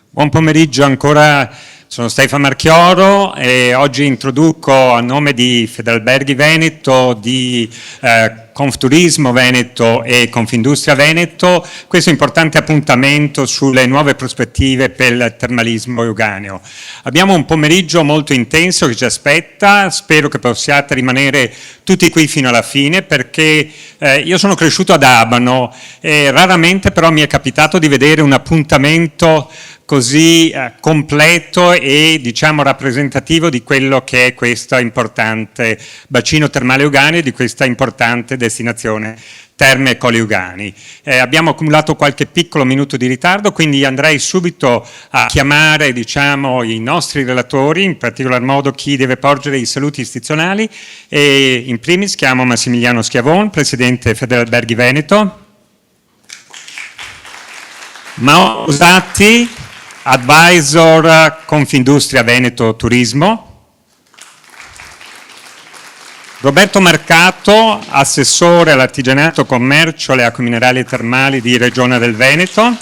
Buon pomeriggio ancora, sono Stefano Marchioro e oggi introduco a nome di Federalberghi Veneto, di Confturismo Veneto e Confindustria Veneto questo importante appuntamento sulle nuove prospettive per il termalismo euganeo. Abbiamo un pomeriggio molto intenso che ci aspetta, spero che possiate rimanere tutti qui fino alla fine perché io sono cresciuto ad Abano e raramente però mi è capitato di vedere un appuntamento così completo e diciamo rappresentativo di quello che è questo importante bacino termale euganeo e di questa importante destinazione Terme e Colli Euganei. Abbiamo accumulato qualche piccolo minuto di ritardo, quindi andrei subito a chiamare diciamo, i nostri relatori, in particolar modo chi deve porgere i saluti istituzionali e in primis chiamo Massimiliano Schiavon, Presidente Federalberghi Veneto, Mauro Usatti, Advisor Confindustria Veneto Turismo, Roberto Marcato, Assessore all'Artigianato, Commercio, alle Acque Minerali e Termali di Regione del Veneto,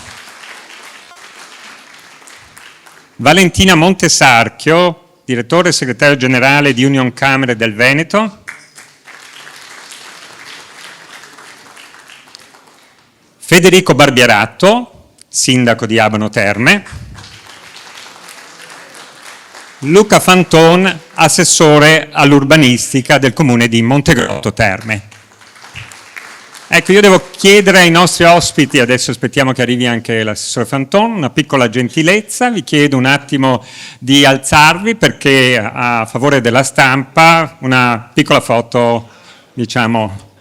Valentina Montesarchio, Direttore e Segretario Generale di Union Camere del Veneto, Federico Barbierato, Sindaco di Abano Terme, Luca Fanton, assessore all'urbanistica del comune di Montegrotto Terme. Ecco, io devo chiedere ai nostri ospiti, adesso aspettiamo che arrivi anche l'assessore Fanton, una piccola gentilezza, vi chiedo un attimo di alzarvi perché a favore della stampa una piccola foto, diciamo,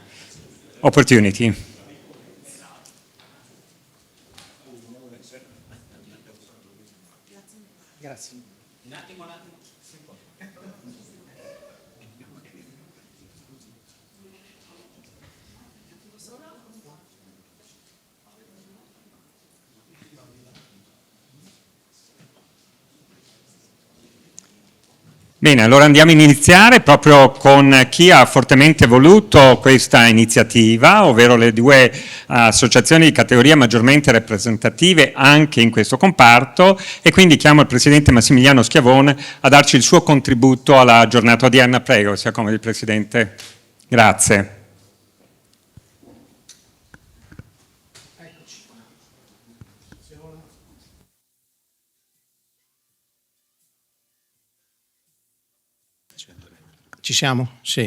opportunity. Grazie. Un attimo. Bene, allora andiamo a iniziare proprio con chi ha fortemente voluto questa iniziativa, ovvero le due associazioni di categoria maggiormente rappresentative anche in questo comparto e quindi chiamo il Presidente Massimiliano Schiavone a darci il suo contributo alla giornata odierna. Prego, si accomodi il Presidente. Grazie. Ci siamo? Sì.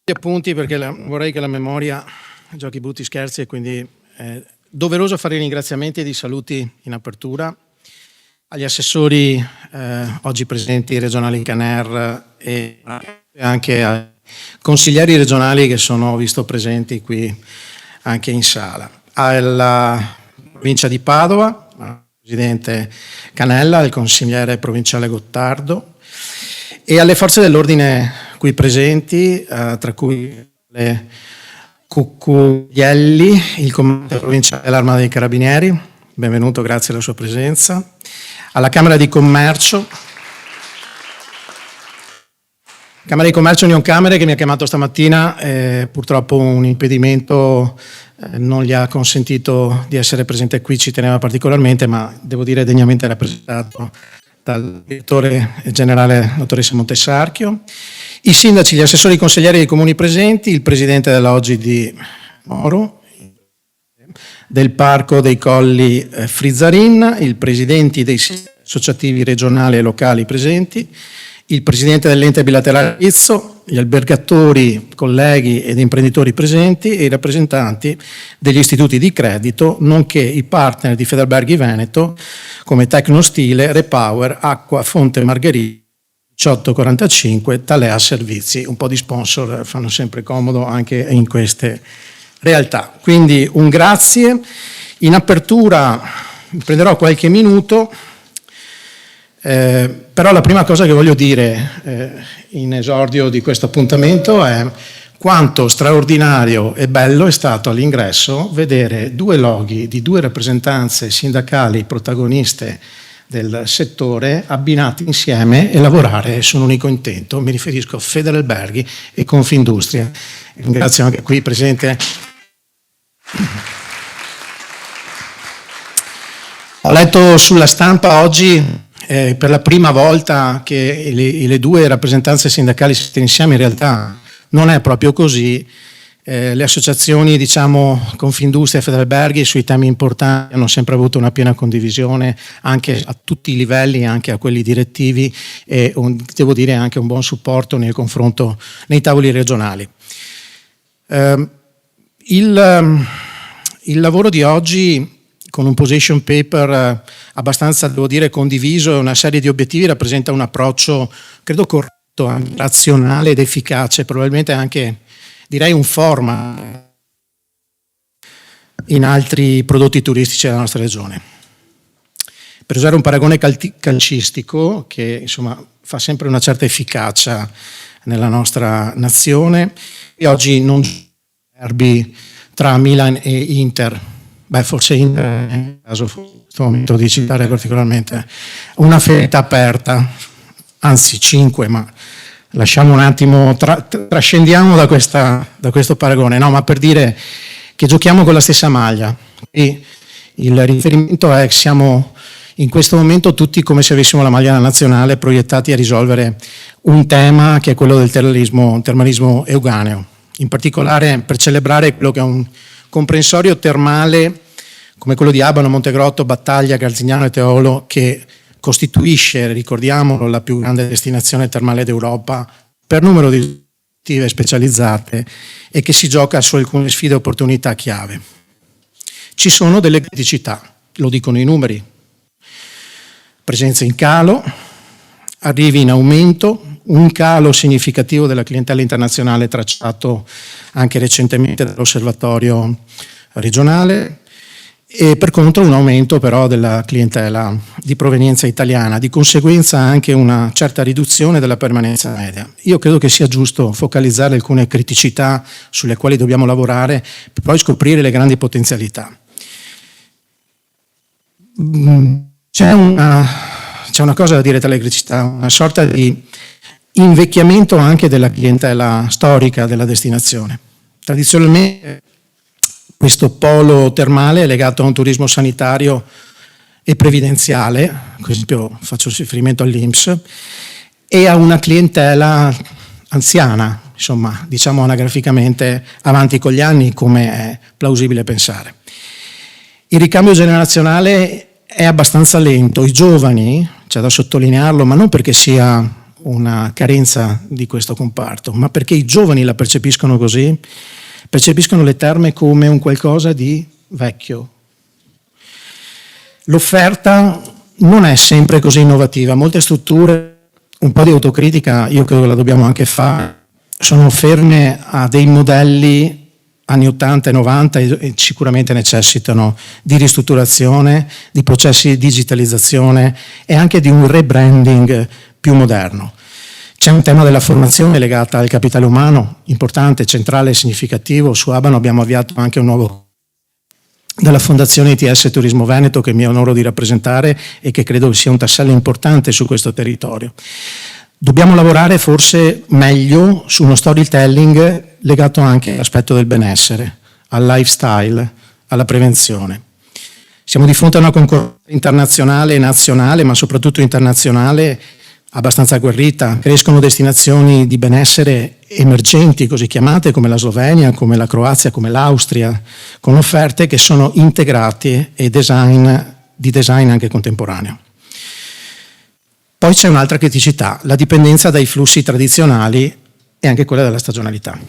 Gli appunti perché vorrei che la memoria giochi brutti scherzi e quindi è doveroso fare i ringraziamenti e i saluti in apertura agli assessori oggi presenti regionali Caner e anche ai consiglieri regionali che sono visto presenti qui anche in sala. Alla provincia di Padova, al Presidente Canella, al consigliere provinciale Gottardo, e alle forze dell'ordine qui presenti, tra cui le Cuccuglielli, il comandante provinciale dell'Arma dei Carabinieri, benvenuto, grazie alla sua presenza, alla Camera di Commercio, Union Camere che mi ha chiamato stamattina, purtroppo un impedimento non gli ha consentito di essere presente qui, ci teneva particolarmente, ma devo dire degnamente rappresentato dal direttore generale dottoressa Montesarchio, i sindaci, gli assessori consiglieri dei comuni presenti, il presidente della Oggi di Moro, del Parco dei Colli Frizzarin, i presidenti dei associativi regionali e locali presenti, il presidente dell'ente bilaterale Izzo, gli albergatori, colleghi ed imprenditori presenti e i rappresentanti degli istituti di credito, nonché i partner di Federalberghi Veneto come Tecnostile, Repower, Acqua Fonte Margherita, 1845, Talea Servizi. Un po' di sponsor fanno sempre comodo anche in queste realtà. Quindi un grazie. In apertura prenderò qualche minuto. Però la prima cosa che voglio dire in esordio di questo appuntamento è quanto straordinario e bello è stato all'ingresso vedere due loghi di due rappresentanze sindacali protagoniste del settore abbinati insieme e lavorare su un unico intento. Mi riferisco a Federalberghi e Confindustria. Ringrazio anche qui presente Ho letto sulla stampa oggi per la prima volta che le due rappresentanze sindacali si mettono insieme. In realtà non è proprio così. Le associazioni, diciamo, Confindustria e Federalberghi sui temi importanti hanno sempre avuto una piena condivisione anche a tutti i livelli, anche a quelli direttivi, e devo dire anche un buon supporto nel confronto nei tavoli regionali. Il lavoro di oggi, con un position paper abbastanza, devo dire, condiviso e una serie di obiettivi, rappresenta un approccio, credo, corretto, razionale ed efficace, probabilmente anche, direi, un format in altri prodotti turistici della nostra regione. Per usare un paragone calcistico, che insomma fa sempre una certa efficacia nella nostra nazione, e oggi non derby tra Milan e Inter, forse Inter nel caso in questo momento di citare particolarmente, una ferita aperta, anzi 5, ma lasciamo un attimo, trascendiamo da questo paragone, no, ma per dire che giochiamo con la stessa maglia. E il riferimento è che siamo in questo momento tutti come se avessimo la maglia nazionale, proiettati a risolvere un tema che è quello del termalismo euganeo, in particolare per celebrare quello che è un comprensorio termale come quello di Abano, Montegrotto, Battaglia, Garzignano e Teolo, che costituisce, ricordiamolo, la più grande destinazione termale d'Europa per numero di attive specializzate e che si gioca su alcune sfide e opportunità chiave. Ci sono delle criticità, lo dicono i numeri: presenza in calo, arrivi in aumento, un calo significativo della clientela internazionale tracciato anche recentemente dall'osservatorio regionale, e per contro un aumento però della clientela di provenienza italiana, di conseguenza anche una certa riduzione della permanenza media. Io credo che sia giusto focalizzare alcune criticità sulle quali dobbiamo lavorare per poi scoprire le grandi potenzialità. C'è una cosa da dire tra le criticità, una sorta di invecchiamento anche della clientela storica della destinazione. Tradizionalmente questo polo termale è legato a un turismo sanitario e previdenziale, per esempio faccio riferimento all'INPS, e a una clientela anziana, insomma, diciamo anagraficamente avanti con gli anni, come è plausibile pensare. Il ricambio generazionale è abbastanza lento, i giovani, c'è da sottolinearlo, ma non perché sia una carenza di questo comparto, ma perché i giovani la percepiscono così, percepiscono le terme come un qualcosa di vecchio. L'offerta non è sempre così innovativa, molte strutture, un po' di autocritica io credo che la dobbiamo anche fare, sono ferme a dei modelli anni 80 e 90 e sicuramente necessitano di ristrutturazione, di processi di digitalizzazione e anche di un rebranding più moderno. C'è un tema della formazione legata al capitale umano, importante, centrale e significativo. Su Abano abbiamo avviato anche un nuovo della Fondazione ITS Turismo Veneto, che mi onoro di rappresentare e che credo sia un tassello importante su questo territorio. Dobbiamo lavorare forse meglio su uno storytelling legato anche all'aspetto del benessere, al lifestyle, alla prevenzione. Siamo di fronte a una concorrenza internazionale e nazionale, ma soprattutto internazionale, abbastanza agguerrita. Crescono destinazioni di benessere emergenti, così chiamate, come la Slovenia, come la Croazia, come l'Austria, con offerte che sono integrate e di design anche contemporaneo. Poi c'è un'altra criticità, la dipendenza dai flussi tradizionali e anche quella della stagionalità.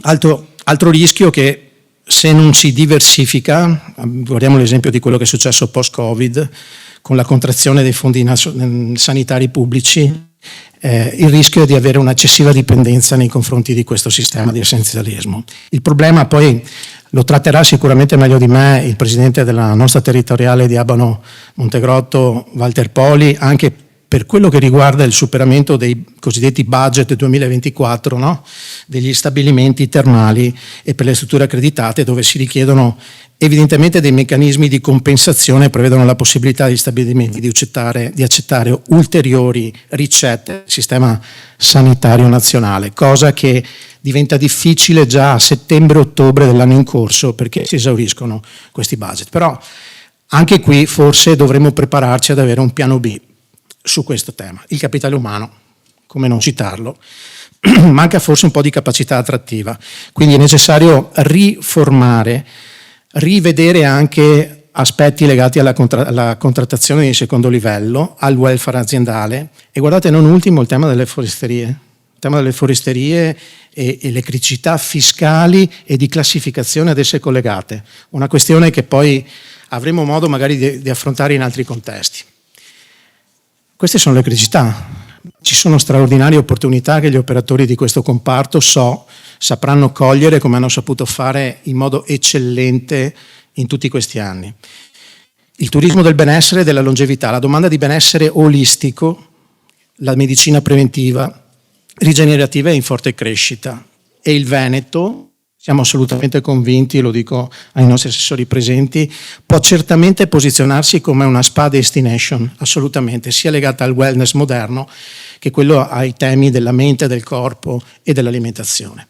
Altro rischio che, se non si diversifica, guardiamo l'esempio di quello che è successo post-Covid, con la contrazione dei fondi sanitari pubblici, il rischio è di avere un'eccessiva dipendenza nei confronti di questo sistema di assistenzialismo. Il problema poi lo tratterà sicuramente meglio di me il presidente della nostra territoriale di Abano Montegrotto, Walter Poli, anche per quello che riguarda il superamento dei cosiddetti budget 2024, no? Degli stabilimenti termali e per le strutture accreditate, dove si richiedono evidentemente dei meccanismi di compensazione, prevedono la possibilità degli stabilimenti di accettare ulteriori ricette del sistema sanitario nazionale, cosa che diventa difficile già a settembre-ottobre dell'anno in corso perché si esauriscono questi budget. Però Anche qui forse dovremmo prepararci ad avere un piano B su questo tema. Il capitale umano, come non citarlo, manca forse un po' di capacità attrattiva, quindi è necessario riformare, rivedere anche aspetti legati alla contrattazione di secondo livello, al welfare aziendale e guardate non ultimo il tema delle foresterie. Il tema delle foresterie e le criticità fiscali e di classificazione ad esse collegate, una questione che poi avremo modo magari di affrontare in altri contesti. Queste sono le criticità. Ci sono straordinarie opportunità che gli operatori di questo comparto sapranno cogliere come hanno saputo fare in modo eccellente in tutti questi anni. Il turismo del benessere e della longevità, la domanda di benessere olistico, la medicina preventiva, rigenerativa è in forte crescita e il Veneto, siamo assolutamente convinti, lo dico ai nostri assessori presenti, può certamente posizionarsi come una spa destination, assolutamente, sia legata al wellness moderno che quello ai temi della mente, del corpo e dell'alimentazione.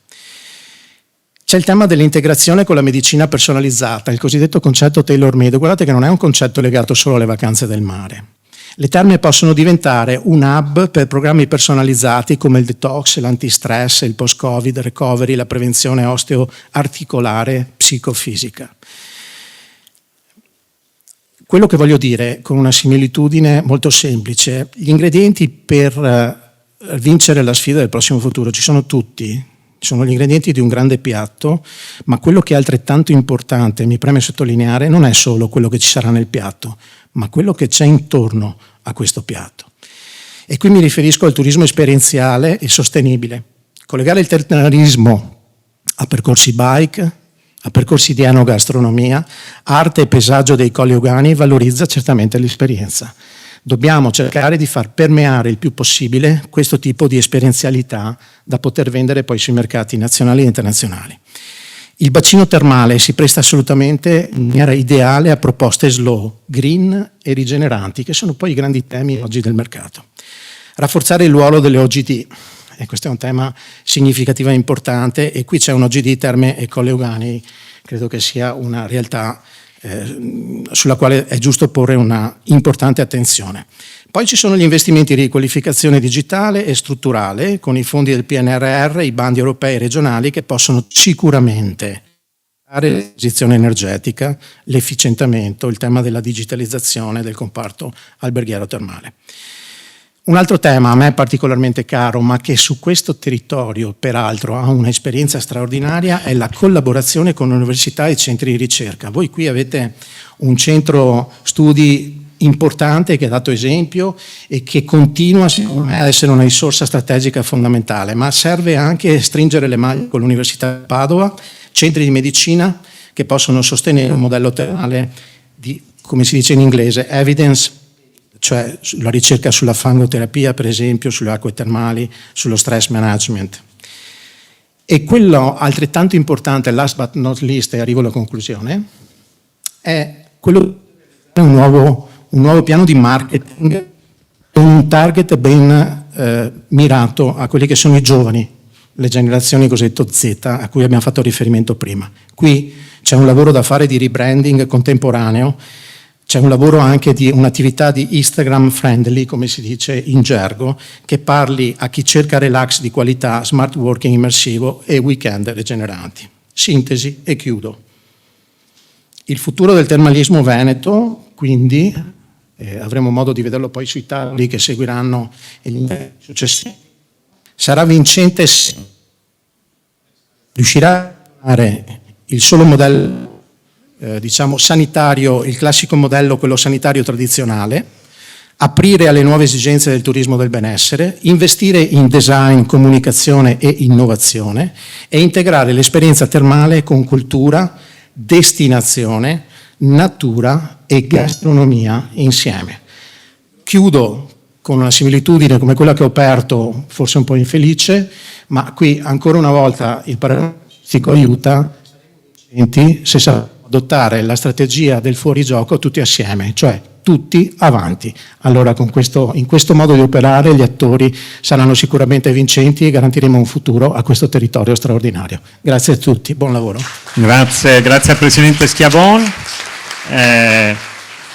C'è il tema dell'integrazione con la medicina personalizzata, il cosiddetto concetto tailor-made. Guardate che non è un concetto legato solo alle vacanze del mare. Le terme possono diventare un hub per programmi personalizzati come il detox, l'antistress, il post-covid, recovery, la prevenzione osteoarticolare, psicofisica. Quello che voglio dire, con una similitudine molto semplice, gli ingredienti per vincere la sfida del prossimo futuro ci sono tutti, sono gli ingredienti di un grande piatto, ma quello che è altrettanto importante, mi preme sottolineare, non è solo quello che ci sarà nel piatto, ma quello che c'è intorno a questo piatto. E qui mi riferisco al turismo esperienziale e sostenibile. Collegare il ternarismo a percorsi bike, a percorsi di enogastronomia, arte e paesaggio dei Colli Euganei valorizza certamente l'esperienza. Dobbiamo cercare di far permeare il più possibile questo tipo di esperienzialità da poter vendere poi sui mercati nazionali e internazionali. Il bacino termale si presta assolutamente in maniera ideale a proposte slow, green e rigeneranti, che sono poi i grandi temi oggi del mercato. Rafforzare il ruolo delle OGD, e questo è un tema significativo e importante, e qui c'è un OGD Terme e Colli Euganei, credo che sia una realtà sulla quale è giusto porre una importante attenzione. Poi ci sono gli investimenti di riqualificazione digitale e strutturale con i fondi del PNRR, i bandi europei e regionali che possono sicuramente dare la transizione energetica, l'efficientamento, il tema della digitalizzazione del comparto alberghiero termale. Un altro tema a me particolarmente caro, ma che su questo territorio peraltro ha un'esperienza straordinaria, è la collaborazione con università e centri di ricerca. Voi qui avete un centro studi importante che ha dato esempio e che continua secondo me ad essere una risorsa strategica fondamentale, ma serve anche stringere le maglie con l'Università di Padova, centri di medicina che possono sostenere un modello termale di, come si dice in inglese, evidence, cioè la ricerca sulla fangoterapia, per esempio, sulle acque termali, sullo stress management. E quello altrettanto importante, last but not least, e arrivo alla conclusione, è quello di un nuovo piano di marketing, un target ben mirato a quelli che sono i giovani, le generazioni cosiddette Z, a cui abbiamo fatto riferimento prima. Qui c'è un lavoro da fare di rebranding contemporaneo. C'è un lavoro anche di un'attività di Instagram friendly, come si dice in gergo, che parli a chi cerca relax di qualità, smart working immersivo e weekend rigeneranti. Sintesi e chiudo. Il futuro del termalismo veneto, quindi, avremo modo di vederlo poi sui tavoli che seguiranno gli successivi, sarà vincente se riuscirà a dare il solo modello sanitario, il classico modello, quello sanitario tradizionale, aprire alle nuove esigenze del turismo del benessere, investire in design, comunicazione e innovazione e integrare l'esperienza termale con cultura, destinazione, natura e gastronomia insieme. Chiudo con una similitudine come quella che ho aperto, forse un po' infelice, ma qui ancora una volta il paradigmatico aiuta se sa adottare la strategia del fuorigioco tutti assieme, cioè tutti avanti. Allora in questo modo di operare gli attori saranno sicuramente vincenti e garantiremo un futuro a questo territorio straordinario. Grazie a tutti, buon lavoro. Grazie al Presidente Schiavon.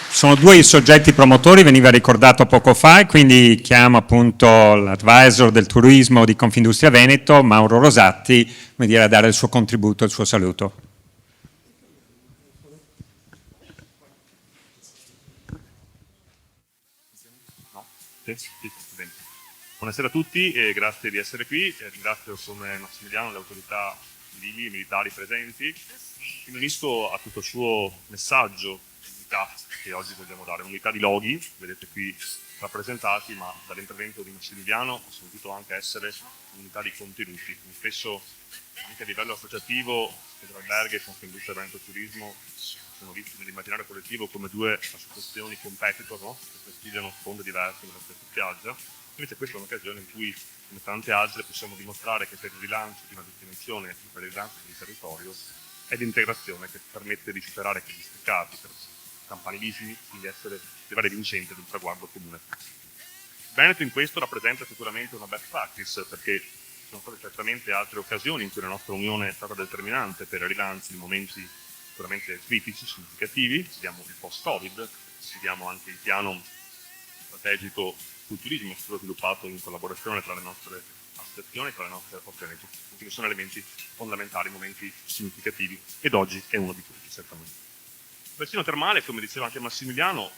Sono due i soggetti promotori, veniva ricordato poco fa, e quindi chiamo appunto l'advisor del turismo di Confindustria Veneto, Mauro Rosatti, come dire, a dare il suo contributo, il suo saluto. Buonasera a tutti e grazie di essere qui. Ringrazio come Massimiliano le autorità civili e militari presenti. Mi unisco a tutto il suo messaggio di unità che oggi vogliamo dare, unità di loghi, vedete qui rappresentati, ma dall'intervento di Massimiliano ho sentito anche essere unità di contenuti. Spesso anche a livello associativo Federalberghi e Confindustria Veneto Turismo sono visti nell'immaginario collettivo come due associazioni competitor, no? Che prestigiano sponde diverse nella stessa spiaggia. Invece questa è un'occasione in cui, come tante altre, possiamo dimostrare che per il rilancio di una destinazione, per il rilancio di un territorio, è l'integrazione che permette di superare quegli steccati, per campanilismi, quindi arrivare vincente ad un traguardo comune. Veneto in questo rappresenta sicuramente una best practice, perché ci sono state certamente altre occasioni in cui la nostra unione è stata determinante per il rilancio di momenti sicuramente critici, significativi. Vediamo il post-Covid, vediamo anche il piano strategico sul turismo, che è stato sviluppato in collaborazione tra le nostre associazioni, tra le nostre organizzazioni, quindi sono elementi fondamentali, momenti significativi, ed oggi è uno di questi certamente. Il bacino termale, come diceva anche Massimiliano,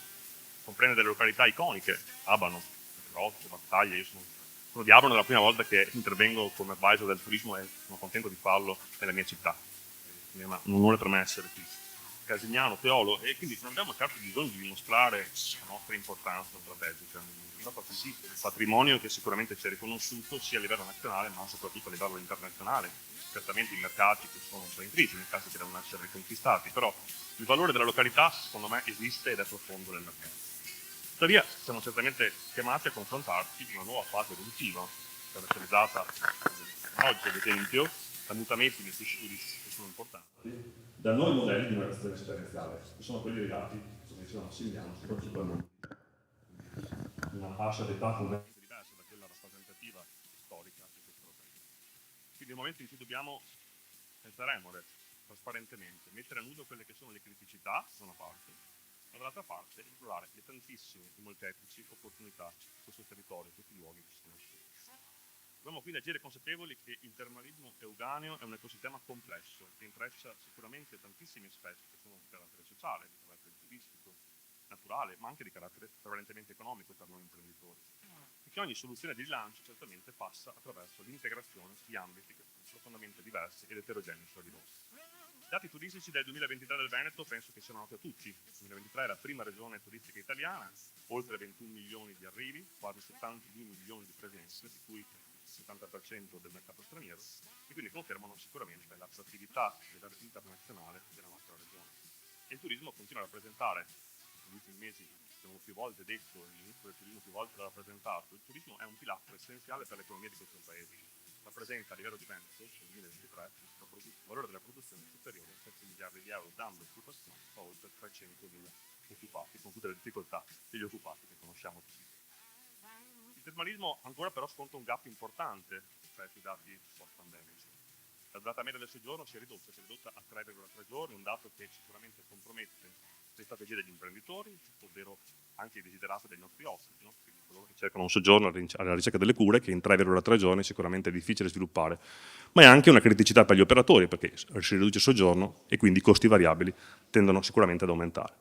comprende delle località iconiche, Abano, Rocco, Battaglia. Io sono di Abano, è la prima volta che intervengo come advisor del turismo e sono contento di farlo nella mia città. È un onore per me essere qui. Casignano, Teolo, e quindi non abbiamo certo bisogno di dimostrare la nostra importanza strategica. Il patrimonio che sicuramente ci è riconosciuto sia a livello nazionale ma soprattutto a livello internazionale. Certamente i mercati che sono un po' in crisi, mercati che devono essere riconquistati, però il valore della località secondo me esiste ed è profondo nel mercato. Tuttavia siamo certamente chiamati a confrontarci con una nuova fase evolutiva, caratterizzata oggi ad esempio da mutamenti nei settori che sono importanti, da nuovi modelli di narrazione esperienziale, che sono quelli legati, come diceva Massimiliano, soprattutto al mondo. Una fascia d'età completamente diversa da quella rappresentativa storica di questo europeo. Quindi è il momento in cui dobbiamo pensare trasparentemente, mettere a nudo quelle che sono le criticità da una parte, ma dall'altra parte esplorare le tantissime e molteplici opportunità di questo territorio, questi luoghi che sono scelti. Dobbiamo quindi agire consapevoli che il termalismo euganeo è un ecosistema complesso che intreccia sicuramente tantissimi aspetti che sono di carattere sociale, di carattere turistico, naturale, ma anche di carattere prevalentemente economico per noi imprenditori. E che ogni soluzione di rilancio certamente passa attraverso l'integrazione di ambiti che sono profondamente diversi ed eterogenei fra di loro. I dati turistici del 2023 del Veneto penso che siano noti a tutti. Il 2023 è la prima regione turistica italiana, oltre 21 milioni di arrivi, quasi 72 milioni di presenze, di cui il 70% del mercato straniero, e quindi confermano sicuramente l'attrattività della internazionale della nostra regione. E il turismo continua a rappresentare, negli ultimi mesi abbiamo più volte detto, il ministro del turismo più volte l'ha rappresentato, il turismo è un pilastro essenziale per l'economia di questo paese. Rappresenta a livello di Veneto, nel 2023, il valore della produzione superiore a 7 miliardi di euro, dando occupazione a oltre 300.000 occupati, con tutte le difficoltà degli occupati che conosciamo tutti. Il termalismo ancora però sconta un gap importante rispetto ai dati post-pandemici. La durata media del soggiorno si è ridotta a 3,3 giorni, un dato che sicuramente compromette le strategie degli imprenditori, ovvero anche i desiderati dei nostri ospiti, no? Quindi coloro che cercano un soggiorno alla ricerca delle cure, che in 3,3 giorni sicuramente è difficile sviluppare, ma è anche una criticità per gli operatori, perché si riduce il soggiorno e quindi i costi variabili tendono sicuramente ad aumentare.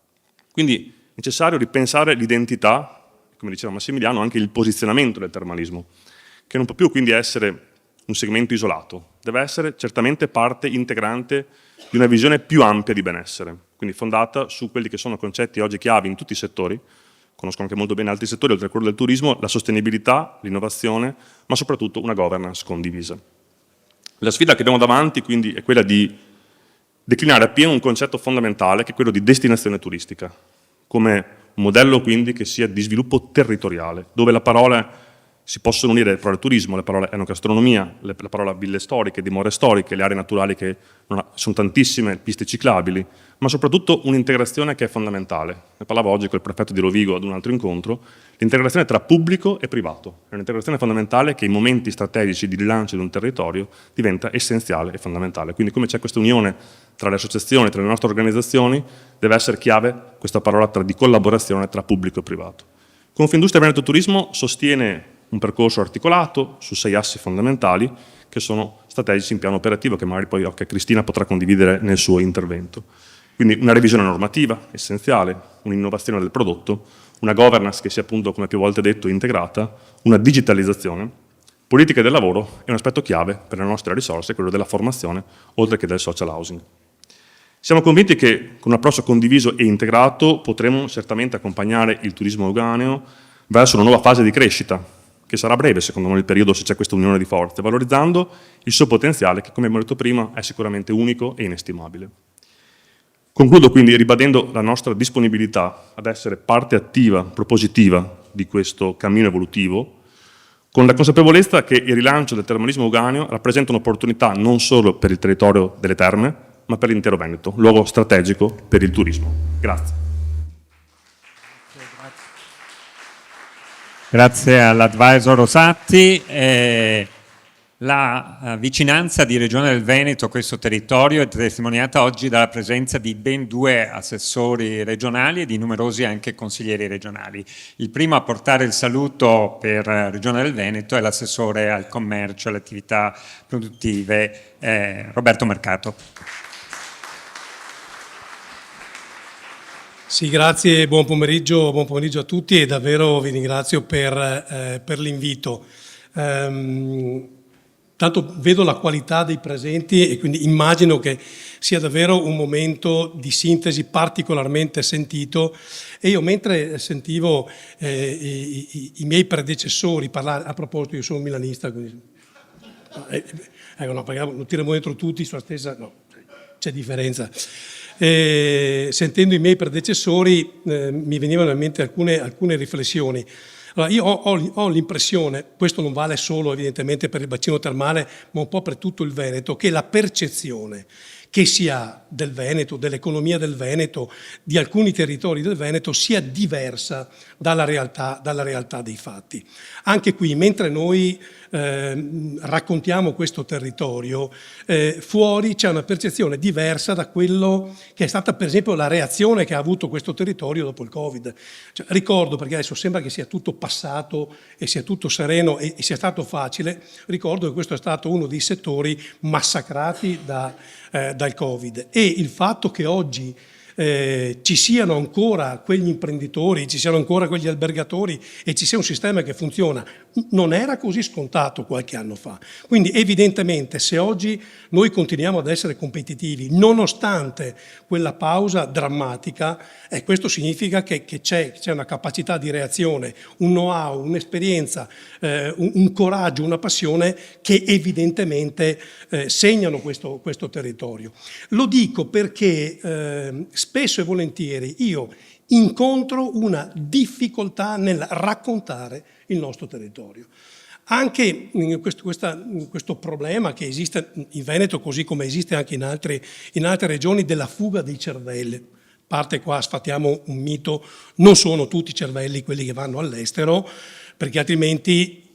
Quindi è necessario ripensare l'identità, come diceva Massimiliano, anche il posizionamento del termalismo, che non può più quindi essere un segmento isolato, deve essere certamente parte integrante di una visione più ampia di benessere, quindi fondata su quelli che sono concetti oggi chiavi in tutti i settori, conosco anche molto bene altri settori oltre a quello del turismo, la sostenibilità, l'innovazione, ma soprattutto una governance condivisa. La sfida che abbiamo davanti quindi è quella di declinare appieno un concetto fondamentale che è quello di destinazione turistica, come un modello quindi che sia di sviluppo territoriale, dove la parola Si possono unire le parole turismo, le parole enogastronomia, la parola ville storiche, dimore storiche, le aree naturali che sono tantissime, piste ciclabili, ma soprattutto un'integrazione che è fondamentale. Ne parlavo oggi col prefetto di Rovigo ad un altro incontro, l'integrazione tra pubblico e privato. È un'integrazione fondamentale che in momenti strategici di rilancio di un territorio diventa essenziale e fondamentale. Quindi come c'è questa unione tra le associazioni, tra le nostre organizzazioni, deve essere chiave questa parola di collaborazione tra pubblico e privato. Confindustria Veneto Turismo sostiene un percorso articolato su 6 assi fondamentali che sono strategici in piano operativo, che magari poi Cristina potrà condividere nel suo intervento. Quindi una revisione normativa essenziale, un'innovazione del prodotto, una governance che sia appunto, come più volte detto, integrata, una digitalizzazione, politica del lavoro e un aspetto chiave per le nostre risorse, quello della formazione, oltre che del social housing. Siamo convinti che con un approccio condiviso e integrato potremo certamente accompagnare il turismo euganeo verso una nuova fase di crescita, che sarà breve secondo me il periodo se c'è questa unione di forze, valorizzando il suo potenziale che, come abbiamo detto prima, è sicuramente unico e inestimabile. Concludo quindi ribadendo la nostra disponibilità ad essere parte attiva, propositiva di questo cammino evolutivo, con la consapevolezza che il rilancio del termalismo euganeo rappresenta un'opportunità non solo per il territorio delle terme, ma per l'intero Veneto, luogo strategico per il turismo. Grazie. Grazie all'advisor Rosatti. La vicinanza di Regione del Veneto a questo territorio è testimoniata oggi dalla presenza di ben 2 assessori regionali e di numerosi anche consiglieri regionali. Il primo a portare il saluto per Regione del Veneto è l'assessore al commercio e alle attività produttive Roberto Mercato. Sì, grazie, buon pomeriggio a tutti e davvero vi ringrazio per l'invito. Tanto vedo la qualità dei presenti e quindi immagino che sia davvero un momento di sintesi particolarmente sentito, e io mentre sentivo i miei predecessori parlare, a proposito io sono milanista, quindi, no, lo tiriamo dentro tutti sulla stessa, no, c'è differenza. Sentendo i miei predecessori mi venivano in mente alcune riflessioni. Allora, io ho l'impressione, questo non vale solo evidentemente per il bacino termale, ma un po' per tutto il Veneto, che la percezione che si ha del Veneto, dell'economia del Veneto, di alcuni territori del Veneto, sia diversa dalla realtà dei fatti. Anche qui, mentre noi raccontiamo questo territorio, fuori c'è una percezione diversa da quello che è stata per esempio la reazione che ha avuto questo territorio dopo il Covid. Cioè, ricordo, perché adesso sembra che sia tutto passato e sia tutto sereno e sia stato facile, ricordo che questo è stato uno dei settori massacrati dal Covid, e il fatto che oggi ci siano ancora quegli imprenditori, ci siano ancora quegli albergatori e ci sia un sistema che funziona, non era così scontato qualche anno fa. Quindi evidentemente se oggi noi continuiamo ad essere competitivi, nonostante quella pausa drammatica, questo significa che c'è una capacità di reazione, un know-how, un'esperienza, un coraggio, una passione che evidentemente segnano questo territorio. Lo dico perché spesso e volentieri io incontro una difficoltà nel raccontare il nostro territorio. Anche questo problema che esiste in Veneto, così come esiste anche in altre regioni, della fuga dei cervelli. Parte qua, sfatiamo un mito, non sono tutti cervelli quelli che vanno all'estero, perché altrimenti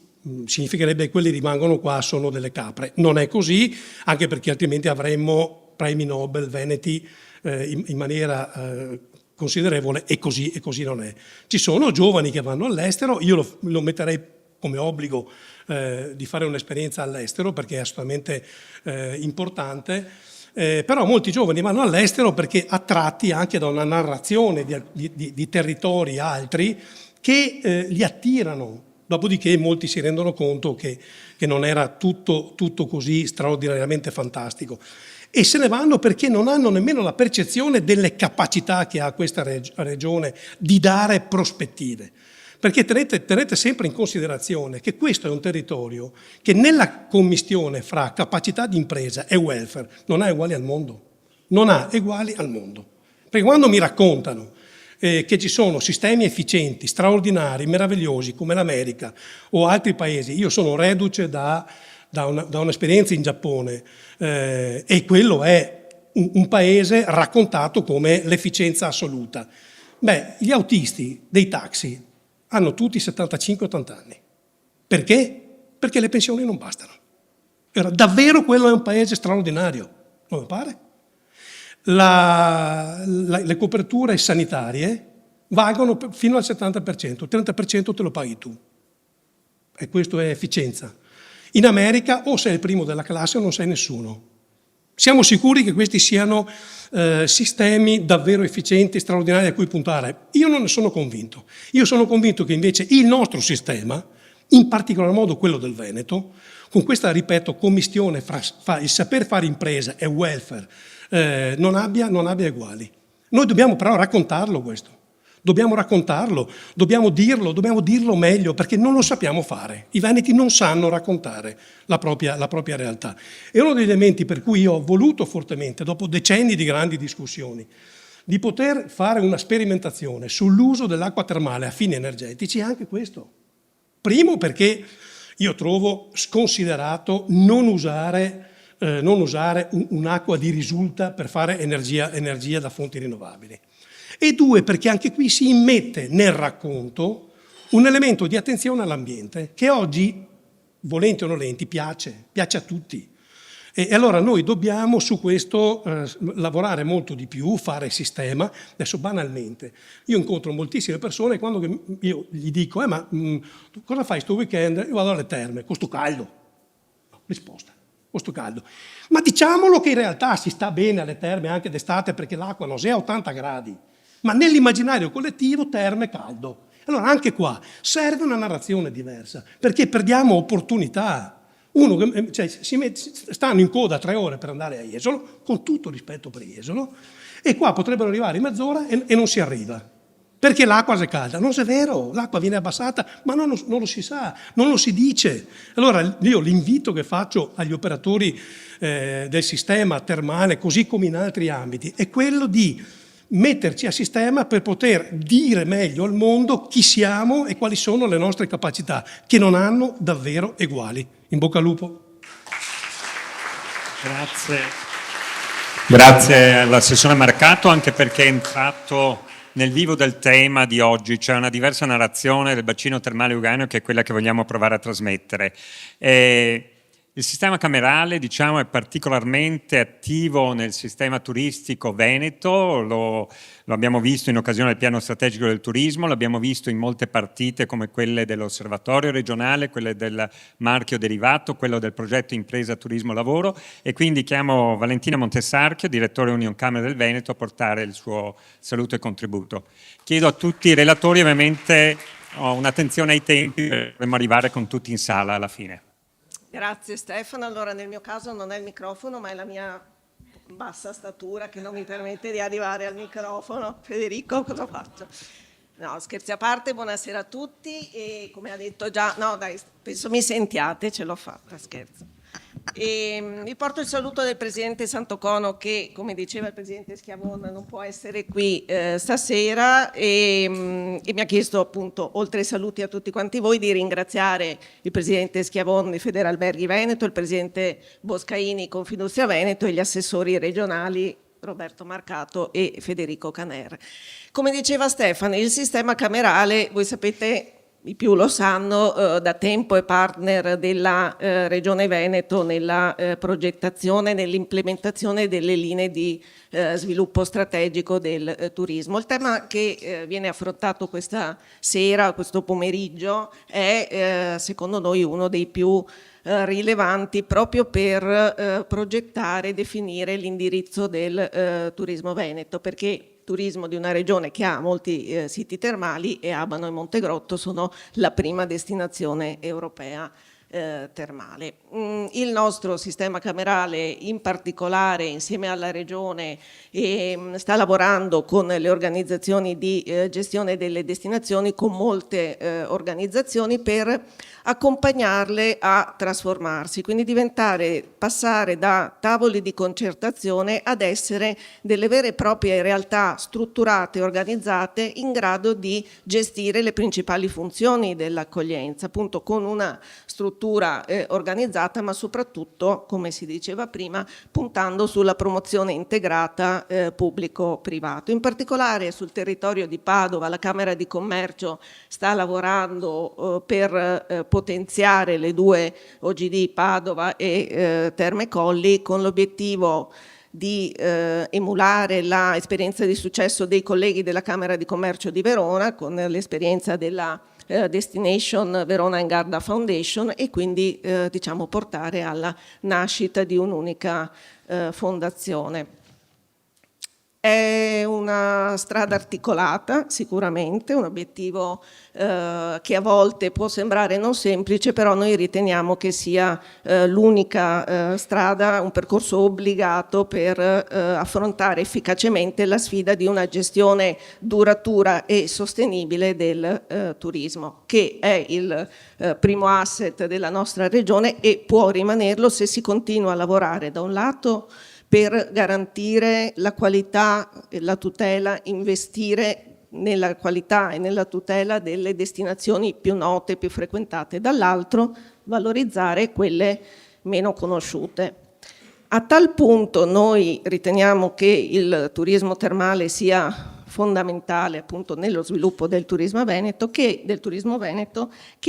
significherebbe che quelli che rimangono qua sono delle capre. Non è così, anche perché altrimenti avremmo premi Nobel veneti in maniera considerevole, e così non è. Ci sono giovani che vanno all'estero, io lo metterei come obbligo di fare un'esperienza all'estero perché è assolutamente importante, però molti giovani vanno all'estero perché attratti anche da una narrazione di territori altri che li attirano. Dopodiché molti si rendono conto che non era tutto così straordinariamente fantastico. E se ne vanno perché non hanno nemmeno la percezione delle capacità che ha questa regione di dare prospettive. Perché tenete sempre in considerazione che questo è un territorio che nella commistione fra capacità di impresa e welfare non ha uguali al mondo. Non ha uguali al mondo. Perché quando mi raccontano che ci sono sistemi efficienti, straordinari, meravigliosi come l'America o altri paesi. Io sono reduce da un'esperienza in Giappone e quello è un paese raccontato come l'efficienza assoluta. Beh, gli autisti dei taxi hanno tutti 75-80 anni. Perché? Perché le pensioni non bastano. Davvero quello è un paese straordinario, non mi pare? Le coperture sanitarie valgono fino al 70%, il 30% te lo paghi tu. E questo è efficienza. In America o sei il primo della classe o non sei nessuno. Siamo sicuri che questi siano sistemi davvero efficienti, straordinari a cui puntare? Io non ne sono convinto. Io sono convinto che invece il nostro sistema, in particolar modo quello del Veneto, con questa, ripeto, commistione fra il saper fare impresa e welfare, non abbia eguali. Noi dobbiamo però raccontarlo questo. Dobbiamo raccontarlo, dobbiamo dirlo meglio, perché non lo sappiamo fare. I veneti non sanno raccontare la propria realtà. E uno degli elementi per cui io ho voluto fortemente, dopo decenni di grandi discussioni, di poter fare una sperimentazione sull'uso dell'acqua termale a fini energetici è anche questo. Primo, perché io trovo sconsiderato non usare un'acqua di risulta per fare energia da fonti rinnovabili. E due, perché anche qui si immette nel racconto un elemento di attenzione all'ambiente che oggi, volenti o nolenti, piace a tutti. E allora noi dobbiamo su questo lavorare molto di più, fare sistema. Adesso banalmente, io incontro moltissime persone quando io gli dico ma cosa fai sto weekend? Io vado alle terme, con sto caldo. No, risposta, con sto caldo. Ma diciamolo che in realtà si sta bene alle terme anche d'estate perché l'acqua non è a 80 gradi. Ma nell'immaginario collettivo terme caldo. Allora anche qua serve una narrazione diversa, perché perdiamo opportunità. Stanno in coda 3 ore per andare a Jesolo, con tutto rispetto per Jesolo, e qua potrebbero arrivare in mezz'ora e non si arriva. Perché l'acqua è calda? Non è vero, l'acqua viene abbassata, ma non lo si sa, non lo si dice. Allora io l'invito che faccio agli operatori del sistema termale, così come in altri ambiti, è quello di metterci a sistema per poter dire meglio al mondo chi siamo e quali sono le nostre capacità, che non hanno davvero eguali. In bocca al lupo. Grazie all'assessore Marcato, anche perché è entrato nel vivo del tema di oggi, cioè una diversa narrazione del bacino termale euganeo che è quella che vogliamo provare a trasmettere. Il sistema camerale, diciamo, è particolarmente attivo nel sistema turistico veneto, lo abbiamo visto in occasione del piano strategico del turismo, l'abbiamo visto in molte partite come quelle dell'osservatorio regionale, quelle del marchio derivato, quello del progetto Impresa Turismo Lavoro, e quindi chiamo Valentina Montesarchio, direttore Union Camere del Veneto, a portare il suo saluto e contributo. Chiedo a tutti i relatori ovviamente un'attenzione ai tempi, dovremmo arrivare con tutti in sala alla fine. Grazie Stefano, allora nel mio caso non è il microfono ma è la mia bassa statura che non mi permette di arrivare al microfono. Federico, cosa faccio? No, scherzi a parte, buonasera a tutti e come ha detto già, no dai, penso mi sentiate, ce l'ho fatta, scherzo. E vi porto il saluto del Presidente Santocono che, come diceva il Presidente Schiavon, non può essere qui stasera e mi ha chiesto appunto, oltre ai saluti a tutti quanti voi, di ringraziare il Presidente Schiavon di Federalberghi Veneto, il Presidente Boscaini Confindustria Veneto e gli assessori regionali Roberto Marcato e Federico Caner. Come diceva Stefano, il sistema camerale, voi sapete, i più lo sanno, da tempo è partner della Regione Veneto nella progettazione, nell'implementazione delle linee di sviluppo strategico del turismo. Il tema che viene affrontato questa sera, questo pomeriggio, è secondo noi uno dei più rilevanti proprio per progettare e definire l'indirizzo del turismo veneto, perché turismo di una regione che ha molti siti termali e Abano e Montegrotto sono la prima destinazione europea termale. Il nostro sistema camerale in particolare insieme alla regione sta lavorando con le organizzazioni di gestione delle destinazioni, con molte organizzazioni per accompagnarle a trasformarsi, quindi passare da tavoli di concertazione ad essere delle vere e proprie realtà strutturate e organizzate in grado di gestire le principali funzioni dell'accoglienza, appunto con una struttura organizzata, ma soprattutto, come si diceva prima, puntando sulla promozione integrata pubblico-privato. In particolare sul territorio di Padova la Camera di Commercio sta lavorando per potenziare le due OGD Padova e Terme Colli con l'obiettivo di emulare l'esperienza di successo dei colleghi della Camera di Commercio di Verona con l'esperienza della Destination Verona and Garda Foundation e quindi diciamo portare alla nascita di un'unica fondazione. È una strada articolata, sicuramente, un obiettivo che a volte può sembrare non semplice, però noi riteniamo che sia l'unica strada, un percorso obbligato per affrontare efficacemente la sfida di una gestione duratura e sostenibile del turismo, che è il primo asset della nostra regione e può rimanerlo se si continua a lavorare da un lato per garantire la qualità e la tutela, investire nella qualità e nella tutela delle destinazioni più note, più frequentate, dall'altro valorizzare quelle meno conosciute. A tal punto noi riteniamo che il turismo termale sia fondamentale appunto nello sviluppo del turismo veneto, che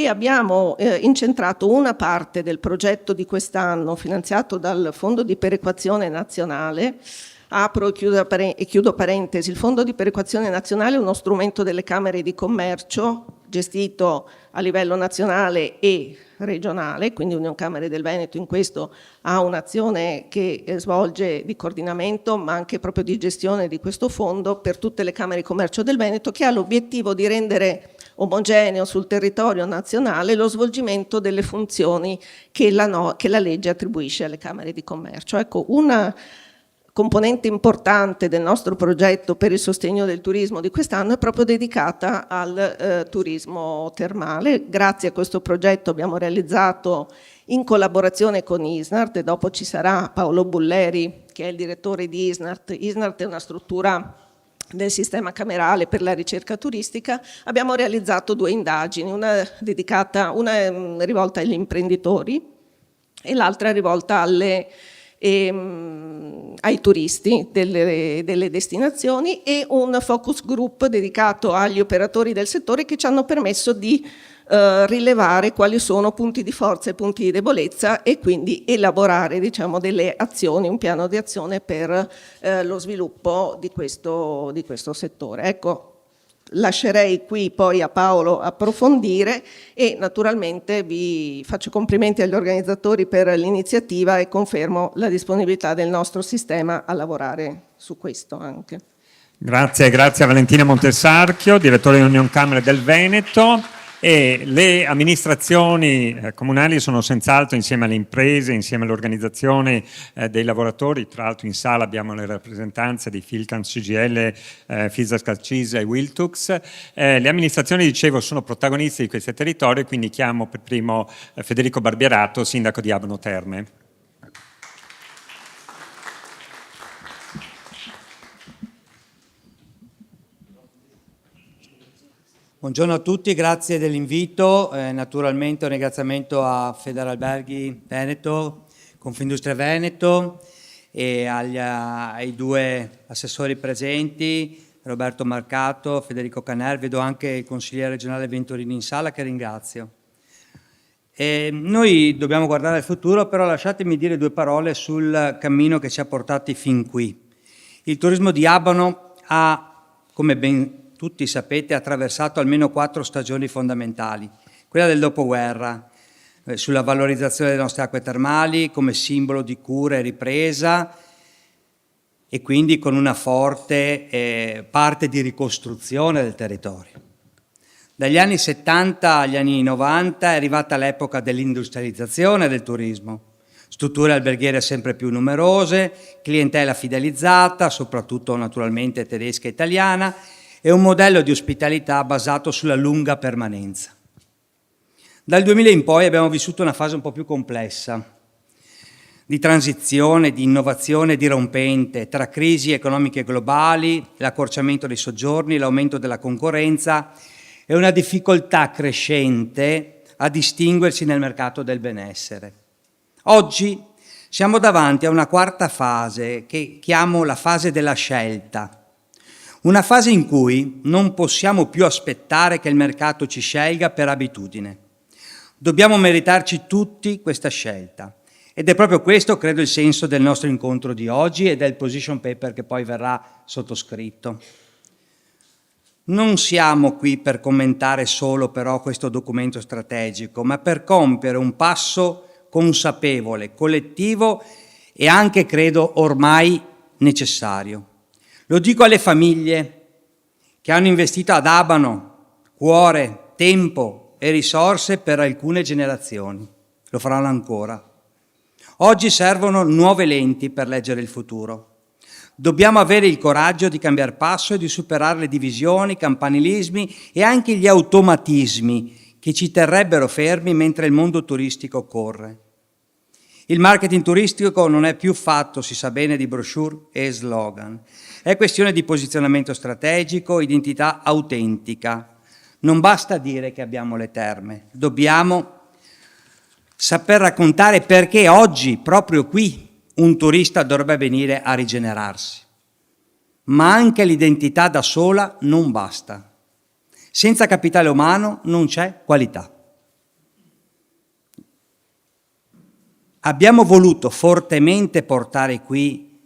abbiamo incentrato una parte del progetto di quest'anno finanziato dal Fondo di Perequazione Nazionale. Apro e chiudo parentesi, il Fondo di Perequazione Nazionale è uno strumento delle Camere di Commercio gestito a livello nazionale e regionale, quindi Unione Camere del Veneto in questo ha un'azione che svolge di coordinamento ma anche proprio di gestione di questo fondo per tutte le Camere di Commercio del Veneto, che ha l'obiettivo di rendere omogeneo sul territorio nazionale lo svolgimento delle funzioni che la legge attribuisce alle Camere di Commercio. Ecco, una componente importante del nostro progetto per il sostegno del turismo di quest'anno è proprio dedicata al turismo termale. Grazie a questo progetto abbiamo realizzato in collaborazione con ISNART, e dopo ci sarà Paolo Bulleri che è il direttore di ISNART. ISNART è una struttura del sistema camerale per la ricerca turistica. Abbiamo realizzato 2 indagini, una rivolta agli imprenditori e l'altra rivolta ai turisti delle destinazioni, e un focus group dedicato agli operatori del settore che ci hanno permesso di rilevare quali sono punti di forza e punti di debolezza e quindi elaborare diciamo delle azioni, un piano di azione per lo sviluppo di questo settore. Ecco, lascerei qui poi a Paolo approfondire e naturalmente vi faccio complimenti agli organizzatori per l'iniziativa e confermo la disponibilità del nostro sistema a lavorare su questo anche. Grazie a Valentina Montesarchio, direttore di Unione Camere del Veneto. E le amministrazioni comunali sono senz'altro, insieme alle imprese, insieme alle organizzazioni dei lavoratori, tra l'altro in sala abbiamo le rappresentanze di Filcans, CGL, Fisascat CISA e Wiltux. Le amministrazioni, dicevo, sono protagoniste di questi territori, quindi chiamo per primo Federico Barbierato, sindaco di Abano Terme. Buongiorno a tutti, grazie dell'invito. Naturalmente un ringraziamento a Federalberghi Veneto, Confindustria Veneto e ai 2 assessori presenti, Roberto Marcato, Federico Caner, vedo anche il consigliere regionale Venturini in sala che ringrazio. Noi dobbiamo guardare al futuro, però lasciatemi dire 2 parole sul cammino che ci ha portati fin qui. Il turismo di Abano ha, come ben tutti sapete, ha attraversato almeno 4 stagioni fondamentali. Quella del dopoguerra, sulla valorizzazione delle nostre acque termali come simbolo di cura e ripresa, e quindi con una forte parte di ricostruzione del territorio. Dagli anni 70 agli anni 90 è arrivata l'epoca dell'industrializzazione del turismo, strutture alberghiere sempre più numerose, clientela fidelizzata, soprattutto naturalmente tedesca e italiana, e un modello di ospitalità basato sulla lunga permanenza. Dal 2000 in poi abbiamo vissuto una fase un po' più complessa, di transizione, di innovazione dirompente tra crisi economiche globali, l'accorciamento dei soggiorni, l'aumento della concorrenza e una difficoltà crescente a distinguersi nel mercato del benessere. Oggi siamo davanti a una quarta fase che chiamo la fase della scelta, una fase in cui non possiamo più aspettare che il mercato ci scelga per abitudine. Dobbiamo meritarci tutti questa scelta. Ed è proprio questo, credo, il senso del nostro incontro di oggi e del position paper che poi verrà sottoscritto. Non siamo qui per commentare solo però questo documento strategico, ma per compiere un passo consapevole, collettivo e anche, credo, ormai necessario. Lo dico alle famiglie che hanno investito ad Abano cuore, tempo e risorse per alcune generazioni. Lo faranno ancora. Oggi servono nuove lenti per leggere il futuro. Dobbiamo avere il coraggio di cambiare passo e di superare le divisioni, i campanilismi e anche gli automatismi che ci terrebbero fermi mentre il mondo turistico corre. Il marketing turistico non è più fatto, si sa bene, di brochure e slogan. È questione di posizionamento strategico, identità autentica. Non basta dire che abbiamo le terme, dobbiamo saper raccontare perché oggi, proprio qui, un turista dovrebbe venire a rigenerarsi. Ma anche l'identità da sola non basta. Senza capitale umano non c'è qualità. Abbiamo voluto fortemente portare qui,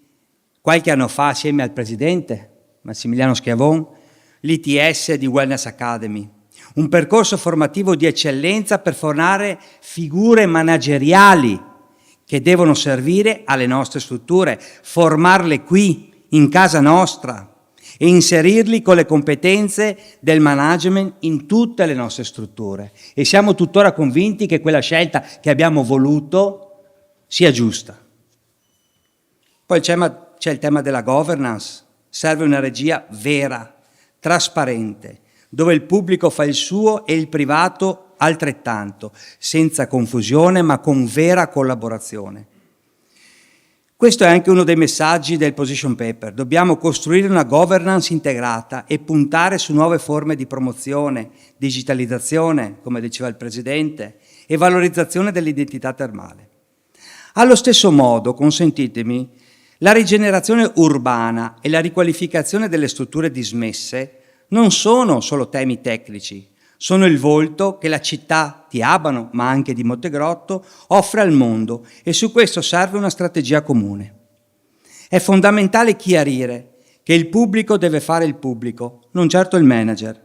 qualche anno fa, assieme al presidente Massimiliano Schiavon, l'ITS di Wellness Academy, un percorso formativo di eccellenza per formare figure manageriali che devono servire alle nostre strutture, formarle qui, in casa nostra, e inserirli con le competenze del management in tutte le nostre strutture. E siamo tuttora convinti che quella scelta che abbiamo voluto sia giusta. Poi c'è il tema della governance. Serve una regia vera, trasparente, dove il pubblico fa il suo e il privato altrettanto, senza confusione ma con vera collaborazione. Questo è anche uno dei messaggi del position paper. Dobbiamo costruire una governance integrata e puntare su nuove forme di promozione, digitalizzazione, come diceva il Presidente, e valorizzazione dell'identità termale. Allo stesso modo, consentitemi, la rigenerazione urbana e la riqualificazione delle strutture dismesse non sono solo temi tecnici, sono il volto che la città di Abano, ma anche di Montegrotto, offre al mondo e su questo serve una strategia comune. È fondamentale chiarire che il pubblico deve fare il pubblico, non certo il manager.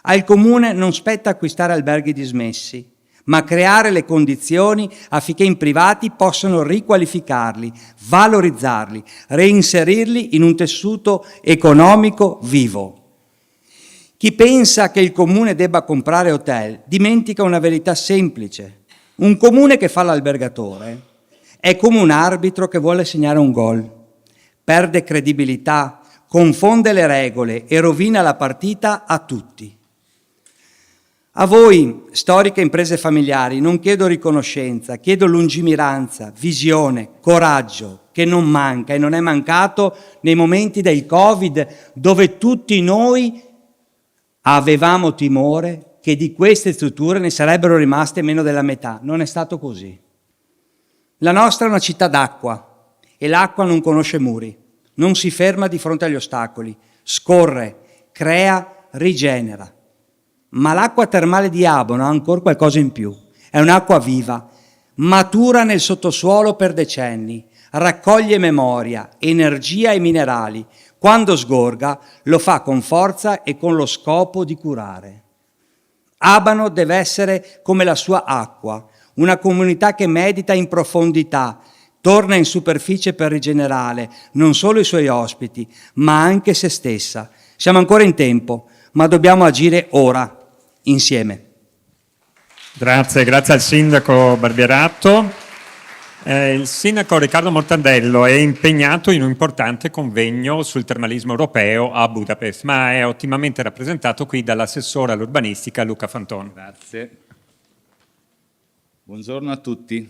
Al comune non spetta acquistare alberghi dismessi, ma creare le condizioni affinché i privati possano riqualificarli, valorizzarli, reinserirli in un tessuto economico vivo. Chi pensa che il comune debba comprare hotel dimentica una verità semplice. Un comune che fa l'albergatore è come un arbitro che vuole segnare un gol. Perde credibilità, confonde le regole e rovina la partita a tutti. A voi, storiche imprese familiari, non chiedo riconoscenza, chiedo lungimiranza, visione, coraggio, che non manca e non è mancato nei momenti del Covid, dove tutti noi avevamo timore che di queste strutture ne sarebbero rimaste meno della metà. Non è stato così. La nostra è una città d'acqua e l'acqua non conosce muri, non si ferma di fronte agli ostacoli, scorre, crea, rigenera. Ma l'acqua termale di Abano ha ancora qualcosa in più. È un'acqua viva, matura nel sottosuolo per decenni, raccoglie memoria, energia e minerali. Quando sgorga, lo fa con forza e con lo scopo di curare. Abano deve essere come la sua acqua, una comunità che medita in profondità, torna in superficie per rigenerare non solo i suoi ospiti, ma anche se stessa. Siamo ancora in tempo, ma dobbiamo agire ora, insieme. Grazie al sindaco Barbierato. Il sindaco Riccardo Mortandello è impegnato in un importante convegno sul termalismo europeo a Budapest, ma è ottimamente rappresentato qui dall'assessore all'urbanistica Luca Fantoni. Grazie. Buongiorno a tutti.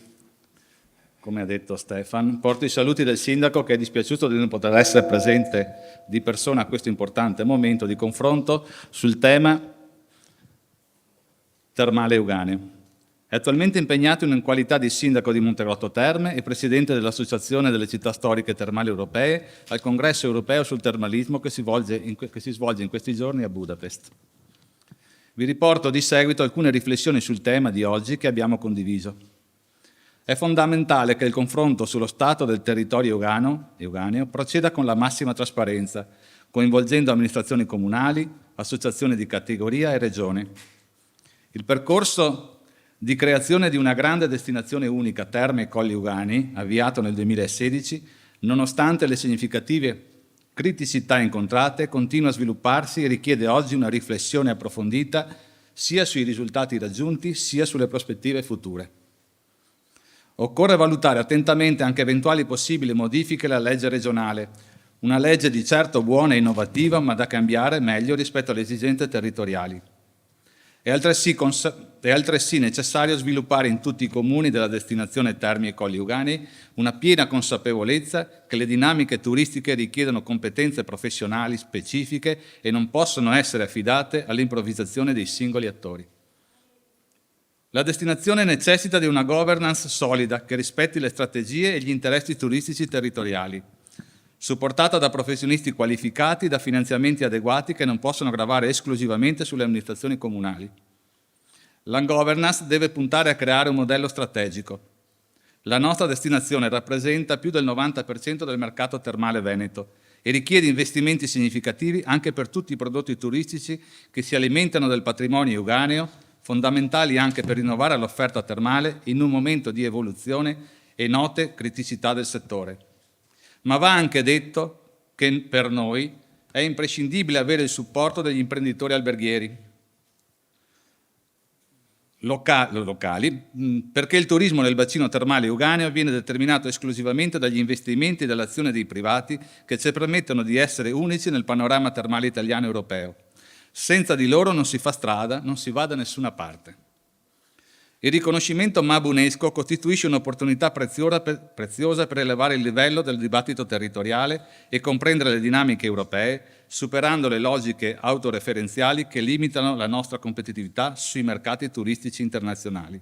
Come ha detto Stefan, porto i saluti del sindaco che è dispiaciuto di non poter essere presente di persona a questo importante momento di confronto sul tema termale Euganeo. È attualmente impegnato in qualità di sindaco di Montegrotto Terme e presidente dell'Associazione delle città storiche termali europee al Congresso europeo sul termalismo che si svolge in questi giorni a Budapest. Vi riporto di seguito alcune riflessioni sul tema di oggi che abbiamo condiviso. È fondamentale che il confronto sullo stato del territorio euganeo proceda con la massima trasparenza, coinvolgendo amministrazioni comunali, associazioni di categoria e regione. Il percorso di creazione di una grande destinazione unica Terme e Colli Euganei, avviato nel 2016, nonostante le significative criticità incontrate, continua a svilupparsi e richiede oggi una riflessione approfondita sia sui risultati raggiunti sia sulle prospettive future. Occorre valutare attentamente anche eventuali possibili modifiche alla legge regionale, una legge di certo buona e innovativa, ma da cambiare meglio rispetto alle esigenze territoriali. È altresì necessario sviluppare in tutti i comuni della destinazione Termi e Colli Euganei una piena consapevolezza che le dinamiche turistiche richiedono competenze professionali specifiche e non possono essere affidate all'improvvisazione dei singoli attori. La destinazione necessita di una governance solida che rispetti le strategie e gli interessi turistici territoriali, supportata da professionisti qualificati, da finanziamenti adeguati che non possono gravare esclusivamente sulle amministrazioni comunali. La governance deve puntare a creare un modello strategico. La nostra destinazione rappresenta più del 90% del mercato termale veneto e richiede investimenti significativi anche per tutti i prodotti turistici che si alimentano del patrimonio euganeo, fondamentali anche per rinnovare l'offerta termale in un momento di evoluzione e note criticità del settore. Ma va anche detto che per noi è imprescindibile avere il supporto degli imprenditori alberghieri locali, perché il turismo nel bacino termale euganeo viene determinato esclusivamente dagli investimenti e dall'azione dei privati che ci permettono di essere unici nel panorama termale italiano e europeo. Senza di loro non si fa strada, non si va da nessuna parte. Il riconoscimento MAB UNESCO costituisce un'opportunità preziosa per elevare il livello del dibattito territoriale e comprendere le dinamiche europee, superando le logiche autoreferenziali che limitano la nostra competitività sui mercati turistici internazionali.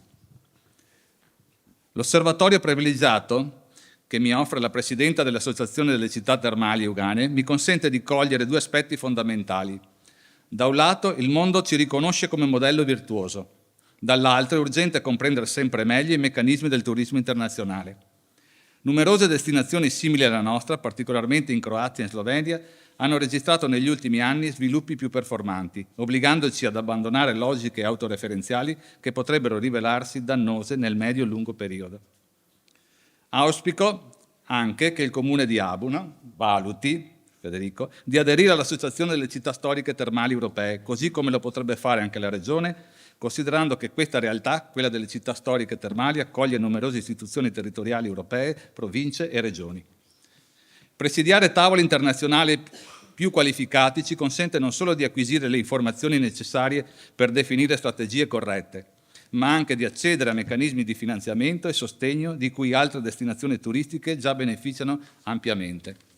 L'osservatorio privilegiato che mi offre la Presidenta dell'Associazione delle città termali euganee mi consente di cogliere due aspetti fondamentali. Da un lato, il mondo ci riconosce come modello virtuoso. Dall'altro è urgente comprendere sempre meglio i meccanismi del turismo internazionale. Numerose destinazioni simili alla nostra, particolarmente in Croazia e in Slovenia, hanno registrato negli ultimi anni sviluppi più performanti, obbligandoci ad abbandonare logiche autoreferenziali che potrebbero rivelarsi dannose nel medio e lungo periodo. Auspico anche che il Comune di Abuna valuti, Federico, di aderire all'Associazione delle città storiche termali europee, così come lo potrebbe fare anche la Regione, considerando che questa realtà, quella delle città storiche termali, accoglie numerose istituzioni territoriali europee, province e regioni. Presidiare tavoli internazionali più qualificati ci consente non solo di acquisire le informazioni necessarie per definire strategie corrette, ma anche di accedere a meccanismi di finanziamento e sostegno di cui altre destinazioni turistiche già beneficiano ampiamente.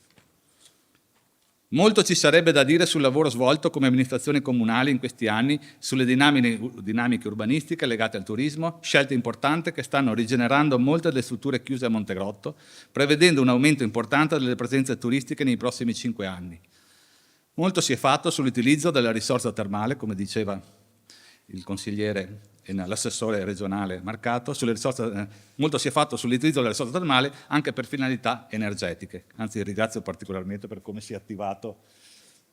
Molto ci sarebbe da dire sul lavoro svolto come amministrazioni comunali in questi anni, sulle dinamiche urbanistiche legate al turismo, scelte importanti che stanno rigenerando molte delle strutture chiuse a Montegrotto, prevedendo un aumento importante delle presenze turistiche nei prossimi 5 anni. Molto si è fatto sull'utilizzo della risorsa termale, come diceva il consigliere e l'assessore regionale Marcato, molto si è fatto sull'utilizzo della risorsa termale anche per finalità energetiche. Anzi, ringrazio particolarmente per come si è attivato.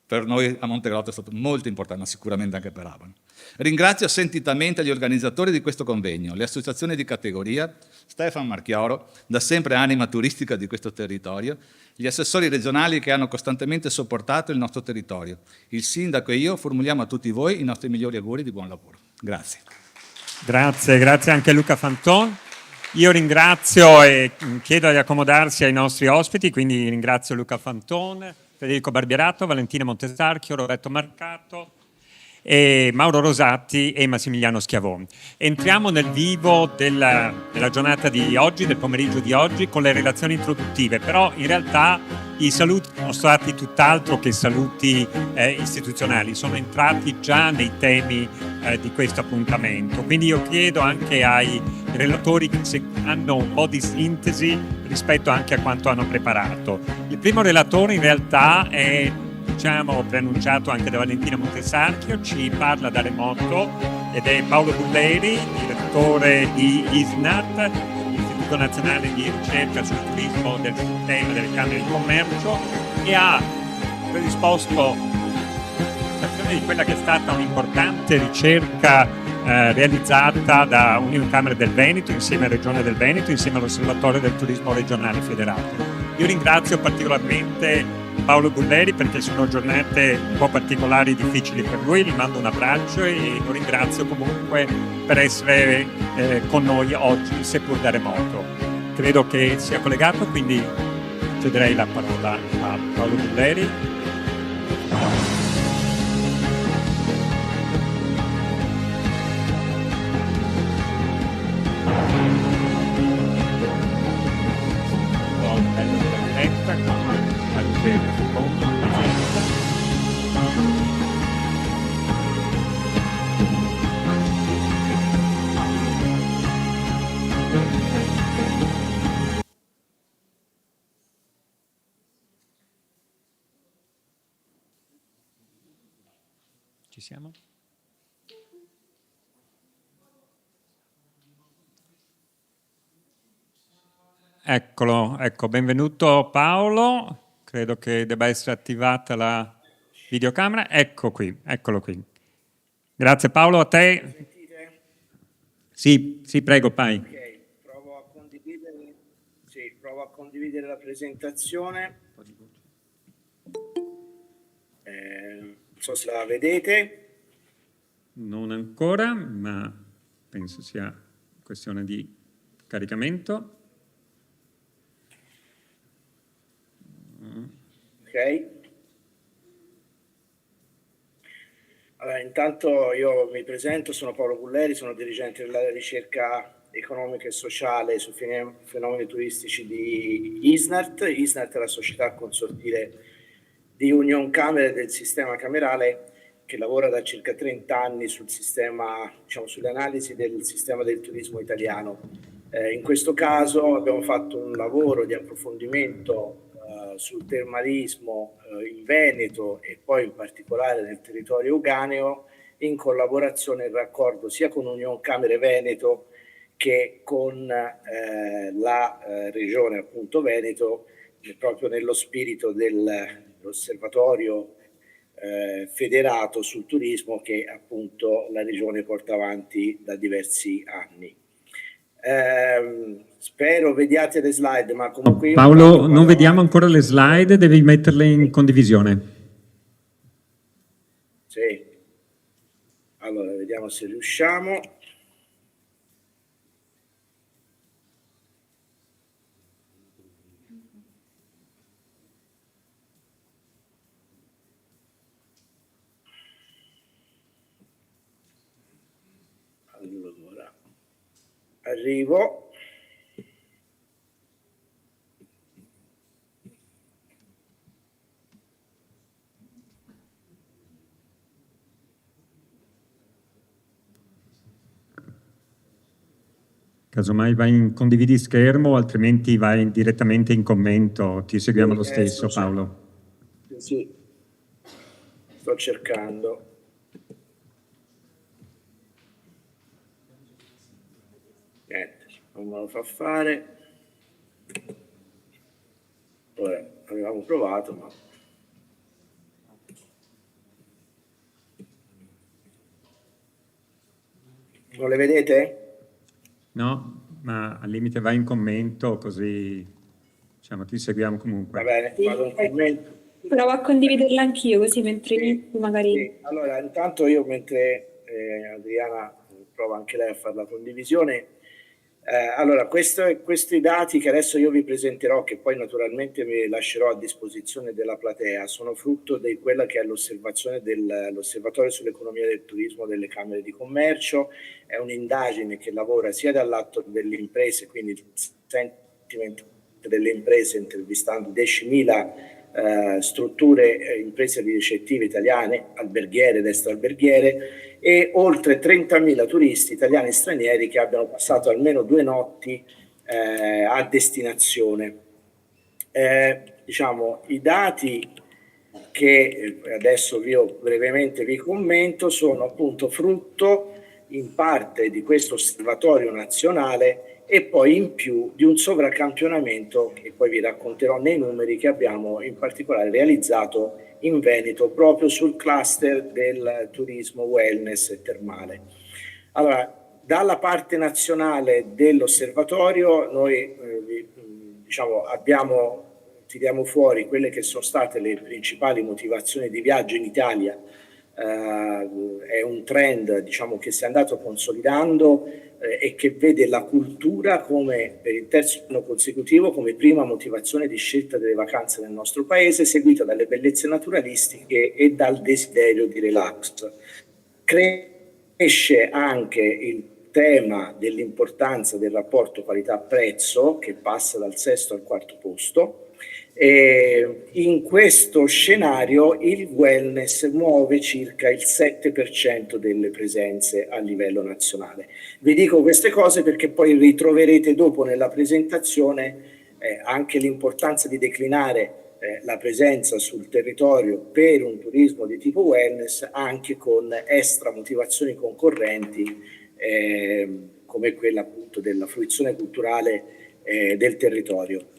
Per noi a Montegrotto è stato molto importante, ma sicuramente anche per Abano. Ringrazio sentitamente gli organizzatori di questo convegno, le associazioni di categoria, Stefan Marchioro, da sempre anima turistica di questo territorio, gli assessori regionali che hanno costantemente sopportato il nostro territorio. Il sindaco e io formuliamo a tutti voi i nostri migliori auguri di buon lavoro. Grazie. Grazie anche a Luca Fanton. Io ringrazio e chiedo di accomodarsi ai nostri ospiti, quindi ringrazio Luca Fanton, Federico Barbierato, Valentina Montesarchio, Roberto Marcato e Mauro Rosatti e Massimiliano Schiavon. Entriamo nel vivo della giornata di oggi, del pomeriggio di oggi, con le relazioni introduttive, però in realtà i saluti sono stati tutt'altro che saluti istituzionali, sono entrati già nei temi di questo appuntamento. Quindi io chiedo anche ai relatori se hanno un po' di sintesi rispetto anche a quanto hanno preparato. Il primo relatore in realtà è, diciamo, preannunciato anche da Valentina Montesarchio, ci parla da remoto ed è Paolo Bulleri, direttore di ISNAT, Istituto Nazionale di Ricerca sul Turismo del Sistema delle Camere di Commercio, e ha predisposto di quella che è stata un'importante ricerca realizzata da Unione Camere del Veneto insieme a Regione del Veneto, insieme all'Osservatorio del Turismo Regionale Federato. Io ringrazio particolarmente Paolo Bulleri perché sono giornate un po' particolari e difficili per lui, gli mando un abbraccio e lo ringrazio comunque per essere con noi oggi, seppur da remoto. Credo che sia collegato, quindi cederei la parola a Paolo Bulleri. Ci siamo? Eccolo, ecco, benvenuto Paolo, credo che debba essere attivata la videocamera, ecco qui, eccolo qui. Grazie Paolo, a te. Sentite? Sì, prego, vai. Ok, provo a condividere la presentazione. Non so se la vedete. Non ancora, ma penso sia questione di caricamento. Ok. Allora, intanto io mi presento, sono Paolo Bulleri, sono dirigente della ricerca economica e sociale su fenomeni turistici di ISNART. ISNART è la società consortile di Union Camere del sistema camerale che lavora da circa 30 anni sul sistema, diciamo, sulle analisi del sistema del turismo italiano. In questo caso abbiamo fatto un lavoro di approfondimento sul termalismo in Veneto e poi in particolare nel territorio euganeo, in collaborazione e raccordo sia con Union Camere Veneto che con la regione appunto Veneto, proprio nello spirito dell'osservatorio federato sul turismo che appunto la regione porta avanti da diversi anni. Spero vediate le slide, ma comunque Paolo, non vediamo ancora le slide, devi metterle in condivisione. Sì. Allora, vediamo se riusciamo. Allora, arrivo. Casomai vai in condividi schermo, altrimenti vai direttamente in commento. Ti seguiamo lo stesso, Paolo. Sì, sto cercando. Niente, non me lo fa fare. Ora, avevamo provato, ma... Non le vedete? No, ma al limite vai in commento, così diciamo, ti seguiamo comunque. Va bene, vado in commento. Provo a condividerla anch'io, così mentre Sì, inizi magari... sì. Allora, intanto io, mentre Adriana prova anche lei a fare la condivisione, Allora, questi dati che adesso io vi presenterò, che poi naturalmente vi lascerò a disposizione della platea, sono frutto di quella che è l'osservazione dell'Osservatorio sull'economia del turismo delle Camere di Commercio. È un'indagine che lavora sia dal lato delle imprese, quindi il sentiment delle imprese, intervistando 10.000 strutture, imprese ricettive italiane, alberghiere ed extraalberghiere, e oltre 30.000 turisti italiani e stranieri che abbiano passato almeno 2 notti a destinazione. Diciamo, i dati che adesso io brevemente vi commento sono appunto frutto in parte di questo osservatorio nazionale e poi in più di un sovracampionamento che poi vi racconterò nei numeri che abbiamo in particolare realizzato in Veneto proprio sul cluster del turismo wellness e termale. Allora, dalla parte nazionale dell'osservatorio noi diciamo, tiriamo fuori quelle che sono state le principali motivazioni di viaggio in Italia. È un trend, diciamo, che si è andato consolidando e che vede la cultura come, per il terzo anno consecutivo, come prima motivazione di scelta delle vacanze nel nostro paese, seguita dalle bellezze naturalistiche e dal desiderio di relax. Cresce anche il tema dell'importanza del rapporto qualità-prezzo, che passa dal 6° al 4° posto. In questo scenario il wellness muove circa il 7% delle presenze a livello nazionale. Vi dico queste cose perché poi ritroverete dopo nella presentazione anche l'importanza di declinare la presenza sul territorio per un turismo di tipo wellness anche con extra motivazioni concorrenti come quella appunto della fruizione culturale del territorio.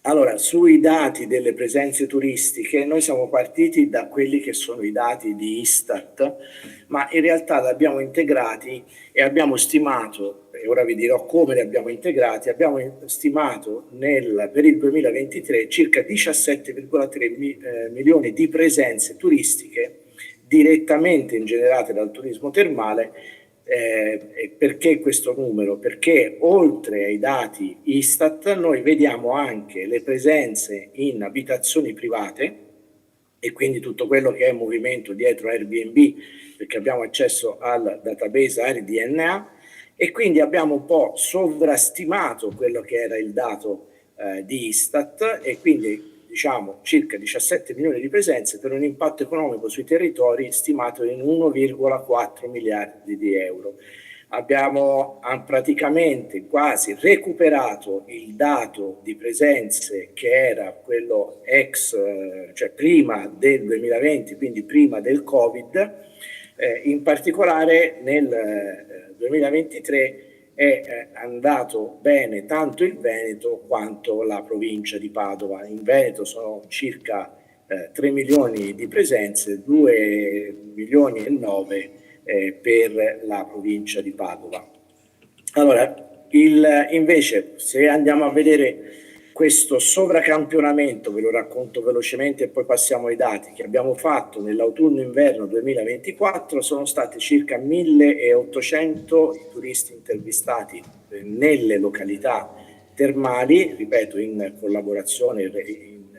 Allora, sui dati delle presenze turistiche, noi siamo partiti da quelli che sono i dati di Istat, ma in realtà li abbiamo integrati e abbiamo stimato, e ora vi dirò come li abbiamo integrati, abbiamo stimato per il 2023 circa 17,3 milioni di presenze turistiche direttamente ingenerate dal turismo termale. Perché questo numero? Perché oltre ai dati Istat noi vediamo anche le presenze in abitazioni private e quindi tutto quello che è movimento dietro Airbnb, perché abbiamo accesso al database AirDNA e quindi abbiamo un po' sovrastimato quello che era il dato di Istat e quindi diciamo circa 17 milioni di presenze per un impatto economico sui territori stimato in 1,4 miliardi di euro. Abbiamo praticamente quasi recuperato il dato di presenze che era quello cioè prima del 2020, quindi prima del Covid. In particolare nel 2023 è andato bene tanto il Veneto quanto la provincia di Padova. In Veneto sono circa 3 milioni di presenze, 2 milioni e 9 per la provincia di Padova. Allora, invece, se andiamo a vedere questo sovracampionamento, ve lo racconto velocemente e poi passiamo ai dati, che abbiamo fatto nell'autunno-inverno 2024, sono stati circa 1.800 i turisti intervistati nelle località termali, ripeto, in collaborazione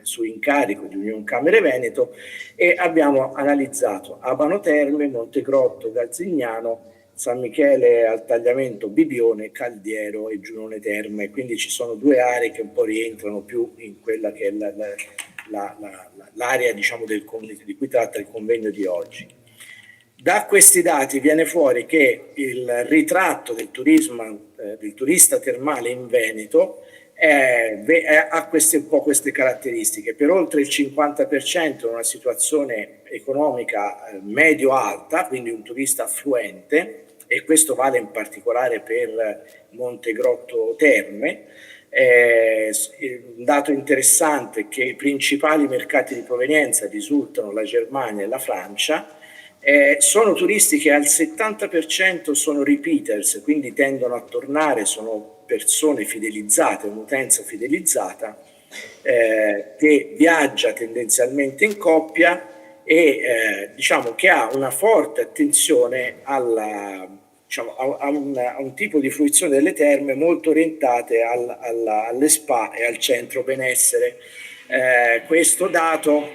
su incarico di Union Camere Veneto, e abbiamo analizzato Abano Terme, Montegrotto, Gazzignano, San Michele al Tagliamento, Bibione, Caldiero e Giunone Terme. Quindi ci sono 2 aree che un po' rientrano più in quella che è l'area, diciamo, di cui tratta il convegno di oggi. Da questi dati viene fuori che il ritratto del turista termale in Veneto ha queste caratteristiche. Per oltre il 50% una situazione economica medio-alta, quindi un turista affluente, e questo vale in particolare per Montegrotto Terme. Un dato interessante è che i principali mercati di provenienza risultano la Germania e la Francia. Sono turisti che al 70% sono repeaters, quindi tendono a tornare, sono persone fidelizzate, un'utenza fidelizzata che viaggia tendenzialmente in coppia e diciamo che ha una forte attenzione alla diciamo, a un tipo di fruizione delle terme molto orientate alle spa e al centro benessere. Questo dato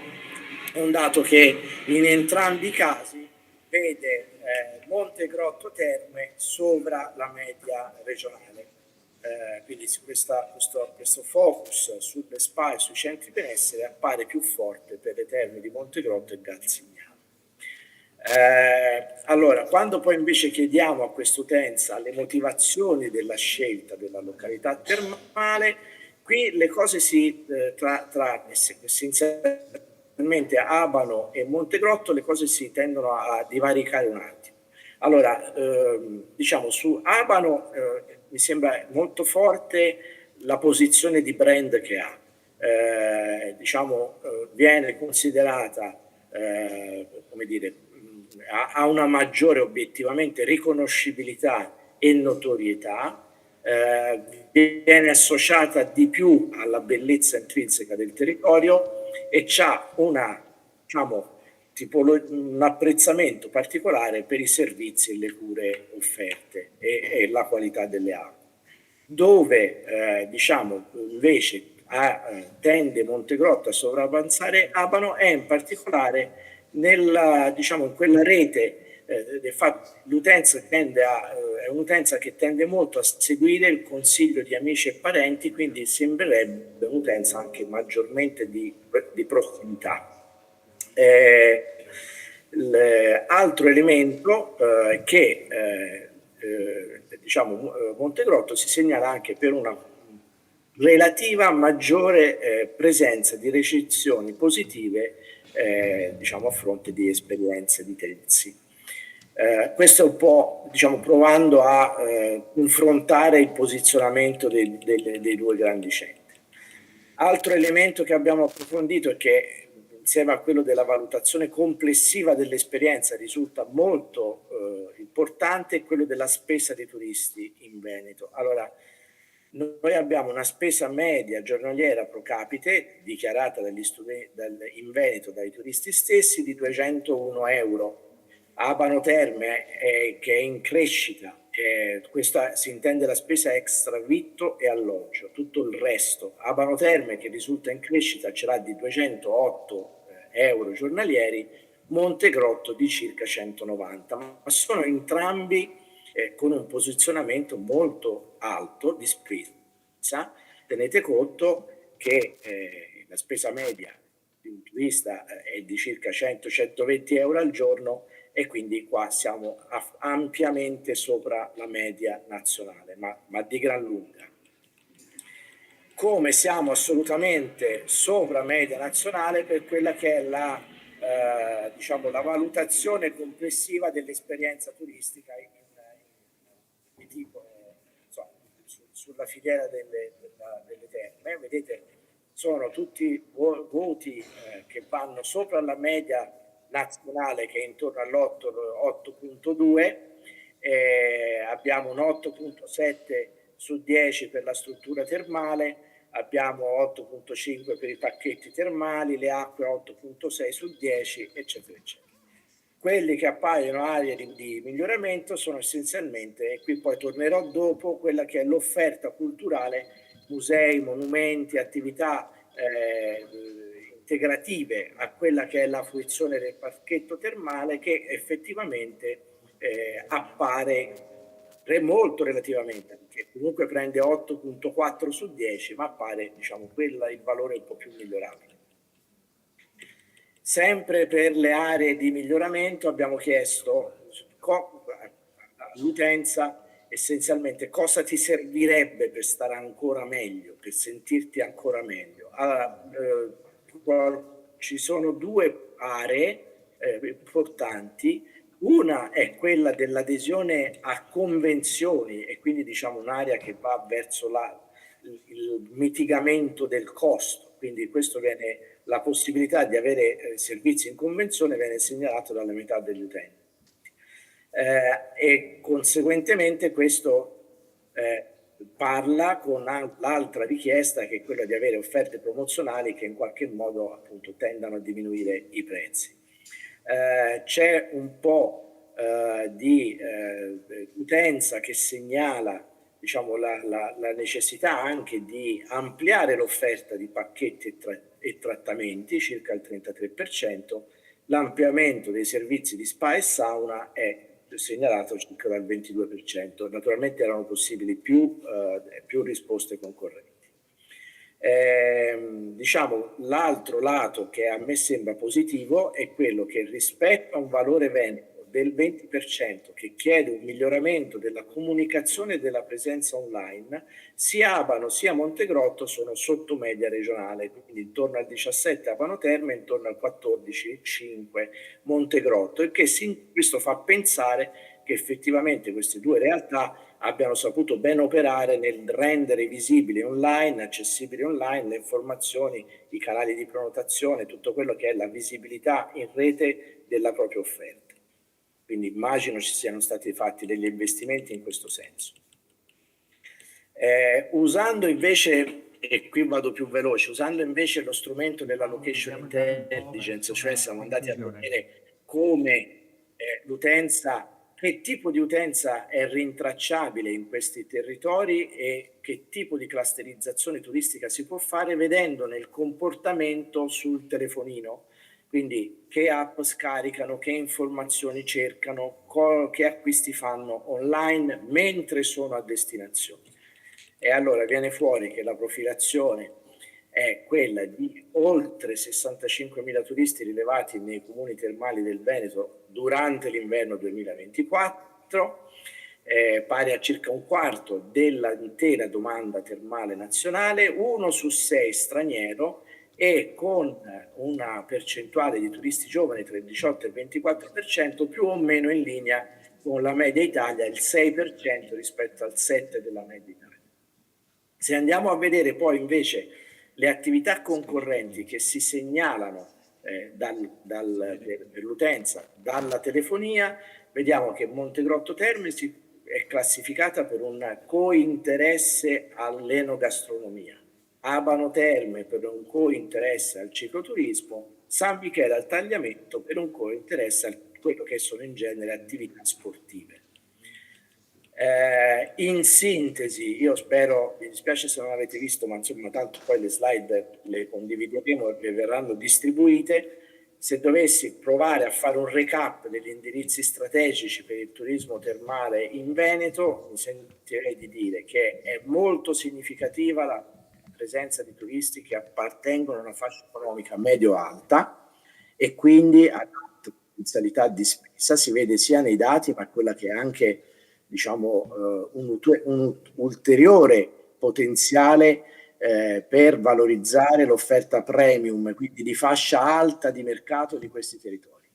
è un dato che in entrambi i casi vede Montegrotto Terme sopra la media regionale. Quindi questo focus sulle spa e sui centri benessere appare più forte per le terme di Montegrotto e Galzignano. Allora, quando poi invece chiediamo a quest'utenza le motivazioni della scelta della località termale, qui le cose essenzialmente Abano e Montegrotto, le cose si tendono a divaricare un attimo. Allora, diciamo su Abano mi sembra molto forte la posizione di brand che ha. Viene considerata, come dire, ha una maggiore obiettivamente riconoscibilità e notorietà, viene associata di più alla bellezza intrinseca del territorio e ha una, diciamo, un apprezzamento particolare per i servizi e le cure offerte e la qualità delle acque. Dove invece tende Montegrotto a sovravanzare Abano è in particolare in quella rete. L'utenza è un'utenza che tende molto a seguire il consiglio di amici e parenti, quindi sembrerebbe un'utenza anche maggiormente di prossimità. Altro elemento che Montegrotto si segnala anche per una relativa maggiore presenza di recensioni positive a fronte di esperienze di terzi. Questo è un po' provando a confrontare il posizionamento dei due grandi centri. Altro elemento che abbiamo approfondito e che insieme a quello della valutazione complessiva dell'esperienza risulta molto importante è quello della spesa dei turisti in Veneto. Allora, noi abbiamo una spesa media giornaliera pro capite dichiarata in Veneto dai turisti stessi di 201 euro. Abano Terme che è in crescita, questa si intende la spesa extra vitto e alloggio, tutto il resto. Abano Terme che risulta in crescita ce l'ha di 208 euro giornalieri, Montegrotto di circa 190, ma sono entrambi con un posizionamento molto alto di spesa. Tenete conto che la spesa media di un turista è di circa 100-120 euro al giorno e quindi qua siamo ampiamente sopra la media nazionale, ma di gran lunga. Come siamo assolutamente sopra media nazionale per quella che è la valutazione complessiva dell'esperienza turistica sulla filiera delle terme. Vedete, sono tutti voti che vanno sopra la media nazionale che è intorno all'8.2, abbiamo un 8.7 su 10 per la struttura termale, abbiamo 8.5 per i pacchetti termali, le acque 8.6 su 10, eccetera, eccetera. Quelli che appaiono aree di miglioramento sono essenzialmente, e qui poi tornerò dopo, quella che è l'offerta culturale, musei, monumenti, attività integrative a quella che è la fruizione del pacchetto termale che effettivamente appare molto relativamente, perché comunque prende 8.4 su 10, ma appare il valore un po' più migliorabile. Sempre per le aree di miglioramento abbiamo chiesto all'utenza essenzialmente cosa ti servirebbe per stare ancora meglio, per sentirti ancora meglio. Allora, ci sono due aree importanti. Una è quella dell'adesione a convenzioni e quindi un'area che va verso il mitigamento del costo, quindi questo la possibilità di avere servizi in convenzione viene segnalato dalla metà degli utenti e conseguentemente questo parla con l'altra richiesta che è quella di avere offerte promozionali che in qualche modo appunto tendano a diminuire i prezzi. C'è un po' di utenza che segnala, diciamo, la necessità anche di ampliare l'offerta di pacchetti e trattamenti, circa il 33%, l'ampliamento dei servizi di spa e sauna è segnalato circa dal 22%. Naturalmente erano possibili più risposte concorrenti. Diciamo, l'altro lato che a me sembra positivo è quello che rispetto a un valore veneto del 20% che chiede un miglioramento della comunicazione e della presenza online, sia Abano sia Montegrotto sono sotto media regionale, quindi intorno al 17 Abano Terme, intorno al 14,5 Montegrotto, e che questo fa pensare che effettivamente queste due realtà abbiano saputo ben operare nel rendere visibili online, accessibili online, le informazioni, i canali di prenotazione, tutto quello che è la visibilità in rete della propria offerta. Quindi immagino ci siano stati fatti degli investimenti in questo senso. Usando invece, e qui vado più veloce, usando invece lo strumento della location intelligence, cioè siamo andati a vedere come l'utenza, che tipo di utenza è rintracciabile in questi territori e che tipo di clusterizzazione turistica si può fare vedendo nel comportamento sul telefonino. Quindi che app scaricano, che informazioni cercano, che acquisti fanno online mentre sono a destinazione. E allora viene fuori che la profilazione è quella di oltre 65.000 turisti rilevati nei comuni termali del Veneto durante l'inverno 2024, pari a circa un quarto dell'intera domanda termale nazionale, 1 su 6 straniero, e con una percentuale di turisti giovani tra il 18 e il 24%, più o meno in linea con la media Italia, il 6% rispetto al 7% della media Italia. Se andiamo a vedere poi invece le attività concorrenti che si segnalano per l'utenza dalla telefonia, vediamo che Montegrotto Terme è classificata per un co-interesse all'enogastronomia, Abano Terme per un co-interesse al cicloturismo, San Michele al Tagliamento per un co-interesse a quello che sono in genere attività sportive. In sintesi, io spero, mi dispiace se non avete visto, ma insomma tanto poi le slide le condivideremo e verranno distribuite. Se dovessi provare a fare un recap degli indirizzi strategici per il turismo termale in Veneto, mi sentirei di dire che è molto significativa la presenza di turisti che appartengono a una fascia economica medio-alta e quindi a potenzialità di spesa, si vede sia nei dati, ma quella che è anche, diciamo, un ulteriore potenziale per valorizzare l'offerta premium, quindi di fascia alta di mercato di questi territori.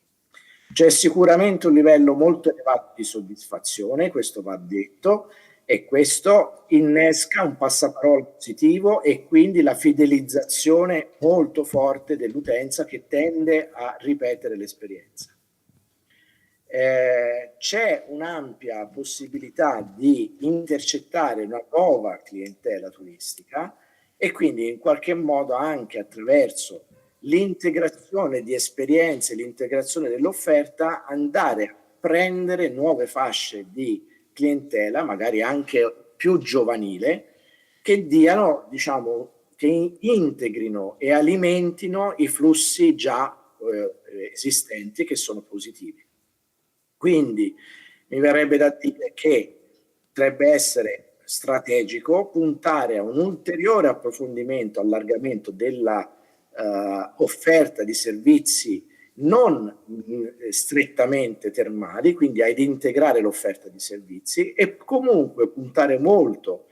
C'è sicuramente un livello molto elevato di soddisfazione, questo va detto, e questo innesca un passaparola positivo e quindi la fidelizzazione molto forte dell'utenza che tende a ripetere l'esperienza. C'è un'ampia possibilità di intercettare una nuova clientela turistica e quindi in qualche modo anche attraverso l'integrazione di esperienze, l'integrazione dell'offerta, andare a prendere nuove fasce di clientela, magari anche più giovanile, che diano, diciamo, che integrino e alimentino i flussi già esistenti che sono positivi. Quindi mi verrebbe da dire che potrebbe essere strategico puntare a un ulteriore approfondimento, allargamento della offerta di servizi non strettamente termali, quindi ad integrare l'offerta di servizi e comunque puntare molto,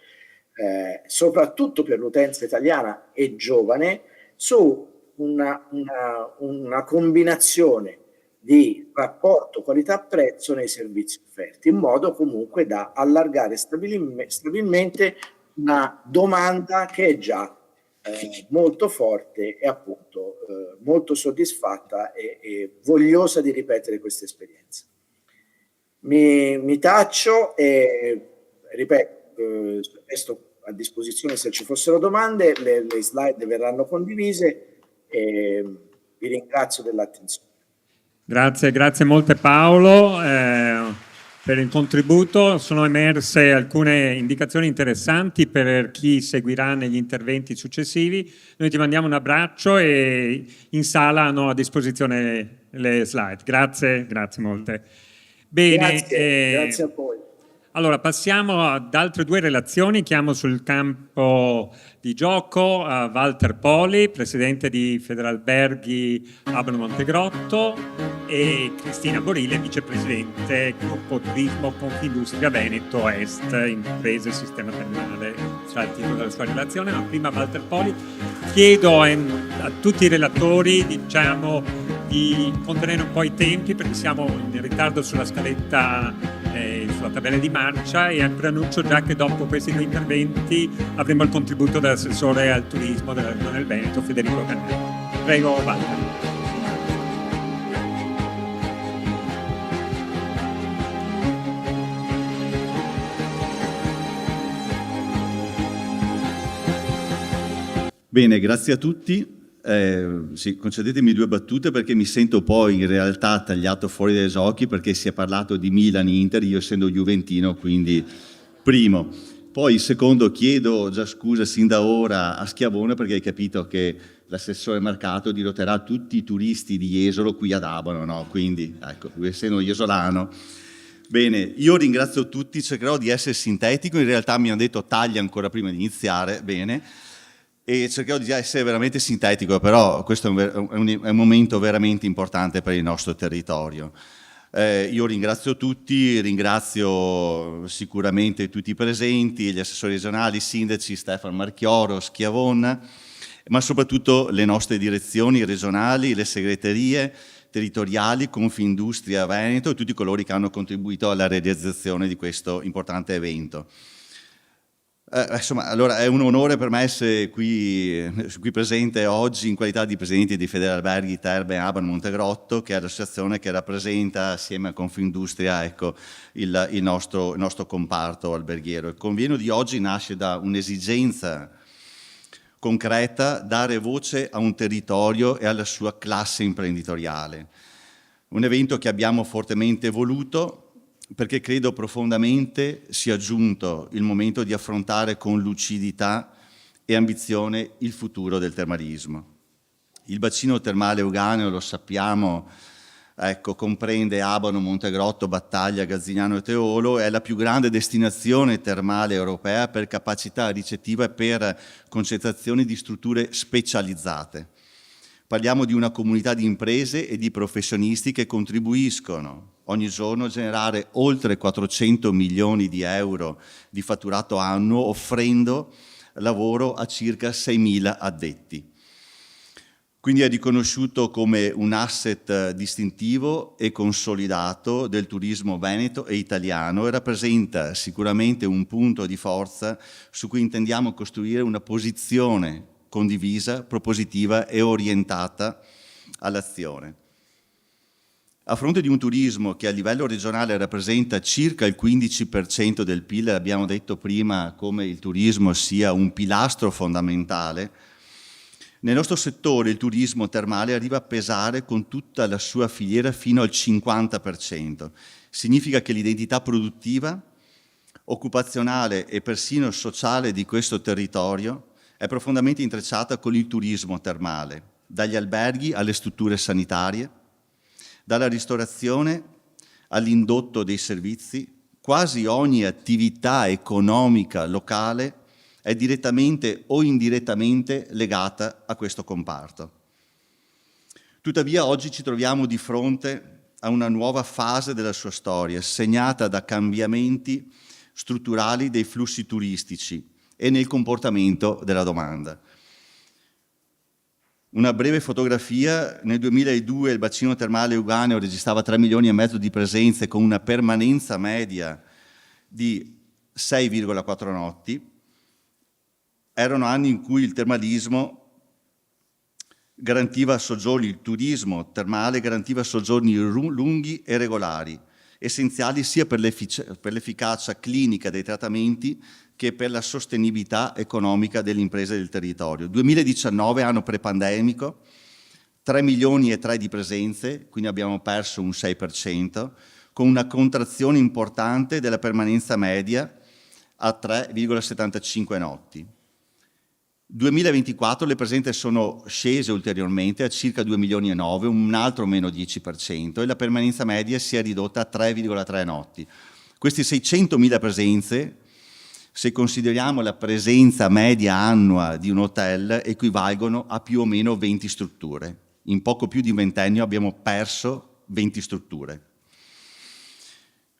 soprattutto per l'utenza italiana e giovane, su una combinazione di rapporto qualità-prezzo nei servizi offerti, in modo comunque da allargare stabilmente una domanda che è già molto forte e appunto molto soddisfatta e vogliosa di ripetere questa esperienza. Mi taccio e ripeto, resto a disposizione se ci fossero domande, le slide verranno condivise e vi ringrazio dell'attenzione. Grazie molte Paolo per il contributo. Sono emerse alcune indicazioni interessanti per chi seguirà negli interventi successivi. Noi ti mandiamo un abbraccio e in sala hanno a disposizione le slide. Grazie molte. Bene, Grazie a voi. allora passiamo ad altre due relazioni. Chiamo sul campo di gioco a Walter Poli, presidente di Federalberghi Abano Montegrotto, e Cristina Borile, vicepresidente Gruppo Turismo Confindustria Veneto Est, Imprese e Sistema Termale. Sarà il titolo della sua relazione, ma prima Walter Poli. Chiedo a tutti i relatori, di contenere un po' i tempi perché siamo in ritardo sulla scaletta, sulla tabella di marcia, e preannuncio già che dopo questi due interventi avremo il contributo dell'assessore al turismo della Regione del Veneto, Federico Cannello. Prego, Walter. Bene, grazie a tutti. Sì, concedetemi due battute perché mi sento poi in realtà tagliato fuori dai giochi, perché si è parlato di Milan-Inter, io essendo juventino, quindi primo. Poi secondo, chiedo già scusa sin da ora a Schiavone, perché hai capito che l'assessore mercato dirotterà tutti i turisti di Jesolo qui ad Abano, no? Quindi, ecco, essendo iesolano. Bene, io ringrazio tutti, cercherò di essere sintetico, in realtà mi hanno detto taglia ancora prima di iniziare, bene. E cercherò di essere veramente sintetico, però questo è un momento veramente importante per il nostro territorio. Io ringrazio tutti, ringrazio sicuramente tutti i presenti, gli assessori regionali, i sindaci Stefano Marchioro, Schiavon, ma soprattutto le nostre direzioni regionali, le segreterie territoriali, Confindustria Veneto e tutti coloro che hanno contribuito alla realizzazione di questo importante evento. Insomma, allora è un onore per me essere qui presente oggi in qualità di presidente di Federalberghi Terme Abano Montegrotto, che è l'associazione che rappresenta assieme a Confindustria, ecco, il nostro comparto alberghiero. Il convegno di oggi nasce da un'esigenza concreta: dare voce a un territorio e alla sua classe imprenditoriale. Un evento che abbiamo fortemente voluto, perché credo profondamente sia giunto il momento di affrontare con lucidità e ambizione il futuro del termalismo. Il bacino termale euganeo, lo sappiamo, ecco, comprende Abano, Montegrotto, Battaglia, Gazzignano e Teolo, è la più grande destinazione termale europea per capacità ricettiva e per concentrazione di strutture specializzate. Parliamo di una comunità di imprese e di professionisti che contribuiscono ogni giorno a generare oltre 400 milioni di euro di fatturato annuo, offrendo lavoro a circa 6.000 addetti. Quindi è riconosciuto come un asset distintivo e consolidato del turismo veneto e italiano, e rappresenta sicuramente un punto di forza su cui intendiamo costruire una posizione condivisa, propositiva e orientata all'azione. A fronte di un turismo che a livello regionale rappresenta circa il 15% del PIL, abbiamo detto prima come il turismo sia un pilastro fondamentale, nel nostro settore il turismo termale arriva a pesare con tutta la sua filiera fino al 50%. Significa che l'identità produttiva, occupazionale e persino sociale di questo territorio è profondamente intrecciata con il turismo termale, dagli alberghi alle strutture sanitarie, dalla ristorazione all'indotto dei servizi. Quasi ogni attività economica locale è direttamente o indirettamente legata a questo comparto. Tuttavia oggi ci troviamo di fronte a una nuova fase della sua storia, segnata da cambiamenti strutturali dei flussi turistici e nel comportamento della domanda. Una breve fotografia: nel 2002 il bacino termale euganeo registrava 3 milioni e mezzo di presenze con una permanenza media di 6,4 notti. Erano anni in cui il termalismo garantiva soggiorni, il turismo termale garantiva soggiorni lunghi e regolari, essenziali sia per l'efficacia clinica dei trattamenti che per la sostenibilità economica delle imprese del territorio. 2019, anno prepandemico, 3 milioni e 3 di presenze, quindi abbiamo perso un 6%, con una contrazione importante della permanenza media a 3,75 notti. 2024 le presenze sono scese ulteriormente a circa 2 milioni e 9, un altro meno 10%, e la permanenza media si è ridotta a 3,3 notti. Questi 600.000 presenze, se consideriamo la presenza media annua di un hotel, equivalgono a più o meno 20 strutture. In poco più di un ventennio abbiamo perso 20 strutture.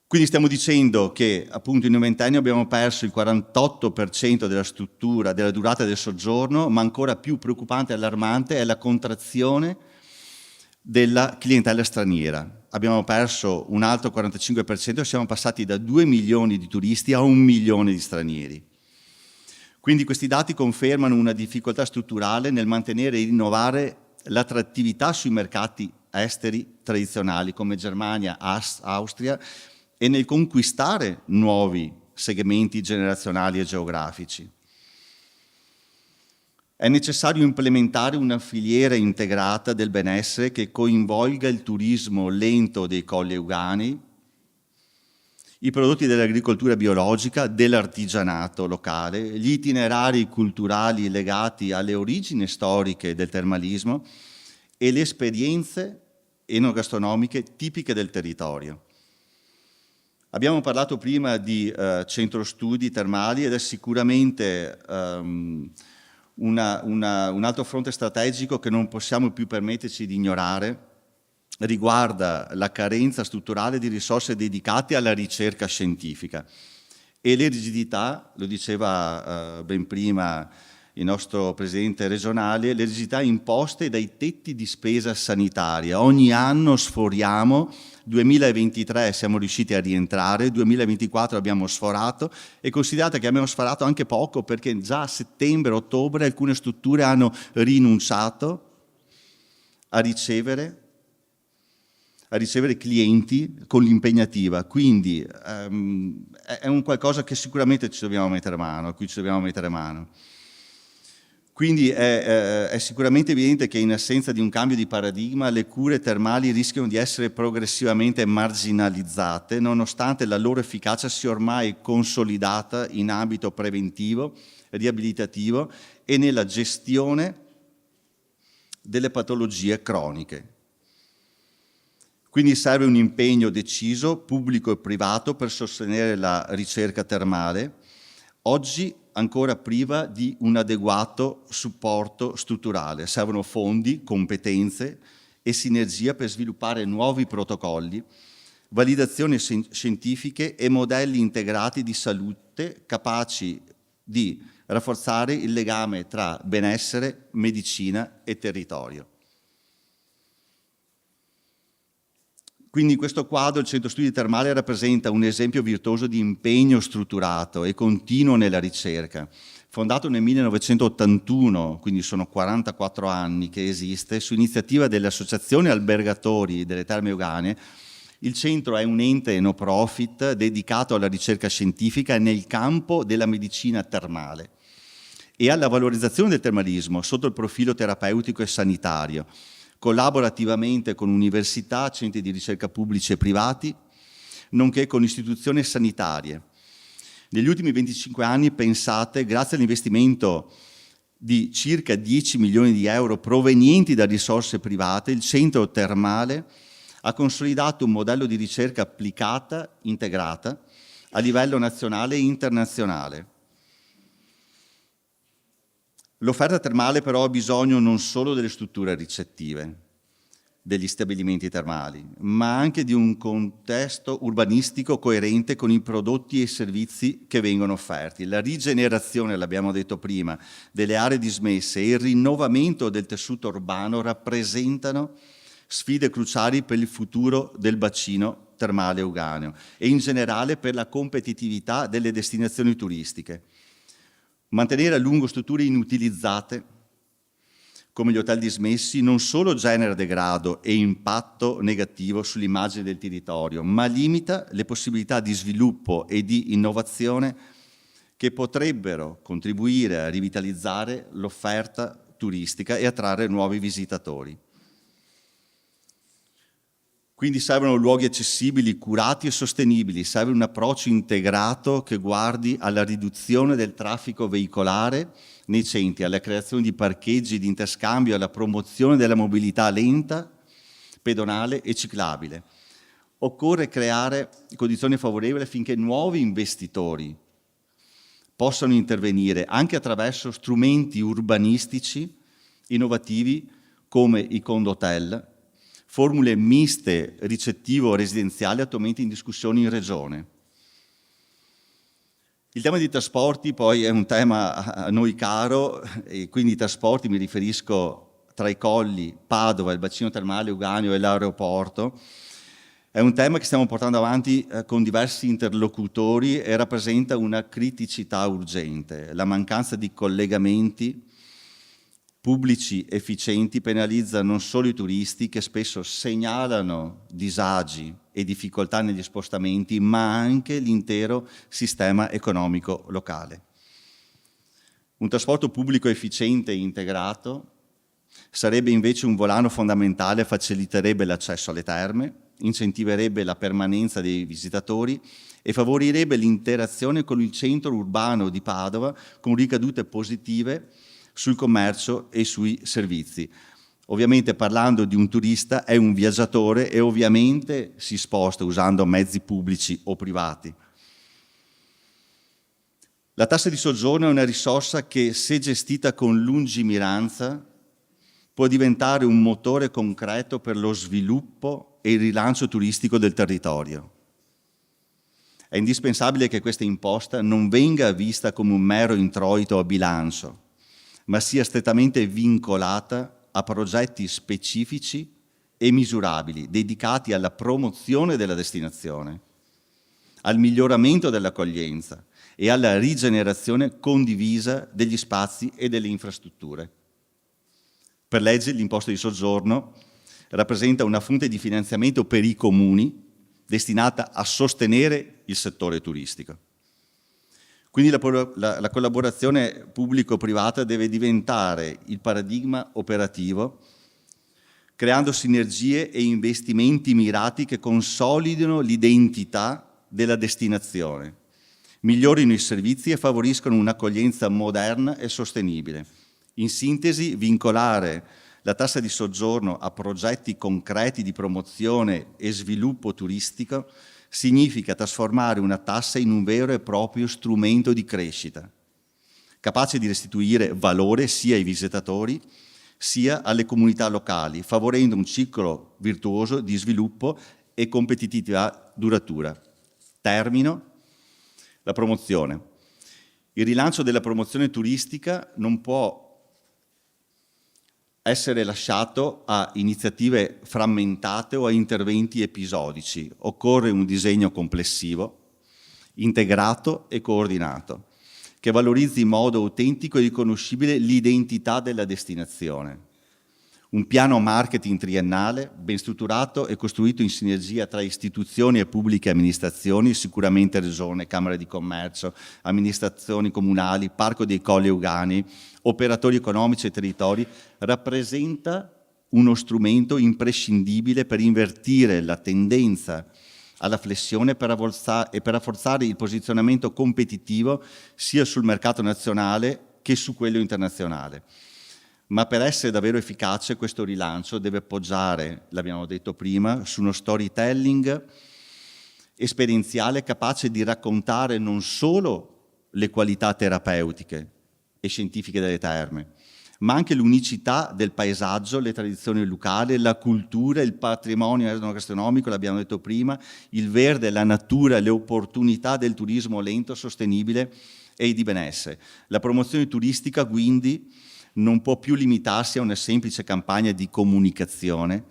Quindi stiamo dicendo che appunto in un ventennio abbiamo perso il 48% della struttura, della durata del soggiorno, ma ancora più preoccupante e allarmante è la contrazione della clientela straniera. Abbiamo perso un altro 45% e siamo passati da 2 milioni di turisti a 1 milione di stranieri. Quindi questi dati confermano una difficoltà strutturale nel mantenere e rinnovare l'attrattività sui mercati esteri tradizionali come Germania, Austria, e nel conquistare nuovi segmenti generazionali e geografici. È necessario implementare una filiera integrata del benessere che coinvolga il turismo lento dei Colli Euganei, i prodotti dell'agricoltura biologica, dell'artigianato locale, gli itinerari culturali legati alle origini storiche del termalismo e le esperienze enogastronomiche tipiche del territorio. Abbiamo parlato prima di centro studi termali ed è sicuramente un altro fronte strategico che non possiamo più permetterci di ignorare, riguarda la carenza strutturale di risorse dedicate alla ricerca scientifica e le rigidità, lo diceva ben prima il nostro presidente regionale, le rigidità imposte dai tetti di spesa sanitaria. Ogni anno sforiamo, 2023 siamo riusciti a rientrare, 2024 abbiamo sforato e considerate che abbiamo sforato anche poco perché già a settembre-ottobre alcune strutture hanno rinunciato a ricevere clienti con l'impegnativa, quindi è un qualcosa che sicuramente ci dobbiamo mettere mano, a cui ci dobbiamo mettere mano. Quindi è sicuramente evidente che in assenza di un cambio di paradigma le cure termali rischiano di essere progressivamente marginalizzate, nonostante la loro efficacia sia ormai consolidata in ambito preventivo, riabilitativo e nella gestione delle patologie croniche. Quindi serve un impegno deciso, pubblico e privato, per sostenere la ricerca termale, oggi ancora priva di un adeguato supporto strutturale. Servono fondi, competenze e sinergia per sviluppare nuovi protocolli, validazioni scientifiche e modelli integrati di salute capaci di rafforzare il legame tra benessere, medicina e territorio. Quindi in questo quadro il Centro Studi Termale rappresenta un esempio virtuoso di impegno strutturato e continuo nella ricerca. Fondato nel 1981, quindi sono 44 anni che esiste, su iniziativa delle associazioni albergatori delle Terme Euganee, il centro è un ente no profit dedicato alla ricerca scientifica nel campo della medicina termale e alla valorizzazione del termalismo sotto il profilo terapeutico e sanitario. Collabora attivamente con università, centri di ricerca pubblici e privati, nonché con istituzioni sanitarie. Negli ultimi 25 anni, pensate, grazie all'investimento di circa 10 milioni di euro provenienti da risorse private, il centro termale ha consolidato un modello di ricerca applicata, integrata, a livello nazionale e internazionale. L'offerta termale però ha bisogno non solo delle strutture ricettive, degli stabilimenti termali, ma anche di un contesto urbanistico coerente con i prodotti e i servizi che vengono offerti. La rigenerazione, l'abbiamo detto prima, delle aree dismesse e il rinnovamento del tessuto urbano rappresentano sfide cruciali per il futuro del bacino termale euganeo e in generale per la competitività delle destinazioni turistiche. Mantenere a lungo strutture inutilizzate, come gli hotel dismessi, non solo genera degrado e impatto negativo sull'immagine del territorio, ma limita le possibilità di sviluppo e di innovazione che potrebbero contribuire a rivitalizzare l'offerta turistica e attrarre nuovi visitatori. Quindi servono luoghi accessibili, curati e sostenibili, serve un approccio integrato che guardi alla riduzione del traffico veicolare nei centri, alla creazione di parcheggi di interscambio, alla promozione della mobilità lenta, pedonale e ciclabile. Occorre creare condizioni favorevoli affinché nuovi investitori possano intervenire anche attraverso strumenti urbanistici innovativi come i condotel, formule miste ricettivo-residenziali attualmente in discussione in Regione. Il tema dei trasporti poi è un tema a noi caro, e quindi i trasporti mi riferisco tra i colli, Padova, il bacino termale Euganeo e l'aeroporto. È un tema che stiamo portando avanti con diversi interlocutori e rappresenta una criticità urgente. La mancanza di collegamenti pubblici efficienti penalizza non solo i turisti che spesso segnalano disagi e difficoltà negli spostamenti, ma anche l'intero sistema economico locale. Un trasporto pubblico efficiente e integrato sarebbe invece un volano fondamentale, faciliterebbe l'accesso alle terme, incentiverebbe la permanenza dei visitatori e favorirebbe l'interazione con il centro urbano di Padova con ricadute positive sul commercio e sui servizi. Ovviamente parlando di un turista è un viaggiatore e ovviamente si sposta usando mezzi pubblici o privati. La tassa di soggiorno è una risorsa che, se gestita con lungimiranza, può diventare un motore concreto per lo sviluppo e il rilancio turistico del territorio. È indispensabile che questa imposta non venga vista come un mero introito a bilancio, ma sia strettamente vincolata a progetti specifici e misurabili, dedicati alla promozione della destinazione, al miglioramento dell'accoglienza e alla rigenerazione condivisa degli spazi e delle infrastrutture. Per legge l'imposta di soggiorno rappresenta una fonte di finanziamento per i comuni destinata a sostenere il settore turistico. Quindi la collaborazione pubblico-privata deve diventare il paradigma operativo, creando sinergie e investimenti mirati che consolidino l'identità della destinazione, migliorino i servizi e favoriscono un'accoglienza moderna e sostenibile. In sintesi, vincolare la tassa di soggiorno a progetti concreti di promozione e sviluppo turistico significa trasformare una tassa in un vero e proprio strumento di crescita, capace di restituire valore sia ai visitatori sia alle comunità locali, favorendo un ciclo virtuoso di sviluppo e competitività duratura. Termino. La promozione. Il rilancio della promozione turistica non può essere lasciato a iniziative frammentate o a interventi episodici. Occorre un disegno complessivo, integrato e coordinato, che valorizzi in modo autentico e riconoscibile l'identità della destinazione. Un piano marketing triennale, ben strutturato e costruito in sinergia tra istituzioni e pubbliche amministrazioni, sicuramente Regione, Camera di Commercio, amministrazioni comunali, Parco dei Colli Euganei, operatori economici e territori, rappresenta uno strumento imprescindibile per invertire la tendenza alla flessione e per rafforzare il posizionamento competitivo sia sul mercato nazionale che su quello internazionale. Ma per essere davvero efficace questo rilancio deve poggiare, l'abbiamo detto prima, su uno storytelling esperienziale capace di raccontare non solo le qualità terapeutiche e scientifiche delle terme, ma anche l'unicità del paesaggio, le tradizioni locali, la cultura, il patrimonio enogastronomico, l'abbiamo detto prima, il verde, la natura, le opportunità del turismo lento, sostenibile e di benessere. La promozione turistica quindi non può più limitarsi a una semplice campagna di comunicazione,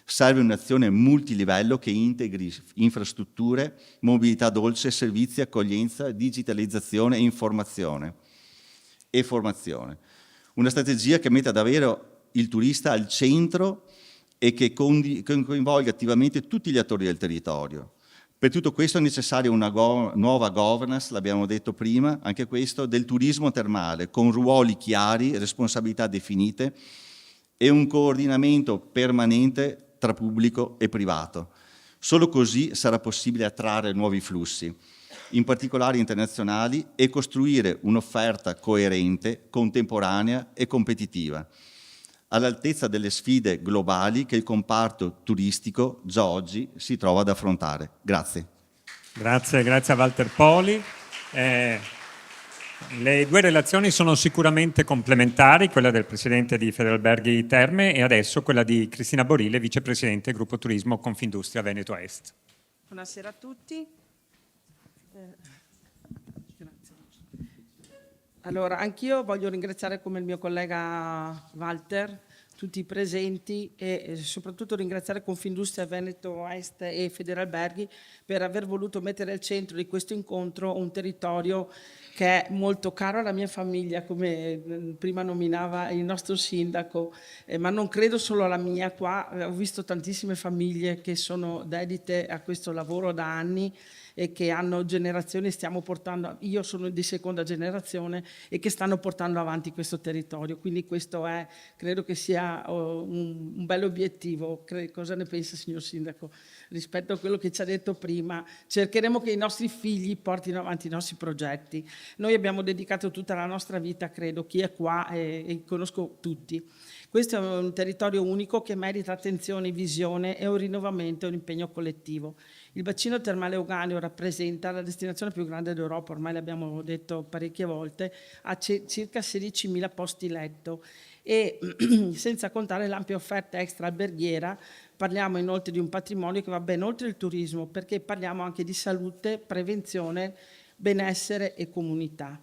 serve un'azione multilivello che integri infrastrutture, mobilità dolce, servizi, accoglienza, digitalizzazione e informazione e formazione. Una strategia che metta davvero il turista al centro e che coinvolga attivamente tutti gli attori del territorio. Per tutto questo è necessaria una nuova governance, l'abbiamo detto prima, anche questo, del turismo termale, con ruoli chiari, responsabilità definite e un coordinamento permanente tra pubblico e privato. Solo così sarà possibile attrarre nuovi flussi, in particolare internazionali, e costruire un'offerta coerente, contemporanea e competitiva, all'altezza delle sfide globali che il comparto turistico già oggi si trova ad affrontare. Grazie. Grazie a Walter Poli. Le due relazioni sono sicuramente complementari, quella del Presidente di Federalberghi Terme e adesso quella di Cristina Borile, Vicepresidente Gruppo Turismo Confindustria Veneto Est. Buonasera a tutti. Allora, anch'io voglio ringraziare come il mio collega Walter tutti i presenti e soprattutto ringraziare Confindustria Veneto Est e Federalberghi per aver voluto mettere al centro di questo incontro un territorio che è molto caro alla mia famiglia, come prima nominava il nostro sindaco, ma non credo solo alla mia. Qua ho visto tantissime famiglie che sono dedite a questo lavoro da anni e che hanno generazioni, stiamo portando, io sono di seconda generazione, e che stanno portando avanti questo territorio, quindi questo è, credo che sia un bel obiettivo. Cosa ne pensa, signor Sindaco, rispetto a quello che ci ha detto prima? Cercheremo che i nostri figli portino avanti i nostri progetti. Noi abbiamo dedicato tutta la nostra vita, credo, chi è qua e conosco tutti. Questo è un territorio unico che merita attenzione, visione e un rinnovamento e un impegno collettivo. Il bacino termale Euganeo rappresenta la destinazione più grande d'Europa, ormai l'abbiamo detto parecchie volte, ha circa 16.000 posti letto e senza contare l'ampia offerta extra alberghiera. Parliamo inoltre di un patrimonio che va ben oltre il turismo, perché parliamo anche di salute, prevenzione, benessere e comunità.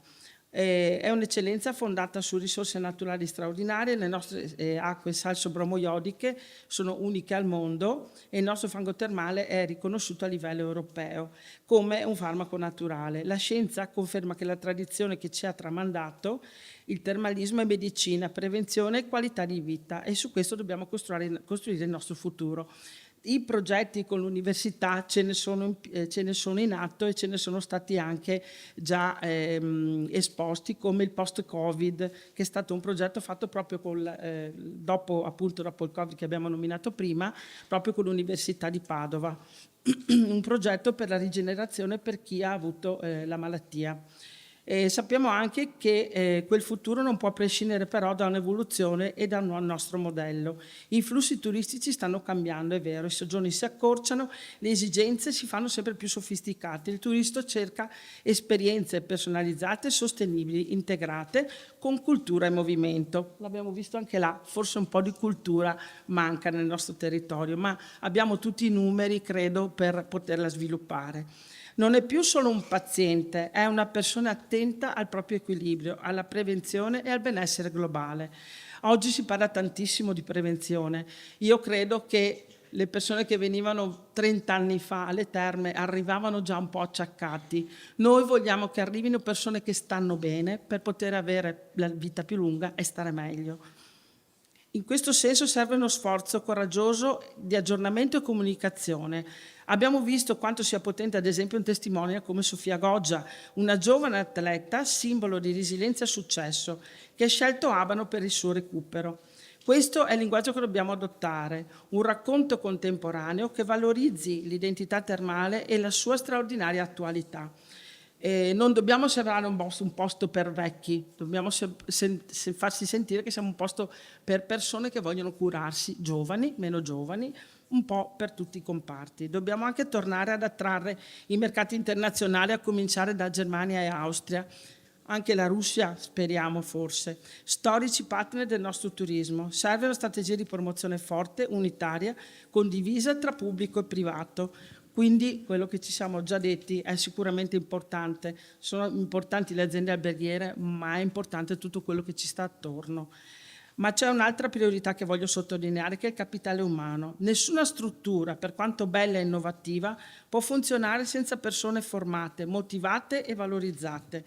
È un'eccellenza fondata su risorse naturali straordinarie. Le nostre acque salso-bromoiodiche sono uniche al mondo e il nostro fango termale è riconosciuto a livello europeo come un farmaco naturale. La scienza conferma che la tradizione che ci ha tramandato il termalismo è medicina, prevenzione e qualità di vita, e su questo dobbiamo costruire il nostro futuro. I progetti con l'università ce ne sono in atto e ce ne sono stati anche già esposti, come il post-Covid, che è stato un progetto fatto proprio dopo il Covid che abbiamo nominato prima, proprio con l'Università di Padova. Un progetto per la rigenerazione per chi ha avuto la malattia. Sappiamo anche che quel futuro non può prescindere però da un'evoluzione e da un nostro modello. I flussi turistici stanno cambiando, è vero, i soggiorni si accorciano, le esigenze si fanno sempre più sofisticate. Il turista cerca esperienze personalizzate, sostenibili, integrate, con cultura e movimento. L'abbiamo visto anche là, forse un po' di cultura manca nel nostro territorio, ma abbiamo tutti i numeri, credo, per poterla sviluppare. Non è più solo un paziente, è una persona attenta al proprio equilibrio, alla prevenzione e al benessere globale. Oggi si parla tantissimo di prevenzione. Io credo che le persone che venivano 30 anni fa alle terme arrivavano già un po' acciaccati. Noi vogliamo che arrivino persone che stanno bene per poter avere la vita più lunga e stare meglio. In questo senso serve uno sforzo coraggioso di aggiornamento e comunicazione. Abbiamo visto quanto sia potente, ad esempio, un testimone come Sofia Goggia, una giovane atleta, simbolo di resilienza e successo, che ha scelto Abano per il suo recupero. Questo è il linguaggio che dobbiamo adottare, un racconto contemporaneo che valorizzi l'identità termale e la sua straordinaria attualità. Non dobbiamo sembrare un posto per vecchi, dobbiamo farsi sentire che siamo un posto per persone che vogliono curarsi, giovani, meno giovani, un po' per tutti i comparti. Dobbiamo anche tornare ad attrarre i mercati internazionali, a cominciare da Germania e Austria, anche la Russia, speriamo forse, storici partner del nostro turismo. Serve una strategia di promozione forte, unitaria, condivisa tra pubblico e privato. Quindi quello che ci siamo già detti è sicuramente importante. Sono importanti le aziende alberghiere, ma è importante tutto quello che ci sta attorno. Ma c'è un'altra priorità che voglio sottolineare, che è il capitale umano. Nessuna struttura, per quanto bella e innovativa, può funzionare senza persone formate, motivate e valorizzate.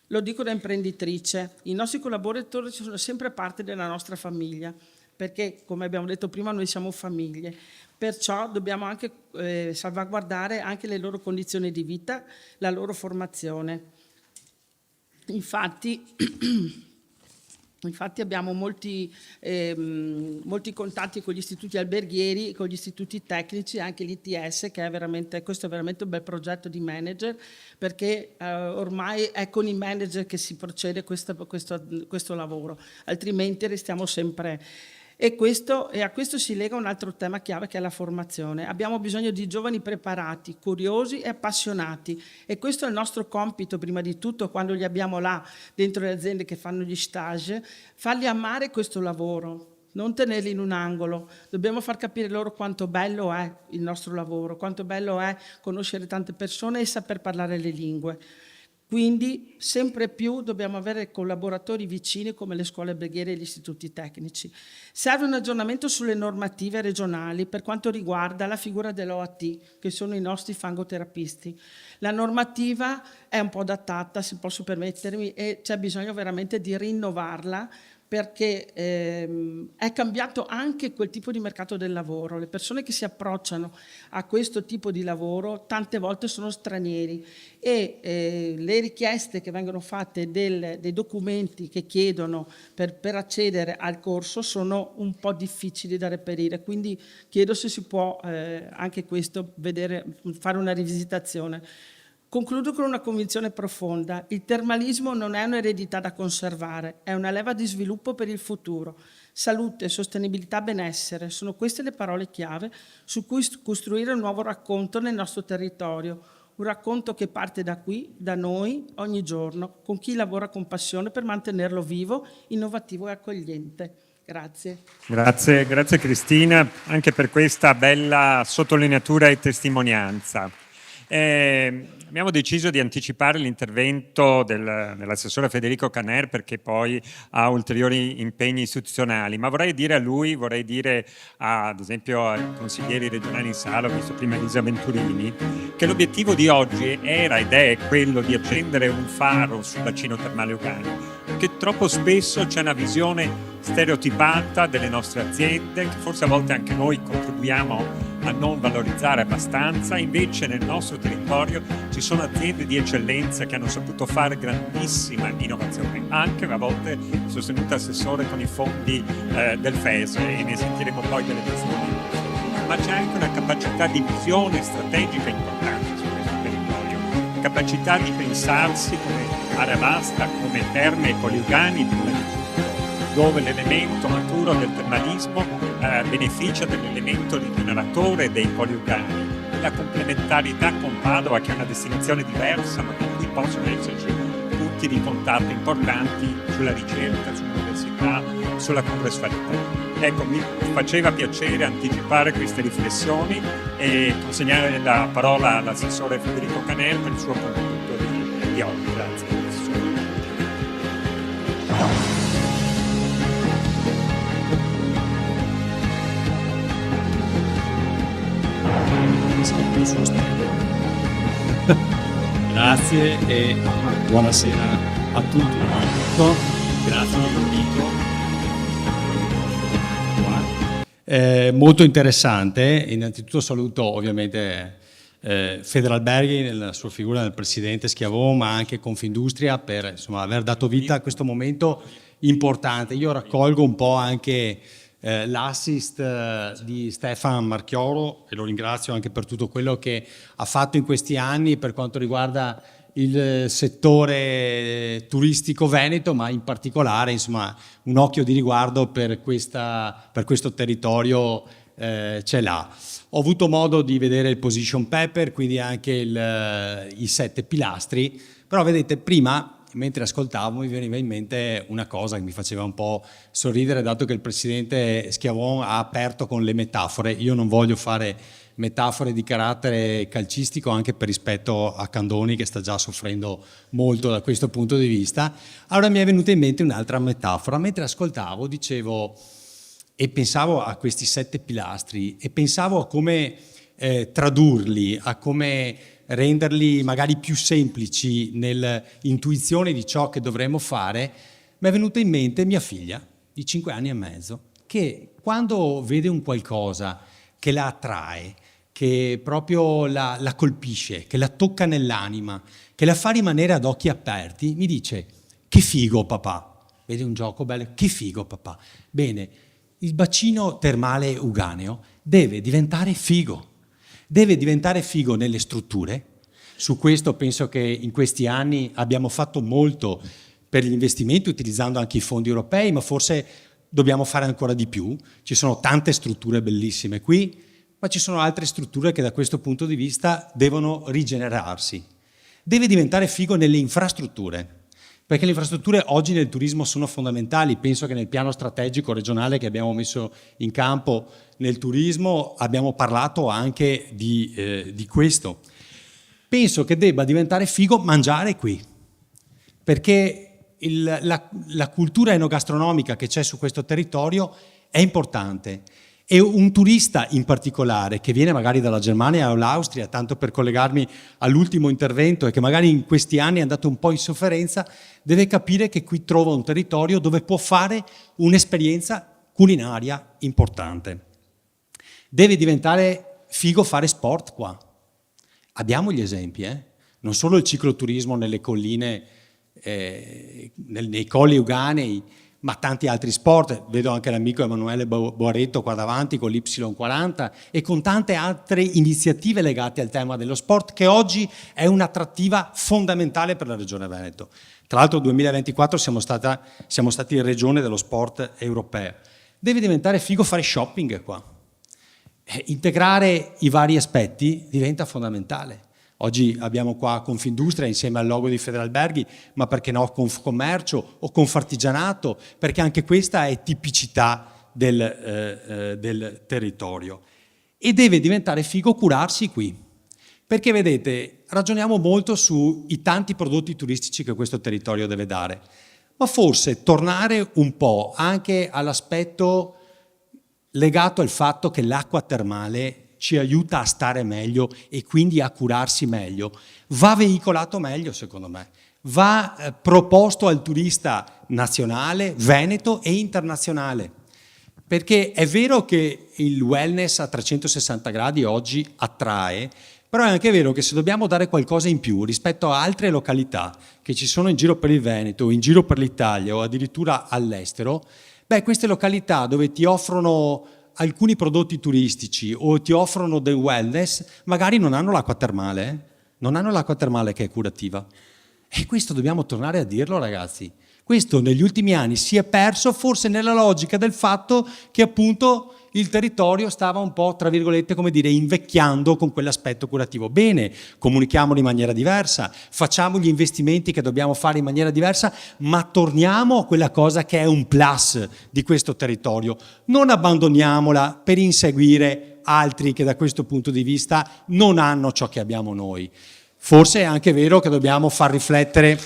Lo dico da imprenditrice. I nostri collaboratori sono sempre parte della nostra famiglia, perché, come abbiamo detto prima, noi siamo famiglie. Perciò dobbiamo anche salvaguardare anche le loro condizioni di vita, la loro formazione. Infatti, Infatti abbiamo molti contatti con gli istituti alberghieri, con gli istituti tecnici, anche l'ITS, che questo è veramente un bel progetto di manager, perché ormai è con i manager che si procede questo lavoro, altrimenti restiamo sempre... E a questo si lega un altro tema chiave, che è la formazione. Abbiamo bisogno di giovani preparati, curiosi e appassionati, e questo è il nostro compito prima di tutto, quando li abbiamo là dentro le aziende che fanno gli stage, farli amare questo lavoro, non tenerli in un angolo. Dobbiamo far capire loro quanto bello è il nostro lavoro, quanto bello è conoscere tante persone e saper parlare le lingue. Quindi sempre più dobbiamo avere collaboratori vicini come le scuole alberghiere e gli istituti tecnici. Serve un aggiornamento sulle normative regionali per quanto riguarda la figura dell'OAT, che sono i nostri fangoterapisti. La normativa è un po' datata, se posso permettermi, e c'è bisogno veramente di rinnovarla, perché è cambiato anche quel tipo di mercato del lavoro. Le persone che si approcciano a questo tipo di lavoro tante volte sono stranieri, e le richieste che vengono fatte dei documenti che chiedono per accedere al corso sono un po' difficili da reperire, quindi chiedo se si può anche questo fare una rivisitazione. Concludo con una convinzione profonda: il termalismo non è un'eredità da conservare, è una leva di sviluppo per il futuro. Salute, sostenibilità, benessere, sono queste le parole chiave su cui costruire un nuovo racconto nel nostro territorio, un racconto che parte da qui, da noi, ogni giorno, con chi lavora con passione per mantenerlo vivo, innovativo e accogliente. Grazie. Grazie Cristina, anche per questa bella sottolineatura e testimonianza. Abbiamo deciso di anticipare l'intervento dell'assessore Federico Caner, perché poi ha ulteriori impegni istituzionali, ma vorrei dire a lui, vorrei dire ad esempio ai consiglieri regionali in sala, ho visto prima Elisa Venturini, che l'obiettivo di oggi era ed è quello di accendere un faro sul bacino termale Euganeo, perché troppo spesso c'è una visione stereotipata delle nostre aziende, che forse a volte anche noi contribuiamo a non valorizzare abbastanza. Invece nel nostro territorio ci sono aziende di eccellenza che hanno saputo fare grandissima innovazione, anche a volte sostenuta assessore con i fondi del FES, e ne sentiremo poi delle testimonianze. Ma c'è anche una capacità di visione strategica importante su questo territorio, capacità di pensarsi come area vasta, come Terme e Poliugani, dove l'elemento maturo del termalismo beneficia dell'elemento rigeneratore dei poliurgani, la complementarità con Padova, che è una destinazione diversa, ma con cui possono esserci punti di contatto importanti sulla ricerca, sull'università, sulla congressualità. Ecco, mi faceva piacere anticipare queste riflessioni e consegnare la parola all'assessore Federico Caner per il suo contributo di oggi. Grazie. Grazie e buonasera a tutti. Grazie dell'invito. Molto interessante. Innanzitutto saluto ovviamente Federalberghi nella sua figura del presidente Schiavon, ma anche Confindustria per aver dato vita a questo momento importante. Io raccolgo un po' anche l'assist di Stefan Marchioro, e lo ringrazio anche per tutto quello che ha fatto in questi anni per quanto riguarda il settore turistico veneto, ma in particolare un occhio di riguardo per questo territorio ce l'ha. Ho avuto modo di vedere il position paper, quindi anche i 7 pilastri, però vedete prima, mentre ascoltavo, mi veniva in mente una cosa che mi faceva un po' sorridere, dato che il presidente Schiavon ha aperto con le metafore. Io non voglio fare metafore di carattere calcistico, anche per rispetto a Candoni, che sta già soffrendo molto da questo punto di vista. Allora mi è venuta in mente un'altra metafora. Mentre ascoltavo dicevo e pensavo a questi 7 pilastri e pensavo a come tradurli, a come renderli magari più semplici nell'intuizione di ciò che dovremmo fare, mi è venuta in mente mia figlia di 5 anni e mezzo, che quando vede un qualcosa che la attrae, che proprio la colpisce, che la tocca nell'anima, che la fa rimanere ad occhi aperti, mi dice: che figo papà. vede un gioco bello, che figo papà. Bene, il bacino termale Euganeo deve diventare figo nelle strutture. Su questo penso che in questi anni abbiamo fatto molto per gli investimenti utilizzando anche i fondi europei, ma forse dobbiamo fare ancora di più. Ci sono tante strutture bellissime qui, ma ci sono altre strutture che da questo punto di vista devono rigenerarsi. Deve diventare figo nelle infrastrutture, perché le infrastrutture oggi nel turismo sono fondamentali. Penso che nel piano strategico regionale che abbiamo messo in campo nel turismo abbiamo parlato anche di questo. Penso che debba diventare figo mangiare qui, perché la cultura enogastronomica che c'è su questo territorio è importante. E un turista in particolare che viene magari dalla Germania o dall'Austria, tanto per collegarmi all'ultimo intervento, e che magari in questi anni è andato un po' in sofferenza, deve capire che qui trova un territorio dove può fare un'esperienza culinaria importante. Deve diventare figo fare sport qua. Abbiamo gli esempi, non solo il cicloturismo nelle colline, nei colli euganei, ma tanti altri sport. Vedo anche l'amico Emanuele Boaretto qua davanti con l'Y40 e con tante altre iniziative legate al tema dello sport, che oggi è un'attrattiva fondamentale per la Regione Veneto. Tra l'altro nel 2024 siamo stati regione dello sport europeo. Deve diventare figo fare shopping qua. Integrare i vari aspetti diventa fondamentale. Oggi abbiamo qua Confindustria insieme al logo di Federalberghi, ma perché no Confcommercio o Confartigianato, perché anche questa è tipicità del territorio. E deve diventare figo curarsi qui, perché vedete, ragioniamo molto sui tanti prodotti turistici che questo territorio deve dare, ma forse tornare un po' anche all'aspetto legato al fatto che l'acqua termale ci aiuta a stare meglio e quindi a curarsi meglio, va veicolato meglio secondo me, va proposto al turista nazionale, veneto e internazionale, perché è vero che il wellness a 360 gradi oggi attrae, però è anche vero che se dobbiamo dare qualcosa in più rispetto a altre località che ci sono in giro per il Veneto, o in giro per l'Italia o addirittura all'estero, queste località dove ti offrono alcuni prodotti turistici o ti offrono del wellness, magari non hanno l'acqua termale, non hanno l'acqua termale che è curativa. E questo dobbiamo tornare a dirlo, ragazzi. Questo negli ultimi anni si è perso, forse nella logica del fatto che appunto il territorio stava un po', tra virgolette, come dire, invecchiando con quell'aspetto curativo. Bene, comunichiamolo in maniera diversa, facciamo gli investimenti che dobbiamo fare in maniera diversa, ma torniamo a quella cosa che è un plus di questo territorio. Non abbandoniamola per inseguire altri che da questo punto di vista non hanno ciò che abbiamo noi. Forse è anche vero che dobbiamo far riflettere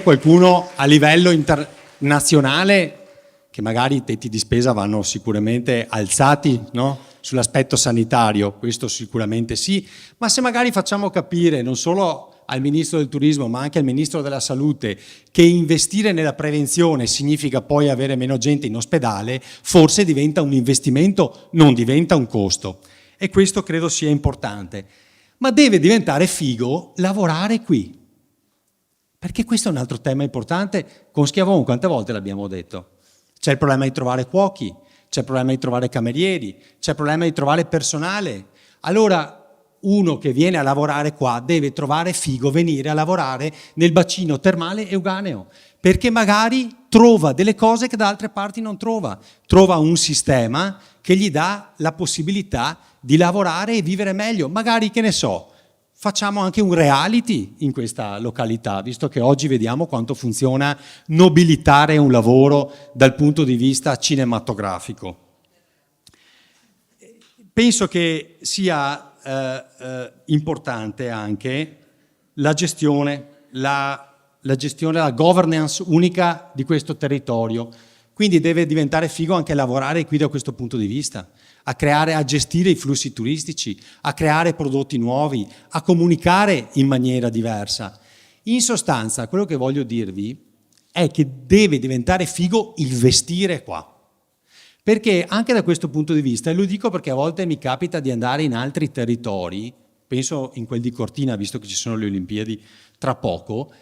qualcuno a livello internazionale, che magari i tetti di spesa vanno sicuramente alzati, no? Sull'aspetto sanitario, questo sicuramente sì, ma se magari facciamo capire non solo al Ministro del Turismo ma anche al Ministro della Salute che investire nella prevenzione significa poi avere meno gente in ospedale, forse diventa un investimento, non diventa un costo. E questo credo sia importante. Ma deve diventare figo lavorare qui, perché questo è un altro tema importante. Con Schiavon quante volte l'abbiamo detto? C'è il problema di trovare cuochi, c'è il problema di trovare camerieri, c'è il problema di trovare personale. Allora uno che viene a lavorare qua deve trovare figo venire a lavorare nel bacino termale euganeo, perché magari trova delle cose che da altre parti non trova. Trova un sistema che gli dà la possibilità di lavorare e vivere meglio. Magari, che ne so, facciamo anche un reality in questa località, visto che oggi vediamo quanto funziona nobilitare un lavoro dal punto di vista cinematografico. Penso che sia importante anche la gestione, la governance unica di questo territorio, quindi deve diventare figo anche lavorare qui da questo punto di vista, a gestire i flussi turistici, a creare prodotti nuovi, a comunicare in maniera diversa. In sostanza, quello che voglio dirvi è che deve diventare figo investire qua. Perché anche da questo punto di vista, e lo dico perché a volte mi capita di andare in altri territori, penso in quel di Cortina, visto che ci sono le Olimpiadi tra poco,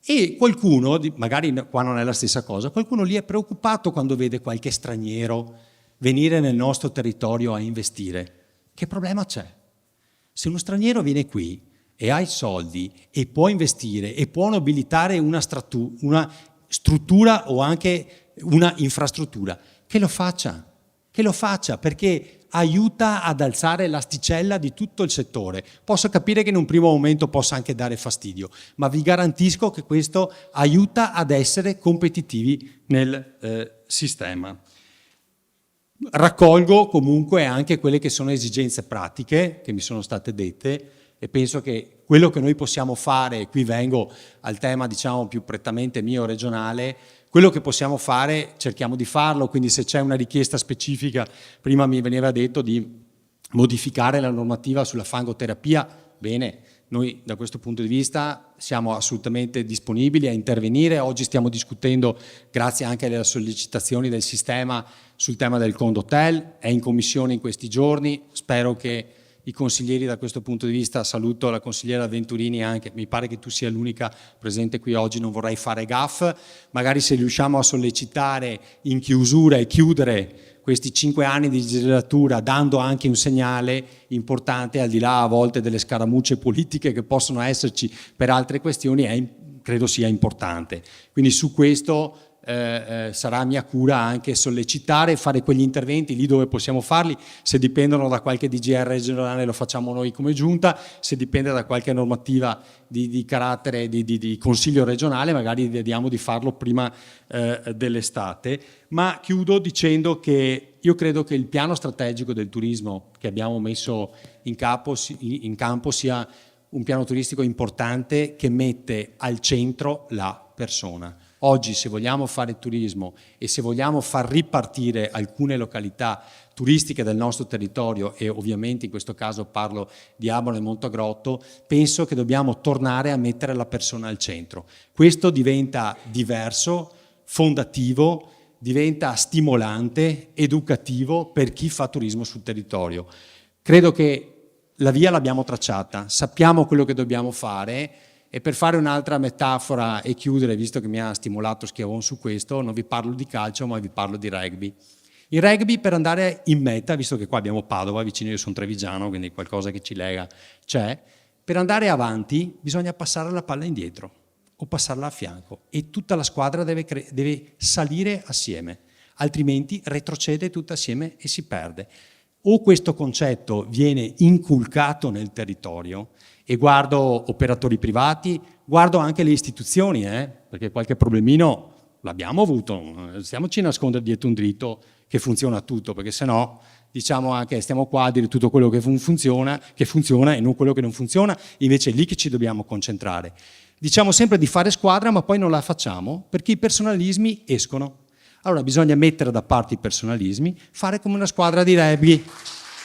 E qualcuno, magari qua non è la stessa cosa, qualcuno lì è preoccupato quando vede qualche straniero venire nel nostro territorio a investire. Che problema c'è? Se uno straniero viene qui e ha i soldi e può investire e può nobilitare una struttura o anche una infrastruttura, che lo faccia, perché aiuta ad alzare l'asticella di tutto il settore. Posso capire che in un primo momento possa anche dare fastidio, ma vi garantisco che questo aiuta ad essere competitivi nel sistema. Raccolgo comunque anche quelle che sono esigenze pratiche che mi sono state dette e penso che quello che noi possiamo fare, e qui vengo al tema diciamo più prettamente mio regionale, quello che possiamo fare cerchiamo di farlo, quindi se c'è una richiesta specifica, prima mi veniva detto di modificare la normativa sulla fangoterapia, bene, noi da questo punto di vista siamo assolutamente disponibili a intervenire. Oggi stiamo discutendo, grazie anche alle sollecitazioni del sistema, sul tema del condotel, è in commissione in questi giorni, spero che i consiglieri da questo punto di vista, saluto la consigliera Venturini anche, mi pare che tu sia l'unica presente qui oggi, non vorrei fare gaff, magari se riusciamo a sollecitare in chiusura e chiudere questi 5 anni di legislatura dando anche un segnale importante al di là a volte delle scaramucce politiche che possono esserci per altre questioni, credo sia importante. Quindi su questo sarà mia cura anche sollecitare e fare quegli interventi lì dove possiamo farli, se dipendono da qualche DGR regionale lo facciamo noi come giunta, se dipende da qualche normativa di carattere di consiglio regionale magari vediamo di farlo prima dell'estate, ma chiudo dicendo che io credo che il piano strategico del turismo che abbiamo messo in campo sia un piano turistico importante che mette al centro la persona. Oggi se vogliamo fare turismo e se vogliamo far ripartire alcune località turistiche del nostro territorio e ovviamente in questo caso parlo di Abano e Montagrotto, penso che dobbiamo tornare a mettere la persona al centro. Questo diventa diverso, fondativo, diventa stimolante, educativo per chi fa turismo sul territorio. Credo che la via l'abbiamo tracciata, sappiamo quello che dobbiamo fare. E per fare un'altra metafora e chiudere, visto che mi ha stimolato Schiavon su questo, non vi parlo di calcio ma vi parlo di rugby. Il rugby per andare in meta, visto che qua abbiamo Padova, vicino io sono trevigiano, quindi qualcosa che ci lega c'è, per andare avanti bisogna passare la palla indietro o passarla a fianco e tutta la squadra deve salire assieme, altrimenti retrocede tutta assieme e si perde. O questo concetto viene inculcato nel territorio, e guardo operatori privati, guardo anche le istituzioni, perché qualche problemino l'abbiamo avuto, stiamoci a nascondere dietro un dritto che funziona tutto, perché sennò diciamo anche stiamo qua a dire tutto quello che funziona e non quello che non funziona, invece è lì che ci dobbiamo concentrare. Diciamo sempre di fare squadra, ma poi non la facciamo perché i personalismi escono. Allora bisogna mettere da parte i personalismi, fare come una squadra di rugby,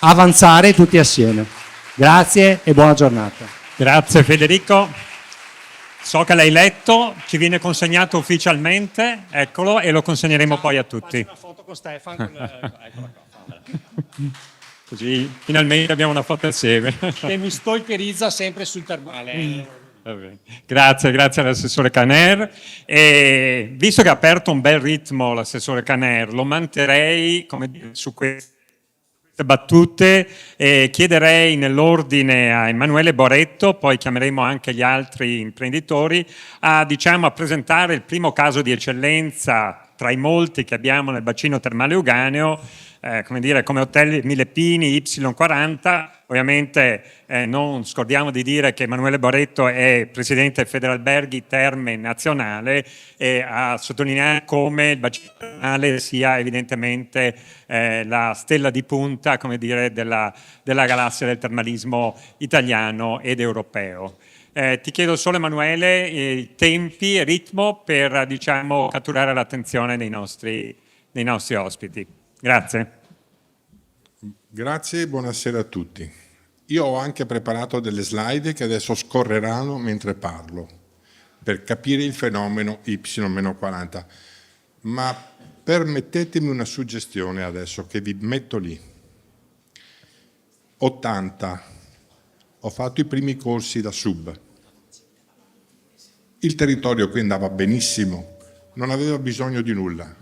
avanzare tutti assieme. Grazie e buona giornata. Grazie Federico. So che l'hai letto, ci viene consegnato ufficialmente, eccolo, e lo consegneremo poi a tutti. Faccio una foto con Stefan. Eccola qua. Così finalmente abbiamo una foto assieme. Che mi stalkerizza sempre sul termale. Grazie all'assessore Caner. E visto che ha aperto un bel ritmo l'assessore Caner, lo manterrei su queste battute e chiederei nell'ordine a Emanuele Boretto, poi chiameremo anche gli altri imprenditori, a presentare il primo caso di eccellenza tra i molti che abbiamo nel bacino termale euganeo, come Hotel Mille Pini Y40. Ovviamente non scordiamo di dire che Emanuele Boretto è presidente Federalberghi Terme Nazionale e a sottolineare come il bacino termale sia evidentemente la stella di punta, della galassia del termalismo italiano ed europeo. Ti chiedo solo, Emanuele, i tempi e ritmo per catturare l'attenzione dei nostri ospiti. Grazie. Grazie e buonasera a tutti. Io ho anche preparato delle slide che adesso scorreranno mentre parlo per capire il fenomeno Y-40, ma permettetemi una suggestione adesso che vi metto lì. 80, ho fatto i primi corsi da sub. Il territorio qui andava benissimo, non aveva bisogno di nulla.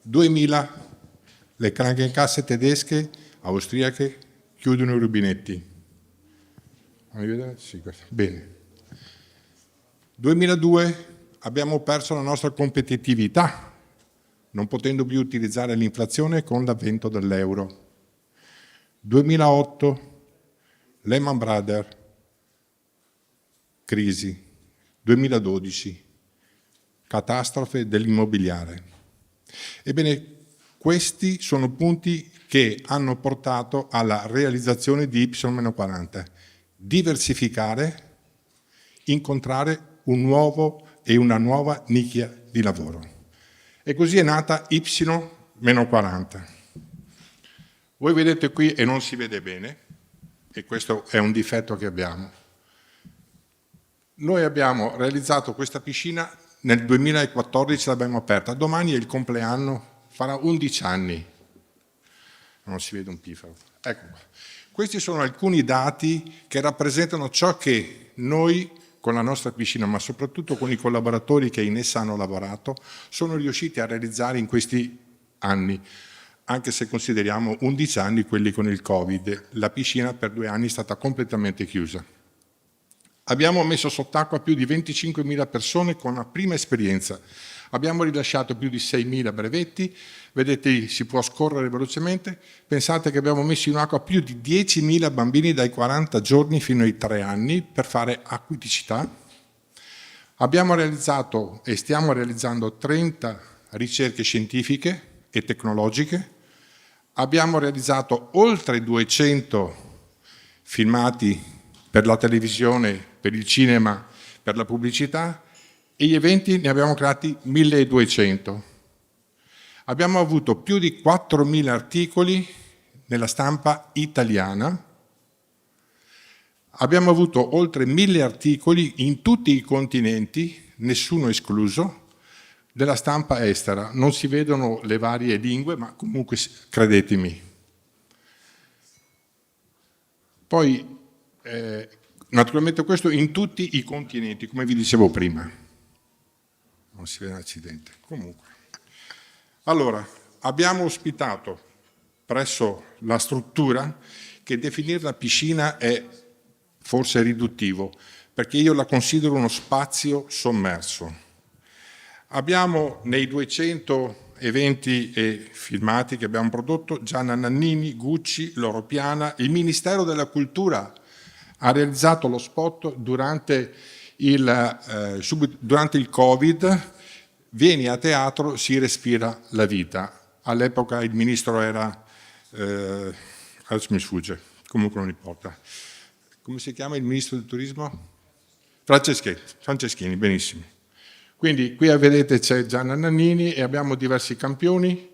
2000, le Krankenkasse tedesche, austriache, chiudono i rubinetti. Fammi vedere? Sì, bene. 2002 abbiamo perso la nostra competitività, non potendo più utilizzare l'inflazione con l'avvento dell'euro. 2008 Lehman Brothers, crisi. 2012 catastrofe dell'immobiliare. Ebbene, questi sono punti che hanno portato alla realizzazione di Y-40. Diversificare, incontrare un nuovo e una nuova nicchia di lavoro. E così è nata Y-40. Voi vedete qui e non si vede bene, e questo è un difetto che abbiamo. Noi abbiamo realizzato questa piscina nel 2014, l'abbiamo aperta. Domani è il compleanno, farà 11 anni. Non si vede un pifero. Ecco qua. Questi sono alcuni dati che rappresentano ciò che noi, con la nostra piscina, ma soprattutto con i collaboratori che in essa hanno lavorato, sono riusciti a realizzare in questi anni. Anche se consideriamo 11 anni quelli con il Covid, la piscina per 2 anni è stata completamente chiusa. Abbiamo messo sott'acqua più di 25.000 persone con una prima esperienza. Abbiamo rilasciato più di 6.000 brevetti, vedete si può scorrere velocemente. Pensate che abbiamo messo in acqua più di 10.000 bambini dai 40 giorni fino ai 3 anni per fare acquiticità. Abbiamo realizzato e stiamo realizzando 30 ricerche scientifiche e tecnologiche. Abbiamo realizzato oltre 200 filmati per la televisione, per il cinema, per la pubblicità, e gli eventi ne abbiamo creati 1200. Abbiamo avuto più di 4.000 articoli nella stampa italiana. Abbiamo avuto oltre 1.000 articoli in tutti i continenti, nessuno escluso, della stampa estera. Non si vedono le varie lingue, ma comunque credetemi. Poi, naturalmente questo in tutti i continenti, come vi dicevo prima. Non si vede un accidente. Comunque. Allora, abbiamo ospitato presso la struttura che definire la piscina è forse riduttivo, perché io la considero uno spazio sommerso. Abbiamo nei 200 eventi e filmati che abbiamo prodotto Gianna Nannini, Gucci, Loro Piana, il Ministero della Cultura ha realizzato lo spot durante il Covid, vieni a teatro, si respira la vita. All'epoca il ministro era, adesso mi sfugge, comunque non importa. Come si chiama il ministro del turismo? Franceschini, benissimo. Quindi qui vedete c'è Gianna Nannini e abbiamo diversi campioni,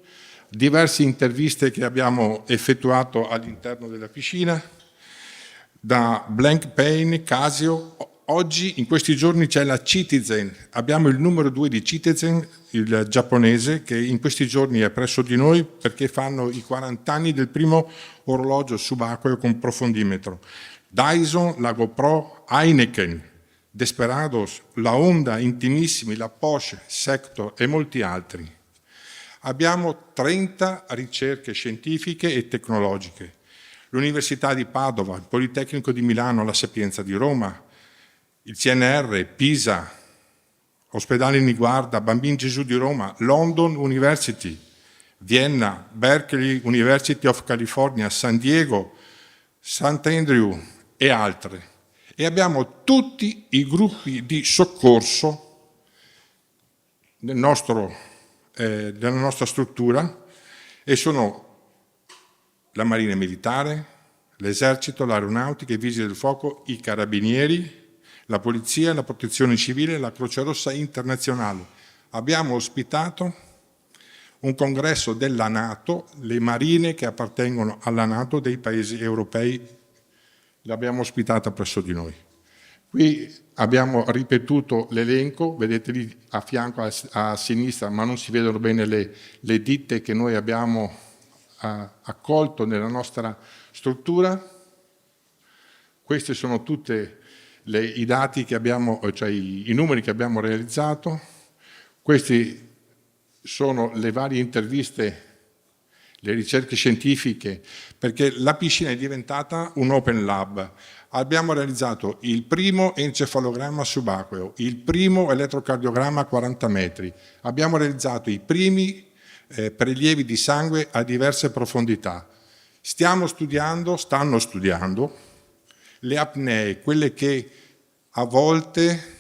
diverse interviste che abbiamo effettuato all'interno della piscina, da Blank Payne, Casio. Oggi, in questi giorni, c'è la Citizen. Abbiamo il numero 2 di Citizen, il giapponese, che in questi giorni è presso di noi perché fanno i 40 anni del primo orologio subacqueo con profondimetro. Dyson, la GoPro, Heineken, Desperados, la Honda, Intimissimi, la Porsche, Sector e molti altri. Abbiamo 30 ricerche scientifiche e tecnologiche. L'Università di Padova, il Politecnico di Milano, la Sapienza di Roma, il CNR, Pisa, Ospedale Niguarda, Bambin Gesù di Roma, London University, Vienna, Berkeley University of California, San Diego, Sant'Andrew e altre. E abbiamo tutti i gruppi di soccorso nella nostra struttura e sono la Marina Militare, l'Esercito, l'Aeronautica, i Vigili del Fuoco, i Carabinieri, la Polizia, la Protezione Civile, la Croce Rossa Internazionale. Abbiamo ospitato un congresso della NATO, le marine che appartengono alla NATO dei paesi europei, l'abbiamo ospitata presso di noi. Qui abbiamo ripetuto l'elenco, vedete lì a fianco a sinistra, ma non si vedono bene le ditte che noi abbiamo accolto nella nostra struttura. Queste sono tutte i dati che abbiamo, cioè i numeri che abbiamo realizzato. Questi sono le varie interviste, le ricerche scientifiche, perché la piscina è diventata un open lab. Abbiamo realizzato il primo encefalogramma subacqueo, il primo elettrocardiogramma a 40 metri, abbiamo realizzato i primi prelievi di sangue a diverse profondità. Stanno studiando le apnee, quelle che a volte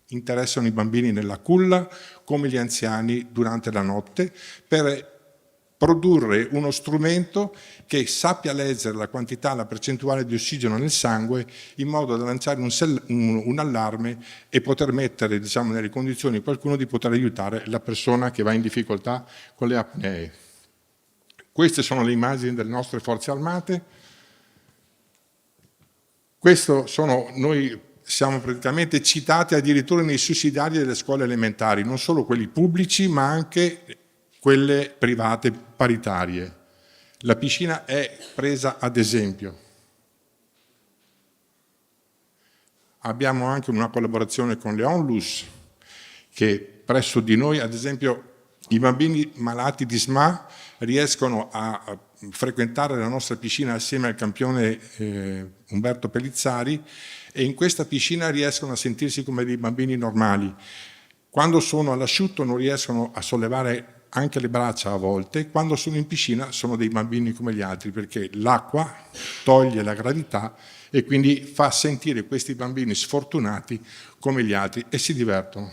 interessano i bambini nella culla, come gli anziani durante la notte, per produrre uno strumento che sappia leggere la quantità, la percentuale di ossigeno nel sangue, in modo da lanciare un allarme e poter mettere, diciamo, nelle condizioni qualcuno di poter aiutare la persona che va in difficoltà con le apnee. Queste sono le immagini delle nostre forze armate. Noi siamo praticamente citati addirittura nei sussidiari delle scuole elementari, non solo quelli pubblici ma anche quelle private paritarie. La piscina è presa ad esempio. Abbiamo anche una collaborazione con le Onlus, che presso di noi, ad esempio, i bambini malati di SMA riescono a frequentare la nostra piscina assieme al campione Umberto Pellizzari, e in questa piscina riescono a sentirsi come dei bambini normali. Quando sono all'asciutto non riescono a sollevare anche le braccia a volte, quando sono in piscina sono dei bambini come gli altri, perché l'acqua toglie la gravità e quindi fa sentire questi bambini sfortunati come gli altri e si divertono.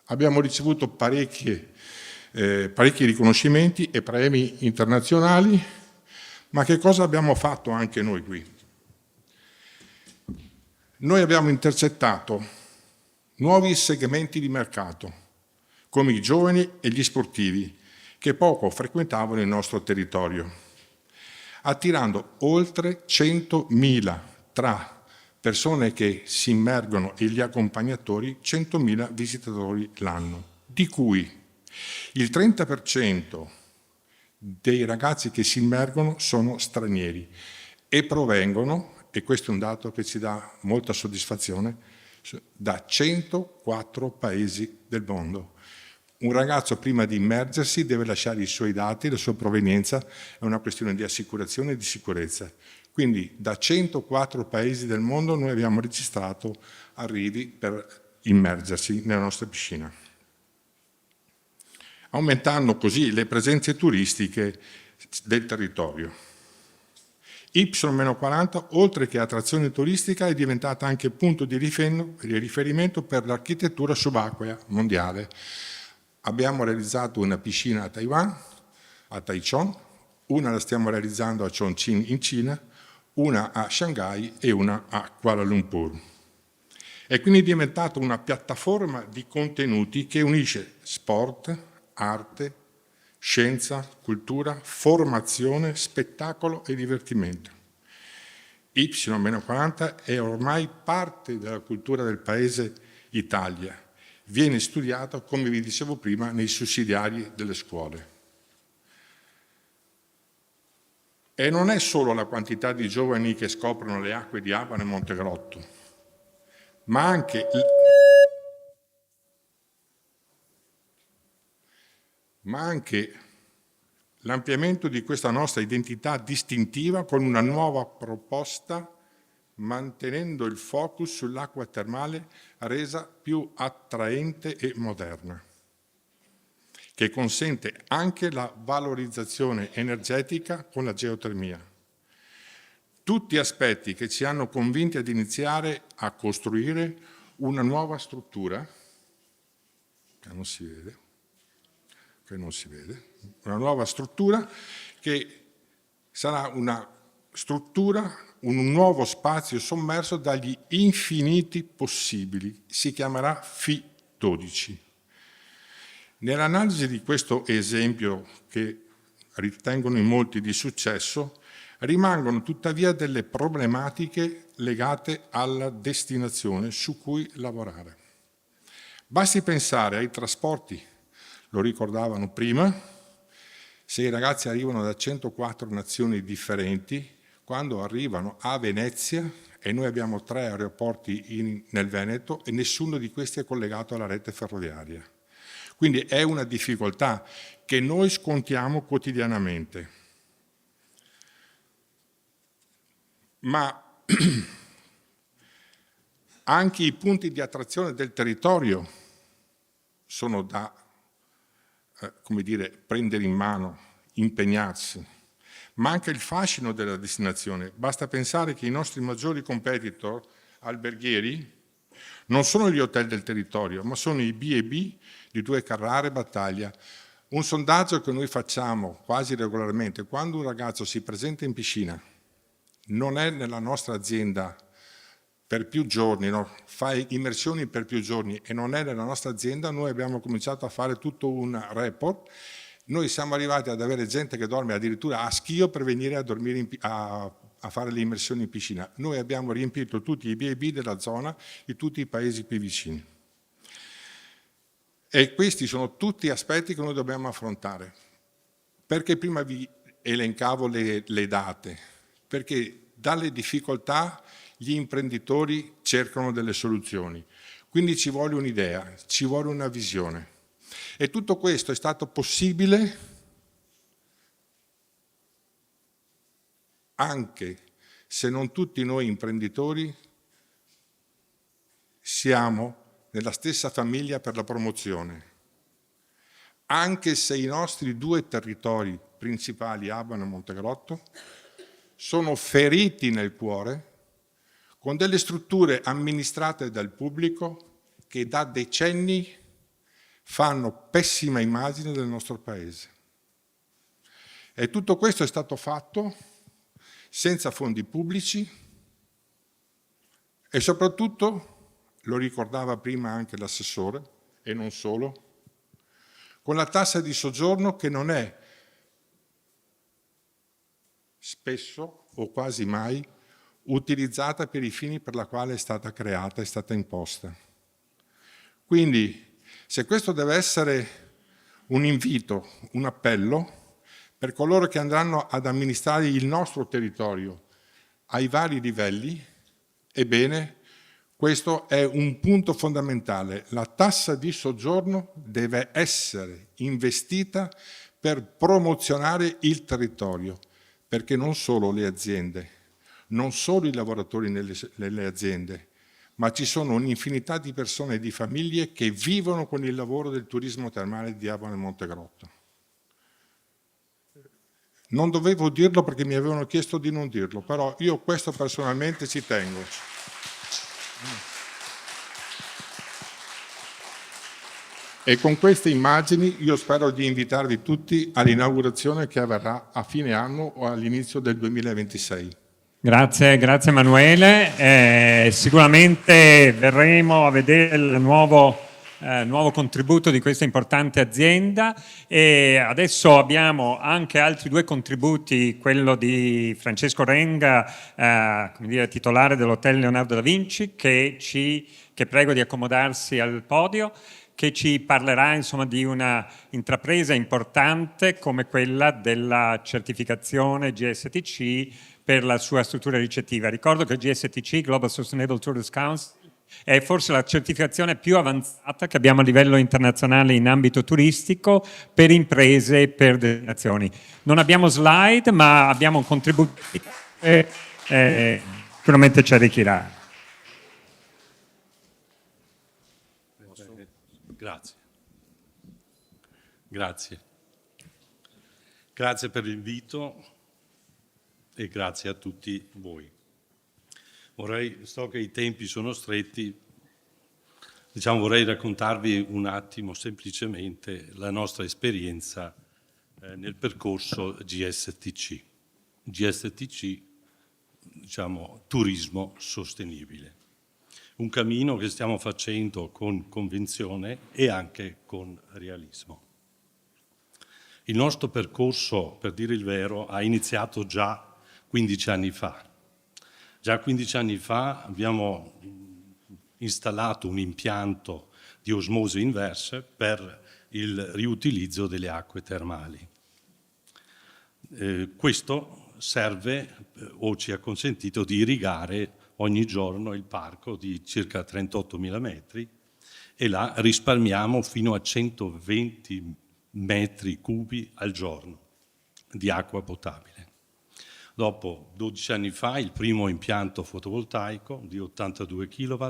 Abbiamo ricevuto parecchi riconoscimenti e premi internazionali, ma che cosa abbiamo fatto anche noi qui? Noi abbiamo intercettato nuovi segmenti di mercato, come i giovani e gli sportivi, che poco frequentavano il nostro territorio, attirando oltre 100.000 tra persone che si immergono e gli accompagnatori, 100.000 visitatori l'anno, di cui il 30% dei ragazzi che si immergono sono stranieri e provengono, e questo è un dato che ci dà molta soddisfazione, da 104 paesi del mondo. Un ragazzo prima di immergersi deve lasciare i suoi dati, la sua provenienza, è una questione di assicurazione e di sicurezza. Quindi da 104 paesi del mondo noi abbiamo registrato arrivi per immergersi nella nostra piscina, aumentando così le presenze turistiche del territorio. Y-40, oltre che attrazione turistica, è diventata anche punto di riferimento per l'architettura subacquea mondiale. Abbiamo realizzato una piscina a Taiwan, a Taichung, una la stiamo realizzando a Chongqing in Cina, una a Shanghai e una a Kuala Lumpur. È quindi diventata una piattaforma di contenuti che unisce sport, arte, scienza, cultura, formazione, spettacolo e divertimento. Y-40 è ormai parte della cultura del paese Italia. Viene studiata, come vi dicevo prima, nei sussidiari delle scuole. E non è solo la quantità di giovani che scoprono le acque di Abano e Montegrotto, ma anche l'ampliamento di questa nostra identità distintiva con una nuova proposta, mantenendo il focus sull'acqua termale resa più attraente e moderna, che consente anche la valorizzazione energetica con la geotermia. Tutti Aspetti che ci hanno convinti ad iniziare a costruire una nuova struttura, che non si vede, una nuova struttura che sarà una struttura, un nuovo spazio sommerso dagli infiniti possibili, si chiamerà Fi12. Nell'analisi di questo esempio, che ritengono in molti di successo, rimangono tuttavia delle problematiche legate alla destinazione su cui lavorare. Basti pensare ai trasporti, lo ricordavano prima, se i ragazzi arrivano da 104 nazioni differenti, quando arrivano a Venezia e noi abbiamo 3 aeroporti nel Veneto e nessuno di questi è collegato alla rete ferroviaria. Quindi è una difficoltà che noi scontiamo quotidianamente. Ma anche i punti di attrazione del territorio sono da, prendere in mano, impegnarsi, ma anche il fascino della destinazione. Basta pensare che i nostri maggiori competitor alberghieri non sono gli hotel del territorio, ma sono i B&B di 2 Carrare e Battaglia. Un sondaggio che noi facciamo quasi regolarmente: quando un ragazzo si presenta in piscina, non è nella nostra azienda per più giorni, no? Fa immersioni per più giorni e non è nella nostra azienda, noi abbiamo cominciato a fare tutto un report. Noi siamo arrivati ad avere gente che dorme addirittura a Schio per venire a dormire a fare le immersioni in piscina. Noi abbiamo riempito tutti i B&B della zona di tutti i paesi qui vicini. E questi sono tutti aspetti che noi dobbiamo affrontare. Perché prima vi elencavo le date? Perché dalle difficoltà gli imprenditori cercano delle soluzioni. Quindi ci vuole un'idea, ci vuole una visione. E tutto questo è stato possibile anche se non tutti noi imprenditori siamo nella stessa famiglia per la promozione. Anche se i nostri 2 territori principali, Abano e Montegrotto, sono feriti nel cuore con delle strutture amministrate dal pubblico che da decenni fanno pessima immagine del nostro paese. E tutto questo è stato fatto senza fondi pubblici e soprattutto, lo ricordava prima anche l'assessore, e non solo, con la tassa di soggiorno che non è spesso o quasi mai utilizzata per i fini per la quale è stata creata, è stata imposta. Quindi, se questo deve essere un invito, un appello per coloro che andranno ad amministrare il nostro territorio ai vari livelli, ebbene, questo è un punto fondamentale. La tassa di soggiorno deve essere investita per promozionare il territorio, perché non solo le aziende, non solo i lavoratori nelle aziende, ma ci sono un'infinità di persone e di famiglie che vivono con il lavoro del turismo termale di Abano e Montegrotto. Non dovevo dirlo perché mi avevano chiesto di non dirlo, però io questo personalmente ci tengo. E con queste immagini io spero di invitarvi tutti all'inaugurazione che avverrà a fine anno o all'inizio del 2026. Grazie Emanuele. Sicuramente verremo a vedere il nuovo contributo di questa importante azienda e adesso abbiamo anche altri 2 contributi, quello di Francesco Renga, titolare dell'Hotel Leonardo da Vinci, che prego di accomodarsi al podio, che ci parlerà insomma di una intrapresa importante come quella della certificazione GSTC per la sua struttura ricettiva. Ricordo che GSTC, Global Sustainable Tourist Council, è forse la certificazione più avanzata che abbiamo a livello internazionale in ambito turistico per imprese e per destinazioni. Non abbiamo slide, ma abbiamo un contributo che sicuramente ci arricchirà. Grazie per l'invito e grazie a tutti voi. So che i tempi sono stretti, vorrei raccontarvi un attimo semplicemente la nostra esperienza nel percorso GSTC. GSTC, turismo sostenibile. Un cammino che stiamo facendo con convinzione e anche con realismo. Il nostro percorso, per dire il vero, ha iniziato già 15 anni fa. Già 15 anni fa abbiamo installato un impianto di osmosi inversa per il riutilizzo delle acque termali. Questo serve o ci ha consentito di irrigare ogni giorno il parco di circa 38.000 metri e là risparmiamo fino a 120 metri cubi al giorno di acqua potabile. Dopo 12 anni fa il primo impianto fotovoltaico di 82 kW,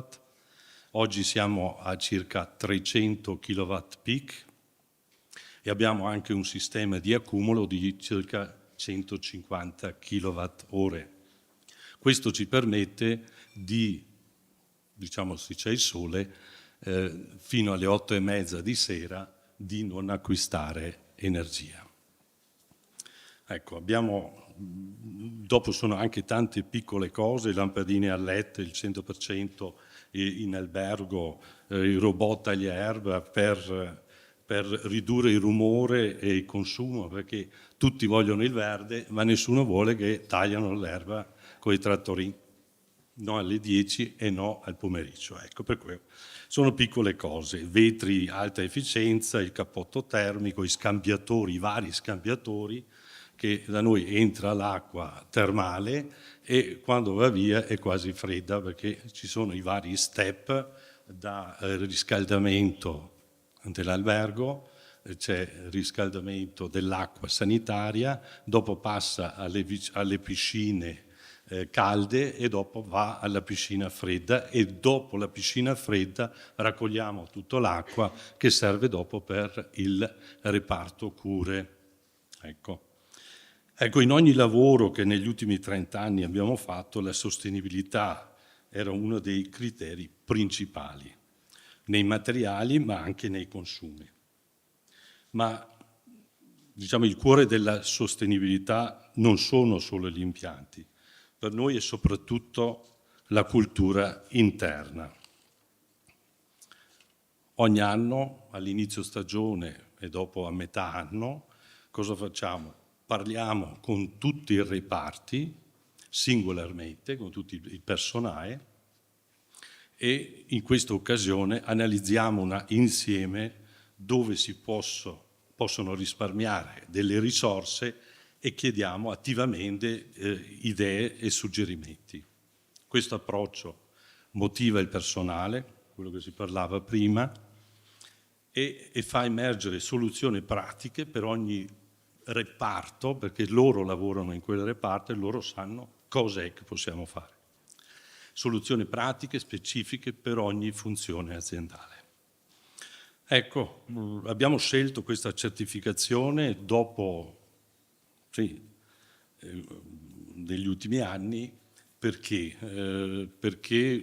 oggi siamo a circa 300 kW peak e abbiamo anche un sistema di accumulo di circa 150 kWh. Questo ci permette di, diciamo se c'è il sole, fino alle 8:30 di sera di non acquistare energia. Ecco, dopo sono anche tante piccole cose, lampadine a LED, il 100% in albergo, i robot tagliaerba per ridurre il rumore e il consumo, perché tutti vogliono il verde, ma nessuno vuole che tagliano l'erba con i trattori, no alle 10 e no al pomeriggio. Ecco, per quello. Sono piccole cose, vetri alta efficienza, il cappotto termico, i vari scambiatori, che da noi entra l'acqua termale e quando va via è quasi fredda perché ci sono i vari step da riscaldamento dell'albergo, c'è il riscaldamento dell'acqua sanitaria, dopo passa alle piscine calde e dopo va alla piscina fredda e dopo la piscina fredda raccogliamo tutta l'acqua che serve dopo per il reparto cure. Ecco, in ogni lavoro che negli ultimi 30 anni abbiamo fatto, la sostenibilità era uno dei criteri principali, nei materiali ma anche nei consumi. Ma diciamo il cuore della sostenibilità non sono solo gli impianti, per noi è soprattutto la cultura interna. Ogni anno, all'inizio stagione e dopo a metà anno, cosa facciamo? Parliamo con tutti i reparti, singolarmente, con tutto il personale, e in questa occasione analizziamo insieme dove si possono risparmiare delle risorse e chiediamo attivamente idee e suggerimenti. Questo approccio motiva il personale, quello che si parlava prima, e fa emergere soluzioni pratiche per ogni reparto, perché loro lavorano in quel reparto e loro sanno cosa è che possiamo fare. Soluzioni pratiche, specifiche per ogni funzione aziendale. Ecco, abbiamo scelto questa certificazione dopo degli ultimi anni perché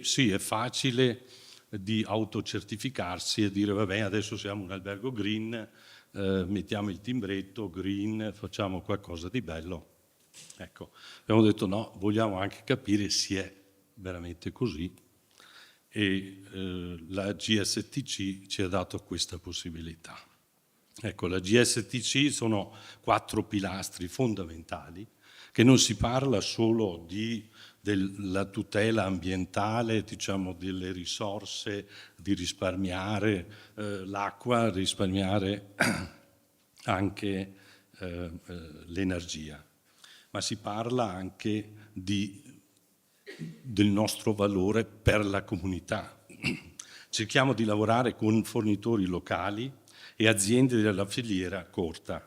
sì, è facile di autocertificarsi e dire vabbè adesso siamo un albergo green, mettiamo il timbretto green, facciamo qualcosa di bello. Ecco, abbiamo detto no, vogliamo anche capire se è veramente così e la GSTC ci ha dato questa possibilità. Ecco, la GSTC sono 4 pilastri fondamentali che non si parla solo della tutela ambientale, diciamo delle risorse, di risparmiare l'acqua, risparmiare anche l'energia, ma si parla anche del nostro valore per la comunità. Cerchiamo di lavorare con fornitori locali e aziende della filiera corta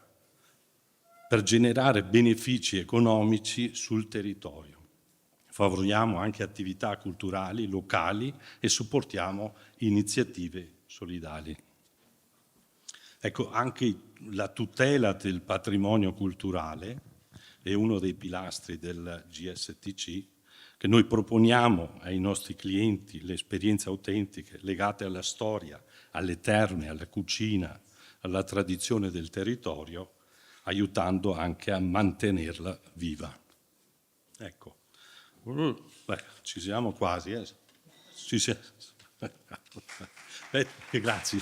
per generare benefici economici sul territorio. Favoriamo anche attività culturali locali e supportiamo iniziative solidali. Ecco, anche la tutela del patrimonio culturale è uno dei pilastri del GSTC, che noi proponiamo ai nostri clienti le esperienze autentiche legate alla storia, alle terme, alla cucina, alla tradizione del territorio, aiutando anche a mantenerla viva. Ecco, ci siamo quasi. Grazie.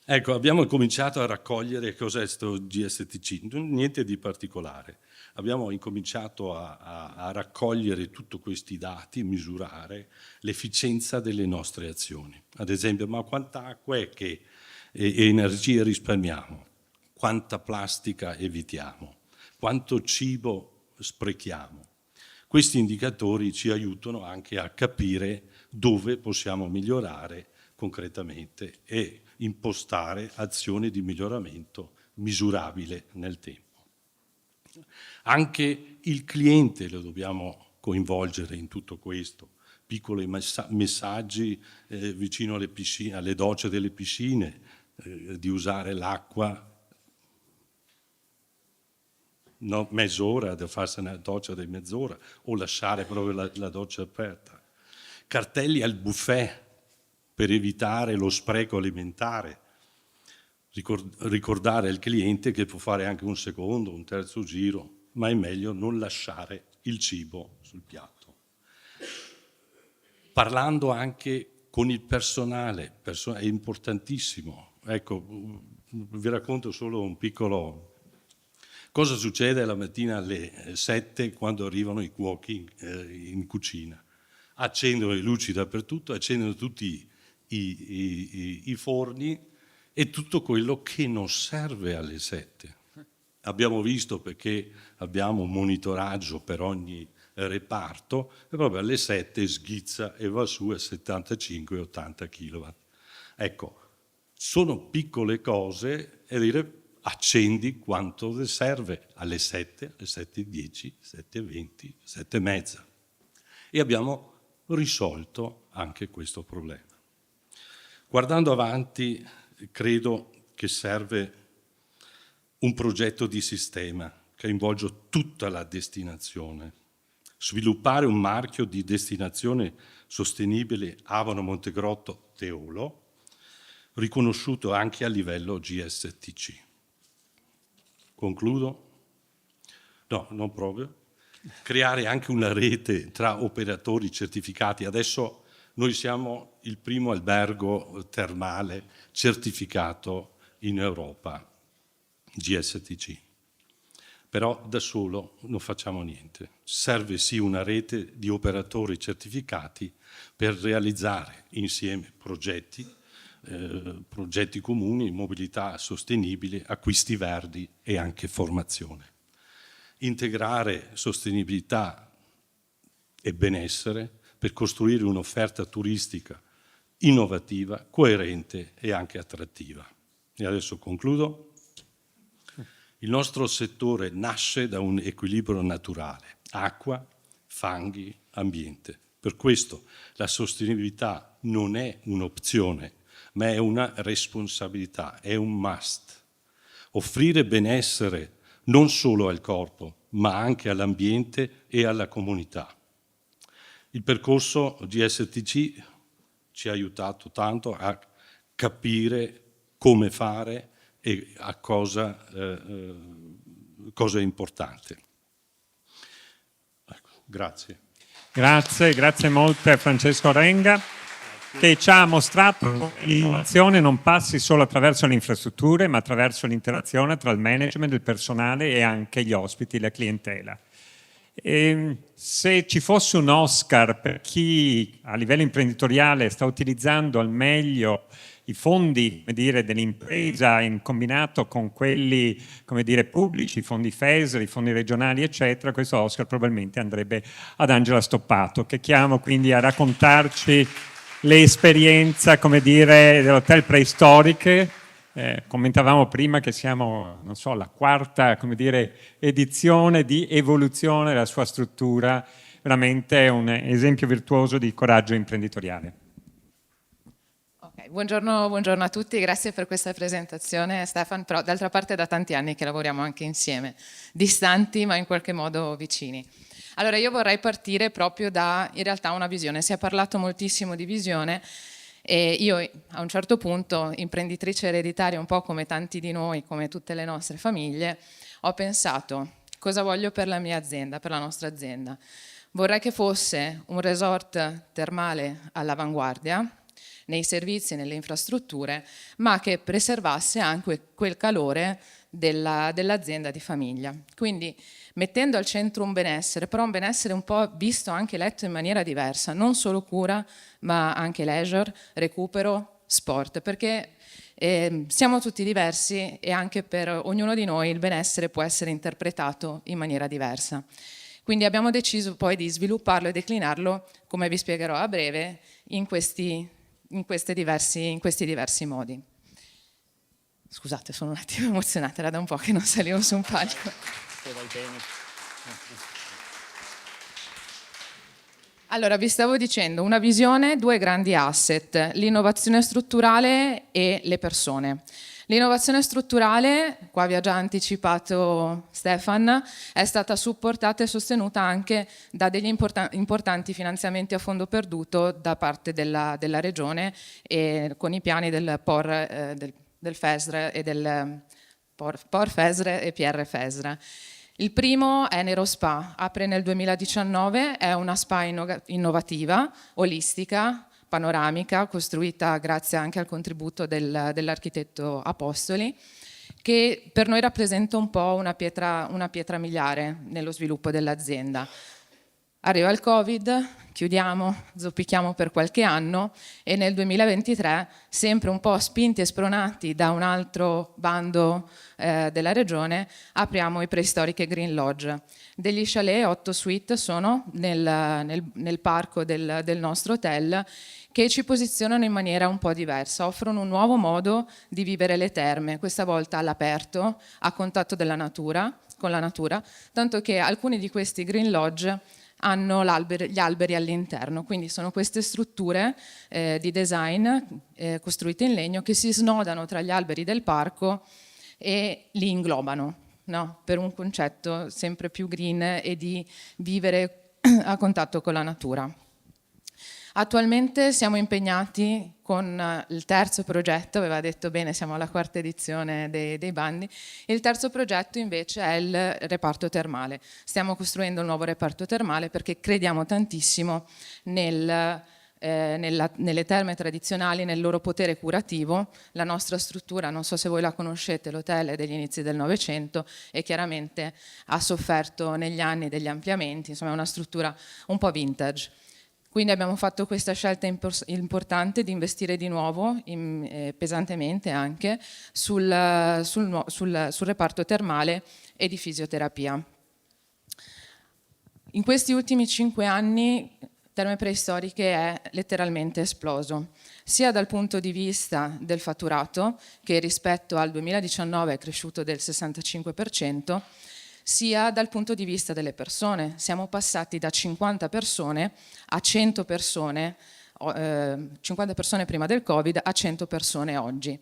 Ecco, abbiamo cominciato a raccogliere cos'è questo GSTC, niente di particolare. Abbiamo incominciato a raccogliere tutti questi dati, misurare l'efficienza delle nostre azioni. Ad esempio, ma quanta acqua è che energia risparmiamo? Quanta plastica evitiamo? Quanto cibo sprechiamo. Questi indicatori ci aiutano anche a capire dove possiamo migliorare concretamente e impostare azioni di miglioramento misurabile nel tempo. Anche il cliente lo dobbiamo coinvolgere in tutto questo. Piccoli messaggi vicino alle piscine, alle docce delle piscine, di usare l'acqua mezz'ora, da farsi una doccia di mezz'ora o lasciare proprio la doccia aperta. Cartelli al buffet per evitare lo spreco alimentare. Ricordare al cliente che può fare anche un secondo, un terzo giro, ma è meglio non lasciare il cibo sul piatto. Parlando anche con il personale, è importantissimo. Ecco, vi racconto solo un piccolo... Cosa succede la mattina alle 7 quando arrivano i cuochi in cucina? Accendono le luci dappertutto, accendono tutti i forni e tutto quello che non serve alle 7. Abbiamo visto, perché abbiamo un monitoraggio per ogni reparto, e proprio alle 7 sghizza e va su a 75-80 kW. Ecco, sono piccole cose e dire accendi quanto le serve alle 7, alle 7:10, 7:20, 7:30. E abbiamo risolto anche questo problema. Guardando avanti, credo che serve un progetto di sistema che coinvolge tutta la destinazione. Sviluppare un marchio di destinazione sostenibile Abano Montegrotto Teolo, riconosciuto anche a livello GSTC. Concludo? No, non proprio. Creare anche una rete tra operatori certificati. Adesso noi siamo il primo albergo termale certificato in Europa, GSTC. Però da solo non facciamo niente. Serve sì una rete di operatori certificati per realizzare insieme progetti comuni, mobilità sostenibile, acquisti verdi e anche formazione. Integrare sostenibilità e benessere per costruire un'offerta turistica innovativa, coerente e anche attrattiva. E adesso concludo. Il nostro settore nasce da un equilibrio naturale, acqua, fanghi, ambiente. Per questo la sostenibilità non è un'opzione, ma è una responsabilità, è un must. Offrire benessere non solo al corpo, ma anche all'ambiente e alla comunità. Il percorso GSTC ci ha aiutato tanto a capire come fare e a cosa è importante. Ecco, grazie. Grazie molte a Francesco Renga, che ci ha mostrato che l'innovazione non passi solo attraverso le infrastrutture, ma attraverso l'interazione tra il management, il personale e anche gli ospiti, la clientela. E se ci fosse un Oscar per chi a livello imprenditoriale sta utilizzando al meglio i fondi, come dire, dell'impresa in combinato con quelli, come dire, pubblici, i fondi FESR, i fondi regionali, eccetera, questo Oscar probabilmente andrebbe ad Angela Stoppato, che chiamo quindi a raccontarci l'esperienza, come dire, dell'hotel preistoriche. Commentavamo prima che siamo, non so, la quarta, come dire, edizione di evoluzione della sua struttura, veramente un esempio virtuoso di coraggio imprenditoriale. Buongiorno a tutti, grazie per questa presentazione Stefan, però d'altra parte è da tanti anni che lavoriamo anche insieme, distanti ma in qualche modo vicini. Allora io vorrei partire proprio da in realtà una visione, si è parlato moltissimo di visione e io a un certo punto, imprenditrice ereditaria un po' come tanti di noi, come tutte le nostre famiglie, ho pensato cosa voglio per la mia azienda, per la nostra azienda. Vorrei che fosse un resort termale all'avanguardia, nei servizi e nelle infrastrutture, ma che preservasse anche quel calore dell'azienda di famiglia. Quindi mettendo al centro un benessere, però un benessere un po' visto anche letto in maniera diversa, non solo cura, ma anche leisure, recupero, sport, perché Siamo tutti diversi e anche per ognuno di noi il benessere può essere interpretato in maniera diversa. Quindi abbiamo deciso poi di svilupparlo e declinarlo, come vi spiegherò a breve, in questi diversi modi. Scusate, sono un attimo emozionata, era da un po' che non salivo su un palco. Allora, vi stavo dicendo, una visione, due grandi asset, l'innovazione strutturale e le persone. L'innovazione strutturale, qua vi ha già anticipato Stefan, è stata supportata e sostenuta anche da degli importanti finanziamenti a fondo perduto da parte della Regione e con i piani del POR, del FESR e del POR FESR e PR FESR. Il primo è NeuroSpa, apre nel 2019, è una spa innovativa, olistica, panoramica, costruita grazie anche al contributo dell'architetto Apostoli, che per noi rappresenta un po' una pietra miliare nello sviluppo dell'azienda. Arriva il Covid, chiudiamo, zoppichiamo per qualche anno e nel 2023, sempre un po' spinti e spronati da un altro bando della regione, apriamo i preistoriche Green Lodge. Degli chalet, 8 suite sono nel parco del nostro hotel, che ci posizionano in maniera un po' diversa, offrono un nuovo modo di vivere le terme, questa volta all'aperto, a contatto con la natura, tanto che alcuni di questi Green Lodge hanno gli alberi all'interno, quindi sono queste strutture di design costruite in legno che si snodano tra gli alberi del parco e li inglobano, no? Per un concetto sempre più green e di vivere a contatto con la natura. Attualmente siamo impegnati con il terzo progetto, aveva detto bene, siamo alla quarta edizione dei bandi. Il terzo progetto invece è il reparto termale. Stiamo costruendo un nuovo reparto termale perché crediamo tantissimo nelle terme tradizionali, nel loro potere curativo. La nostra struttura, non so se voi la conoscete, l'hotel è degli inizi del Novecento e chiaramente ha sofferto negli anni degli ampliamenti, insomma è una struttura un po' vintage. Quindi abbiamo fatto questa scelta importante di investire di nuovo, pesantemente anche, sul reparto termale e di fisioterapia. In questi ultimi 5 anni Terme Preistoriche è letteralmente esploso, sia dal punto di vista del fatturato, che rispetto al 2019 è cresciuto del 65%, sia dal punto di vista delle persone. Siamo passati da 50 persone a 100 persone, 50 persone prima del Covid a 100 persone oggi.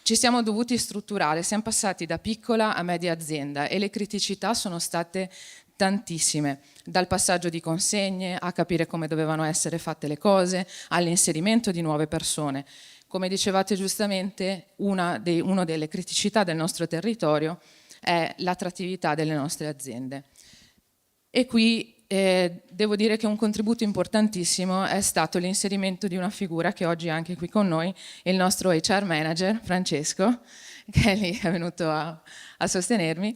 Ci siamo dovuti strutturare, siamo passati da piccola a media azienda e le criticità sono state tantissime, dal passaggio di consegne a capire come dovevano essere fatte le cose, all'inserimento di nuove persone. Come dicevate giustamente, una delle criticità del nostro territorio è l'attrattività delle nostre aziende. E qui devo dire che un contributo importantissimo è stato l'inserimento di una figura che oggi è anche qui con noi, il nostro HR manager, Francesco, che è lì, è venuto a sostenermi,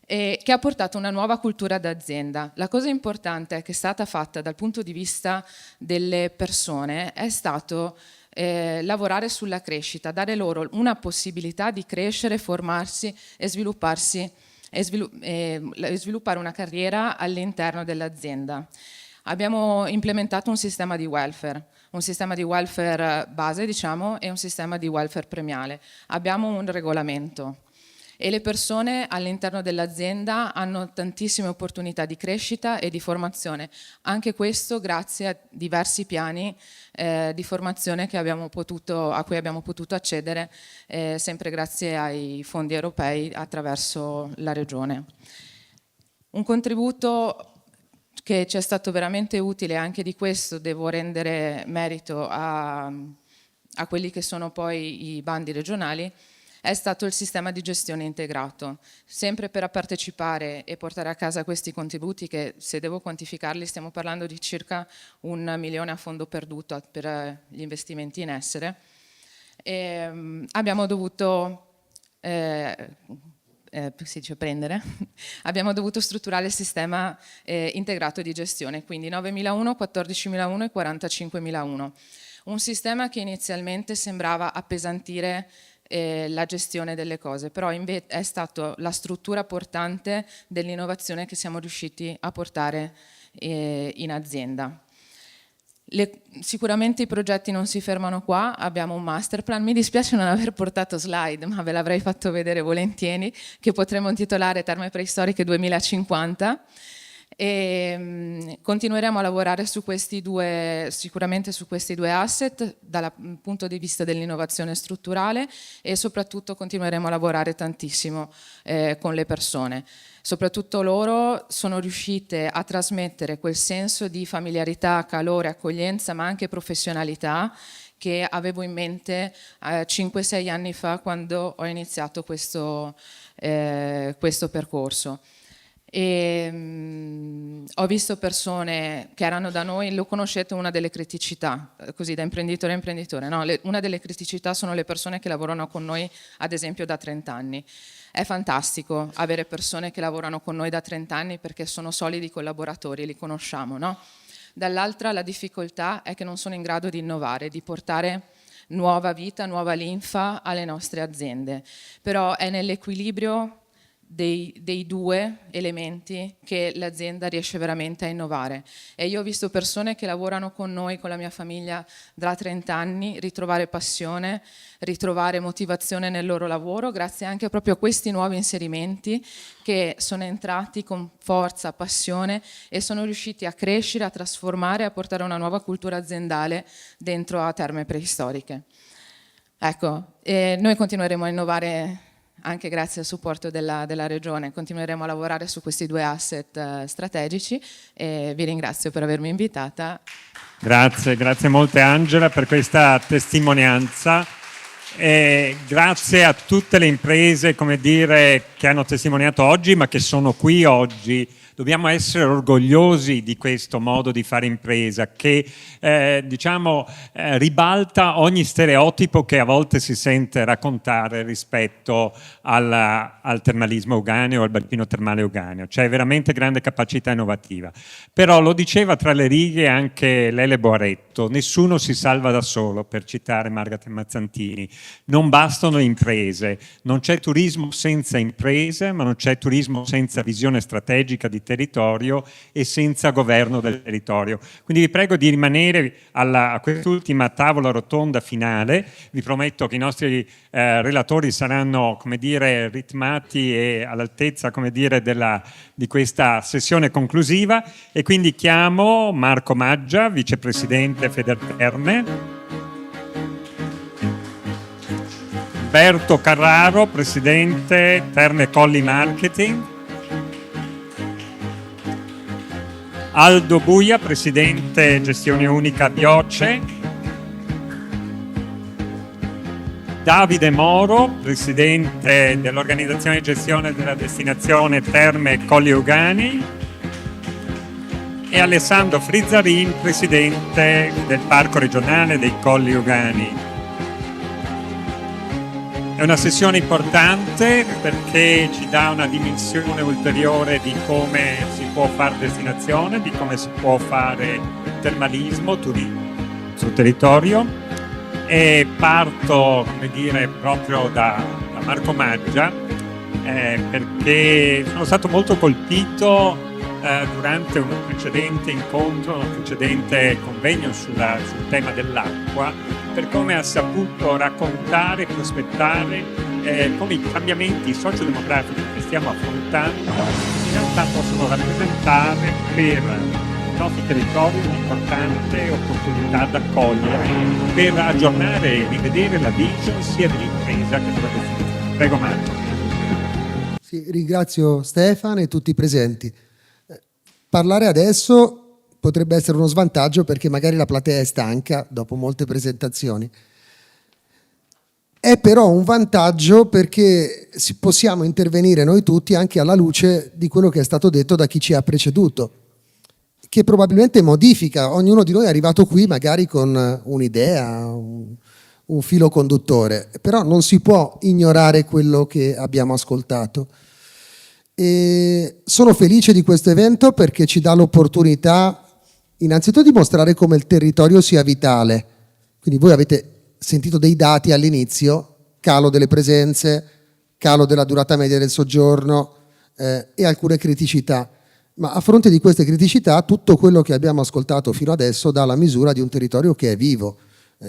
e che ha portato una nuova cultura d'azienda. La cosa importante che è stata fatta dal punto di vista delle persone è stato lavorare sulla crescita, dare loro una possibilità di crescere, formarsi e svilupparsi e sviluppare una carriera all'interno dell'azienda. Abbiamo implementato un sistema di welfare base, diciamo, e un sistema di welfare premiale. Abbiamo un regolamento e le persone all'interno dell'azienda hanno tantissime opportunità di crescita e di formazione. Anche questo grazie a diversi piani di formazione a cui abbiamo potuto accedere, sempre grazie ai fondi europei attraverso la Regione. Un contributo che ci è stato veramente utile, anche di questo devo rendere merito a quelli che sono poi i bandi regionali, è stato il sistema di gestione integrato. Sempre per partecipare e portare a casa questi contributi, che se devo quantificarli stiamo parlando di circa 1 milione a fondo perduto per gli investimenti in essere, abbiamo dovuto abbiamo dovuto strutturare il sistema integrato di gestione, quindi 9.001, 14.001 e 45.001. Un sistema che inizialmente sembrava appesantire la gestione delle cose, però è stata la struttura portante dell'innovazione che siamo riusciti a portare in azienda. Sicuramente i progetti non si fermano qua, abbiamo un master plan, mi dispiace non aver portato slide, ma ve l'avrei fatto vedere volentieri, che potremmo intitolare Terme Preistoriche 2050. E continueremo a lavorare su questi sicuramente su questi due asset dal punto di vista dell'innovazione strutturale, e soprattutto continueremo a lavorare tantissimo con le persone. Soprattutto loro sono riuscite a trasmettere quel senso di familiarità, calore, accoglienza, ma anche professionalità che avevo in mente 5-6 anni fa, quando ho iniziato questo percorso. Ho visto persone che erano da noi, lo conoscete, una delle criticità, così da imprenditore a imprenditore, no? Una delle criticità sono le persone che lavorano con noi, ad esempio da 30 anni. È fantastico avere persone che lavorano con noi da 30 anni perché sono solidi collaboratori, li conosciamo, no? Dall'altra la difficoltà è che non sono in grado di innovare, di portare nuova vita, nuova linfa alle nostre aziende. Però è nell'equilibrio dei due elementi che l'azienda riesce veramente a innovare. E io ho visto persone che lavorano con noi, con la mia famiglia, da 30 anni, ritrovare passione, ritrovare motivazione nel loro lavoro, grazie anche proprio a questi nuovi inserimenti che sono entrati con forza, passione, e sono riusciti a crescere, a trasformare, a portare una nuova cultura aziendale dentro a Terme Preistoriche. Ecco, noi continueremo a innovare anche grazie al supporto della Regione, continueremo a lavorare su questi due asset strategici, e vi ringrazio per avermi invitata. Grazie molte Angela per questa testimonianza. E grazie a tutte le imprese, come dire, che hanno testimoniato oggi, ma che sono qui oggi. Dobbiamo essere orgogliosi di questo modo di fare impresa che ribalta ogni stereotipo che a volte si sente raccontare rispetto al termalismo euganeo o al bacino termale euganeo. C'è veramente grande capacità innovativa. Però lo diceva tra le righe anche Lele Boaretto: nessuno si salva da solo, per citare Margherita Mazzantini. Non bastano imprese, non c'è turismo senza imprese, ma non c'è turismo senza visione strategica di territorio e senza governo del territorio. Quindi vi prego di rimanere a quest'ultima tavola rotonda finale. Vi prometto che i nostri relatori saranno, come dire, ritmati e all'altezza, come dire, di questa sessione conclusiva, e quindi chiamo Marco Maggia, vicepresidente Federterme, Umberto Carraro, presidente Terme Colli Marketing, Aldo Buia, presidente Gestione Unica Bioce, Davide Moro, presidente dell'organizzazione di gestione della destinazione Terme Colli Euganei, e Alessandro Frizzarin, presidente del Parco Regionale dei Colli Euganei. È una sessione importante perché ci dà una dimensione ulteriore di come si può fare destinazione, di come si può fare termalismo, turismo sul territorio, e parto, come dire, proprio da Marco Maggia perché sono stato molto colpito durante un precedente incontro, un precedente convegno sul tema dell'acqua, per come ha saputo raccontare e prospettare come i cambiamenti sociodemografici che stiamo affrontando in realtà possono rappresentare per i nostri territori un'importante opportunità da cogliere per aggiornare e rivedere la vision sia dell'impresa che della destinazione. Prego Marco. Sì, ringrazio Stefano e tutti i presenti. Parlare adesso potrebbe essere uno svantaggio perché magari la platea è stanca dopo molte presentazioni. È però un vantaggio perché possiamo intervenire noi tutti anche alla luce di quello che è stato detto da chi ci ha preceduto, che probabilmente modifica. Ognuno di noi è arrivato qui magari con un'idea, un filo conduttore, però non si può ignorare quello che abbiamo ascoltato. E sono felice di questo evento perché ci dà l'opportunità innanzitutto di mostrare come il territorio sia vitale. Quindi voi avete sentito dei dati all'inizio, calo delle presenze, calo della durata media del soggiorno e alcune criticità. Ma a fronte di queste criticità, tutto quello che abbiamo ascoltato fino adesso dà la misura di un territorio che è vivo,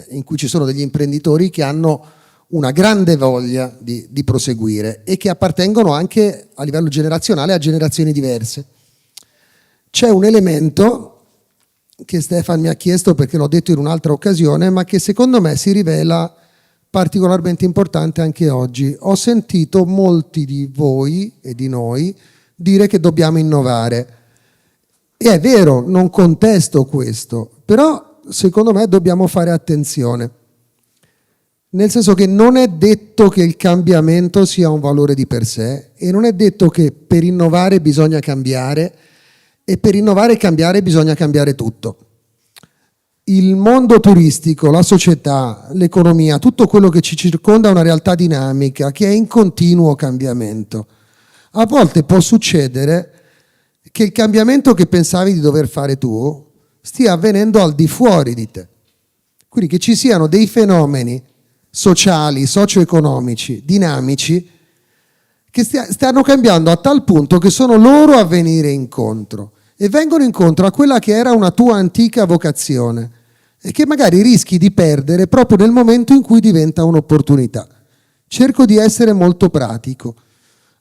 in cui ci sono degli imprenditori che hanno una grande voglia di proseguire e che appartengono anche a livello generazionale a generazioni diverse. C'è un elemento che Stefan mi ha chiesto perché l'ho detto in un'altra occasione, ma che secondo me si rivela particolarmente importante anche oggi. Ho sentito molti di voi e di noi dire che dobbiamo innovare. E è vero, non contesto questo, però secondo me dobbiamo fare attenzione. Nel senso che non è detto che il cambiamento sia un valore di per sé e non è detto che per innovare bisogna cambiare e per innovare e cambiare bisogna cambiare tutto. Il mondo turistico, la società, l'economia, tutto quello che ci circonda è una realtà dinamica che è in continuo cambiamento. A volte può succedere che il cambiamento che pensavi di dover fare tu stia avvenendo al di fuori di te. Quindi che ci siano dei fenomeni sociali, socio-economici, dinamici, che stanno cambiando a tal punto che sono loro a venire incontro e vengono incontro a quella che era una tua antica vocazione e che magari rischi di perdere proprio nel momento in cui diventa un'opportunità. Cerco di essere molto pratico.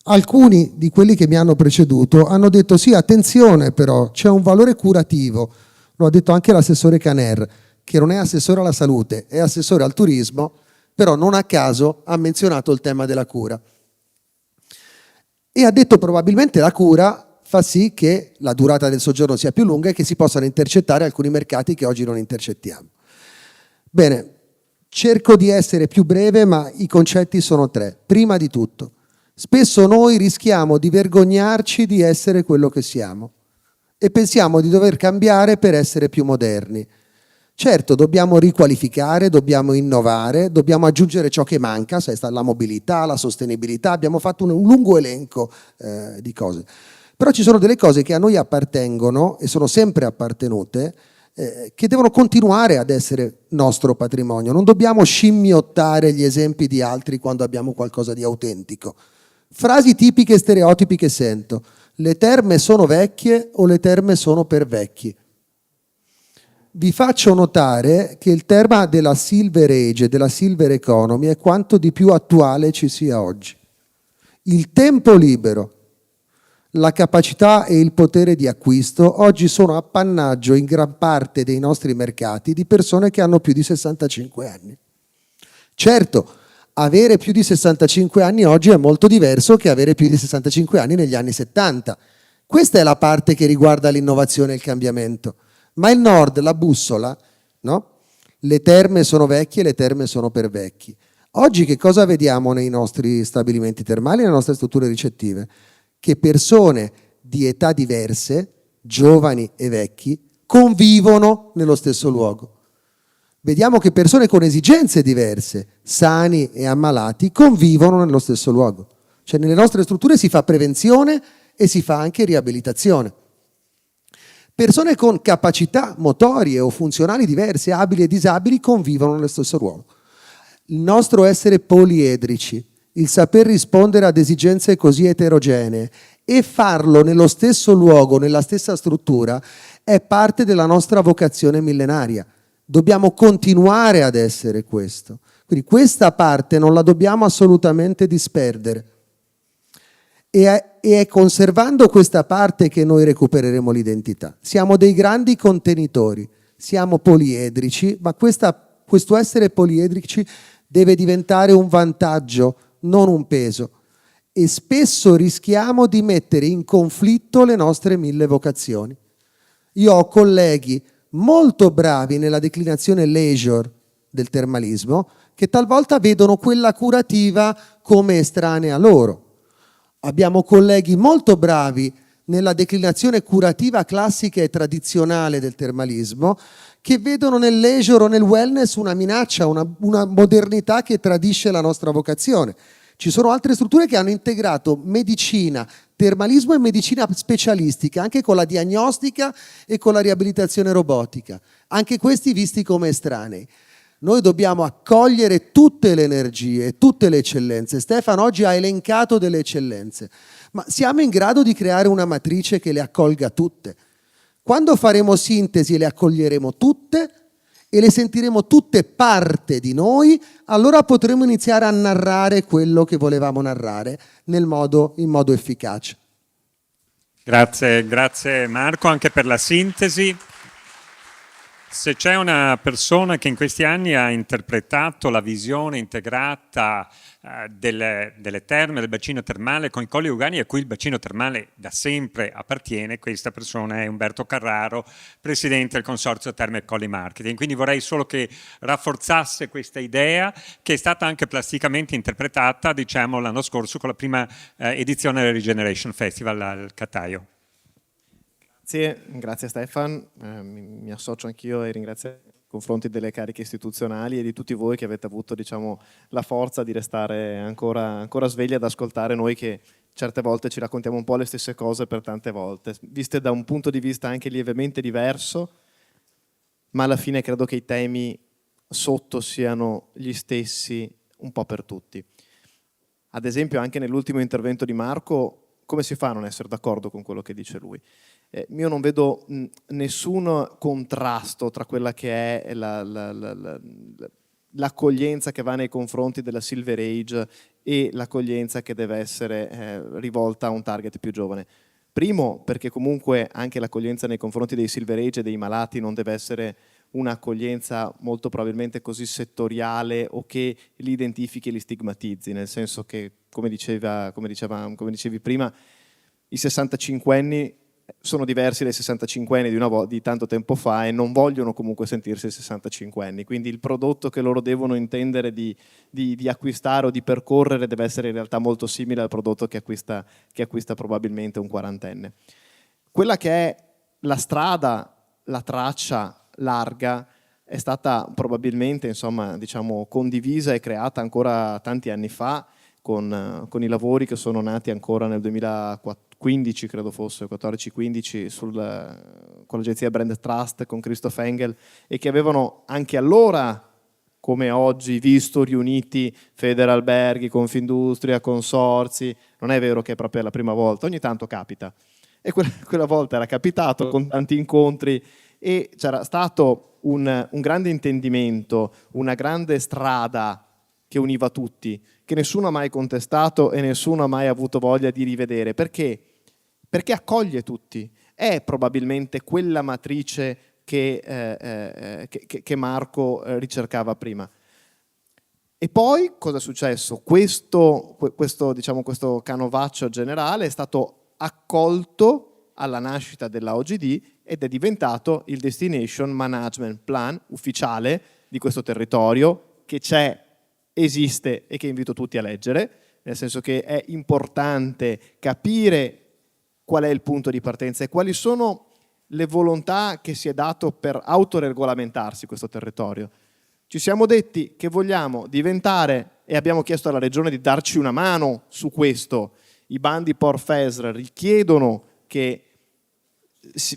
Alcuni di quelli che mi hanno preceduto hanno detto sì, attenzione però, c'è un valore curativo. Lo ha detto anche l'assessore Caner, che non è assessore alla salute, è assessore al turismo, però non a caso ha menzionato il tema della cura. E ha detto probabilmente la cura fa sì che la durata del soggiorno sia più lunga e che si possano intercettare alcuni mercati che oggi non intercettiamo. Bene, cerco di essere più breve, ma i concetti sono tre. Prima di tutto, spesso noi rischiamo di vergognarci di essere quello che siamo e pensiamo di dover cambiare per essere più moderni. Certo, dobbiamo riqualificare, dobbiamo innovare, dobbiamo aggiungere ciò che manca, sai, sta la mobilità, la sostenibilità, abbiamo fatto un lungo elenco di cose. Però ci sono delle cose che a noi appartengono e sono sempre appartenute, che devono continuare ad essere nostro patrimonio. Non dobbiamo scimmiottare gli esempi di altri quando abbiamo qualcosa di autentico. Frasi tipiche e stereotipi che sento: le terme sono vecchie o le terme sono per vecchi. Vi faccio notare che il tema della Silver Age e della Silver Economy è quanto di più attuale ci sia oggi. Il tempo libero, la capacità e il potere di acquisto oggi sono appannaggio in gran parte dei nostri mercati di persone che hanno più di 65 anni. Certo, avere più di 65 anni oggi è molto diverso che avere più di 65 anni negli anni 70. Questa è la parte che riguarda l'innovazione e il cambiamento. Ma il Nord, la bussola, no? Le terme sono vecchie, le terme sono per vecchi. Oggi che cosa vediamo nei nostri stabilimenti termali, nelle nostre strutture ricettive? Che persone di età diverse, giovani e vecchi, convivono nello stesso luogo. Vediamo che persone con esigenze diverse, sani e ammalati, convivono nello stesso luogo. Cioè nelle nostre strutture si fa prevenzione e si fa anche riabilitazione. Persone con capacità motorie o funzionali diverse, abili e disabili, convivono nello stesso luogo. Il nostro essere poliedrici, il saper rispondere ad esigenze così eterogenee e farlo nello stesso luogo, nella stessa struttura, è parte della nostra vocazione millenaria. Dobbiamo continuare ad essere questo. Quindi questa parte non la dobbiamo assolutamente disperdere. E è conservando questa parte che noi recupereremo l'identità. Siamo dei grandi contenitori, siamo poliedrici, ma questo essere poliedrici deve diventare un vantaggio, non un peso. E spesso rischiamo di mettere in conflitto le nostre 1000 vocazioni. Io ho colleghi molto bravi nella declinazione leisure del termalismo che talvolta vedono quella curativa come estranea a loro. Abbiamo colleghi molto bravi nella declinazione curativa classica e tradizionale del termalismo che vedono nel leisure o nel wellness una minaccia, una modernità che tradisce la nostra vocazione. Ci sono altre strutture che hanno integrato medicina, termalismo e medicina specialistica, anche con la diagnostica e con la riabilitazione robotica, anche questi visti come estranei. Noi dobbiamo accogliere tutte le energie, tutte le eccellenze. Stefano oggi ha elencato delle eccellenze, ma siamo in grado di creare una matrice che le accolga tutte. Quando faremo sintesi e le accoglieremo tutte e le sentiremo tutte parte di noi, allora potremo iniziare a narrare quello che volevamo narrare in modo efficace. Grazie Marco anche per la sintesi. Se c'è una persona che in questi anni ha interpretato la visione integrata delle terme, del bacino termale con i Colli Euganei, a cui il bacino termale da sempre appartiene, questa persona è Umberto Carraro, presidente del Consorzio Terme e Colli Marketing. Quindi vorrei solo che rafforzasse questa idea, che è stata anche plasticamente interpretata, diciamo, l'anno scorso con la prima edizione del Regeneration Festival al Cataio. Grazie Stefan, mi associo anch'io ai ringraziamenti nei confronti delle cariche istituzionali e di tutti voi che avete avuto, diciamo, la forza di restare ancora svegli ad ascoltare noi che certe volte ci raccontiamo un po' le stesse cose per tante volte, viste da un punto di vista anche lievemente diverso, ma alla fine credo che i temi sotto siano gli stessi un po' per tutti. Ad esempio anche nell'ultimo intervento di Marco, come si fa a non essere d'accordo con quello che dice lui? Io non vedo nessun contrasto tra quella che è l'accoglienza che va nei confronti della Silver Age e l'accoglienza che deve essere rivolta a un target più giovane. Primo, perché comunque anche l'accoglienza nei confronti dei Silver Age e dei malati non deve essere un'accoglienza molto probabilmente così settoriale o che li identifichi e li stigmatizzi, nel senso che, come dicevi prima, i 65enni sono diversi dai 65enni di tanto tempo fa e non vogliono comunque sentirsi 65enni, quindi il prodotto che loro devono intendere di acquistare o di percorrere deve essere in realtà molto simile al prodotto che acquista probabilmente un quarantenne. Quella che è la strada, la traccia larga è stata probabilmente, insomma, diciamo, condivisa e creata ancora tanti anni fa con i lavori che sono nati ancora nel 2015, credo fosse, 14-15, con l'agenzia Brand Trust, con Christoph Engel, e che avevano anche allora, come oggi, visto riuniti Federalberghi, Confindustria, consorzi. Non è vero che è proprio la prima volta, ogni tanto capita. E quella volta era capitato con tanti incontri e c'era stato un grande intendimento, una grande strada che univa tutti, che nessuno ha mai contestato e nessuno ha mai avuto voglia di rivedere. Perché? Perché accoglie tutti. È probabilmente quella matrice che Marco ricercava prima. E poi cosa è successo? Questo canovaccio generale è stato accolto alla nascita della OGD ed è diventato il Destination Management Plan ufficiale di questo territorio, che c'è, esiste e che invito tutti a leggere, nel senso che è importante capire qual è il punto di partenza e quali sono le volontà che si è dato per autoregolamentarsi questo territorio. Ci siamo detti che vogliamo diventare, e abbiamo chiesto alla Regione di darci una mano su questo, i bandi POR-FESR richiedono che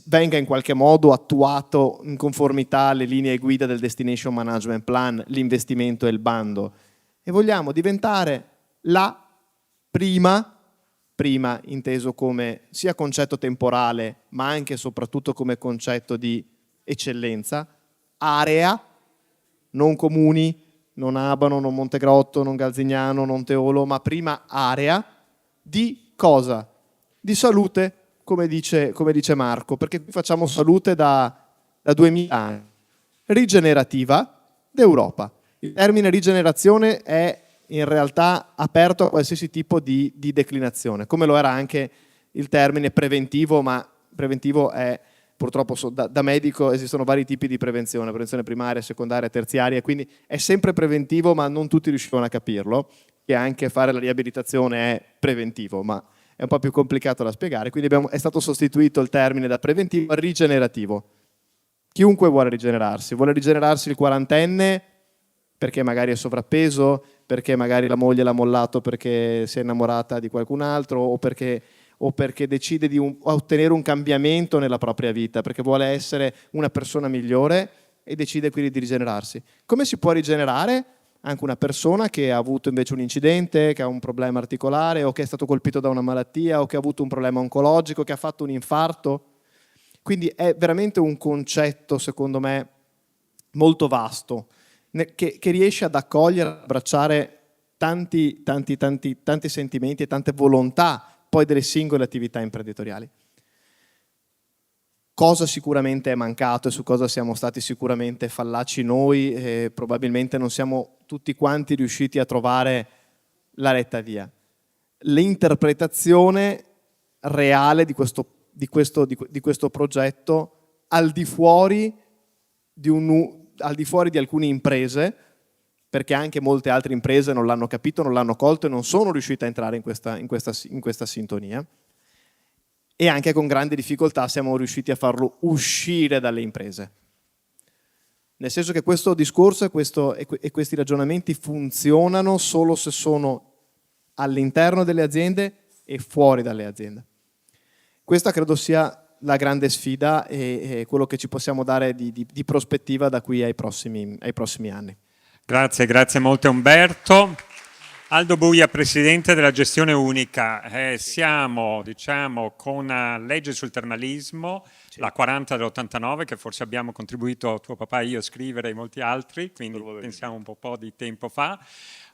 venga in qualche modo attuato in conformità alle linee guida del Destination Management Plan, l'investimento e il bando, e vogliamo diventare la prima inteso come sia concetto temporale ma anche e soprattutto come concetto di eccellenza, area, non comuni, non Abano, non Montegrotto, non Galzignano, non Teolo, ma prima area di cosa? Di salute, come dice Marco, perché qui facciamo salute da 2000 anni. Rigenerativa d'Europa. Il termine rigenerazione è in realtà aperto a qualsiasi tipo di declinazione, come lo era anche il termine preventivo, ma preventivo è purtroppo da medico esistono vari tipi di prevenzione primaria, secondaria, terziaria, quindi è sempre preventivo, ma non tutti riuscivano a capirlo, che anche fare la riabilitazione è preventivo, ma è un po' più complicato da spiegare, quindi è stato sostituito il termine da preventivo a rigenerativo. Chiunque vuole rigenerarsi il quarantenne perché magari è sovrappeso, perché magari la moglie l'ha mollato perché si è innamorata di qualcun altro o perché decide di ottenere un cambiamento nella propria vita, perché vuole essere una persona migliore, e decide quindi di rigenerarsi. Come si può rigenerare? Anche una persona che ha avuto invece un incidente, che ha un problema articolare o che è stato colpito da una malattia o che ha avuto un problema oncologico, che ha fatto un infarto. Quindi è veramente un concetto, secondo me, molto vasto, che riesce ad accogliere, ad abbracciare tanti sentimenti e tante volontà poi delle singole attività imprenditoriali. Cosa sicuramente è mancato e su cosa siamo stati sicuramente fallaci noi, probabilmente non siamo tutti quanti riusciti a trovare la retta via. L'interpretazione reale di questo progetto al di fuori di alcune imprese, perché anche molte altre imprese non l'hanno capito, non l'hanno colto e non sono riuscite a entrare in questa sintonia. E anche con grande difficoltà siamo riusciti a farlo uscire dalle imprese. Nel senso che questo discorso e questi ragionamenti funzionano solo se sono all'interno delle aziende e fuori dalle aziende. Questa credo sia la grande sfida e quello che ci possiamo dare di prospettiva da qui ai prossimi anni. Grazie molto Umberto. Aldo Buia, Presidente della Gestione Unica. Siamo, con una legge sul termalismo, la 40 dell'89, che forse abbiamo contribuito tuo papà e io a scrivere e molti altri, quindi pensiamo un po' di tempo fa.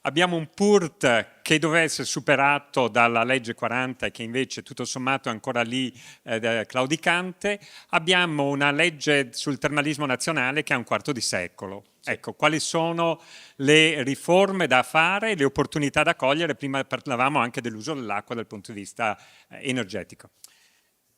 Abbiamo un PURT che doveva essere superato dalla legge 40 e che invece tutto sommato è ancora lì claudicante. Abbiamo una legge sul termalismo nazionale che ha un quarto di secolo. Ecco, quali sono le riforme da fare, le opportunità da cogliere? Prima parlavamo anche dell'uso dell'acqua dal punto di vista energetico.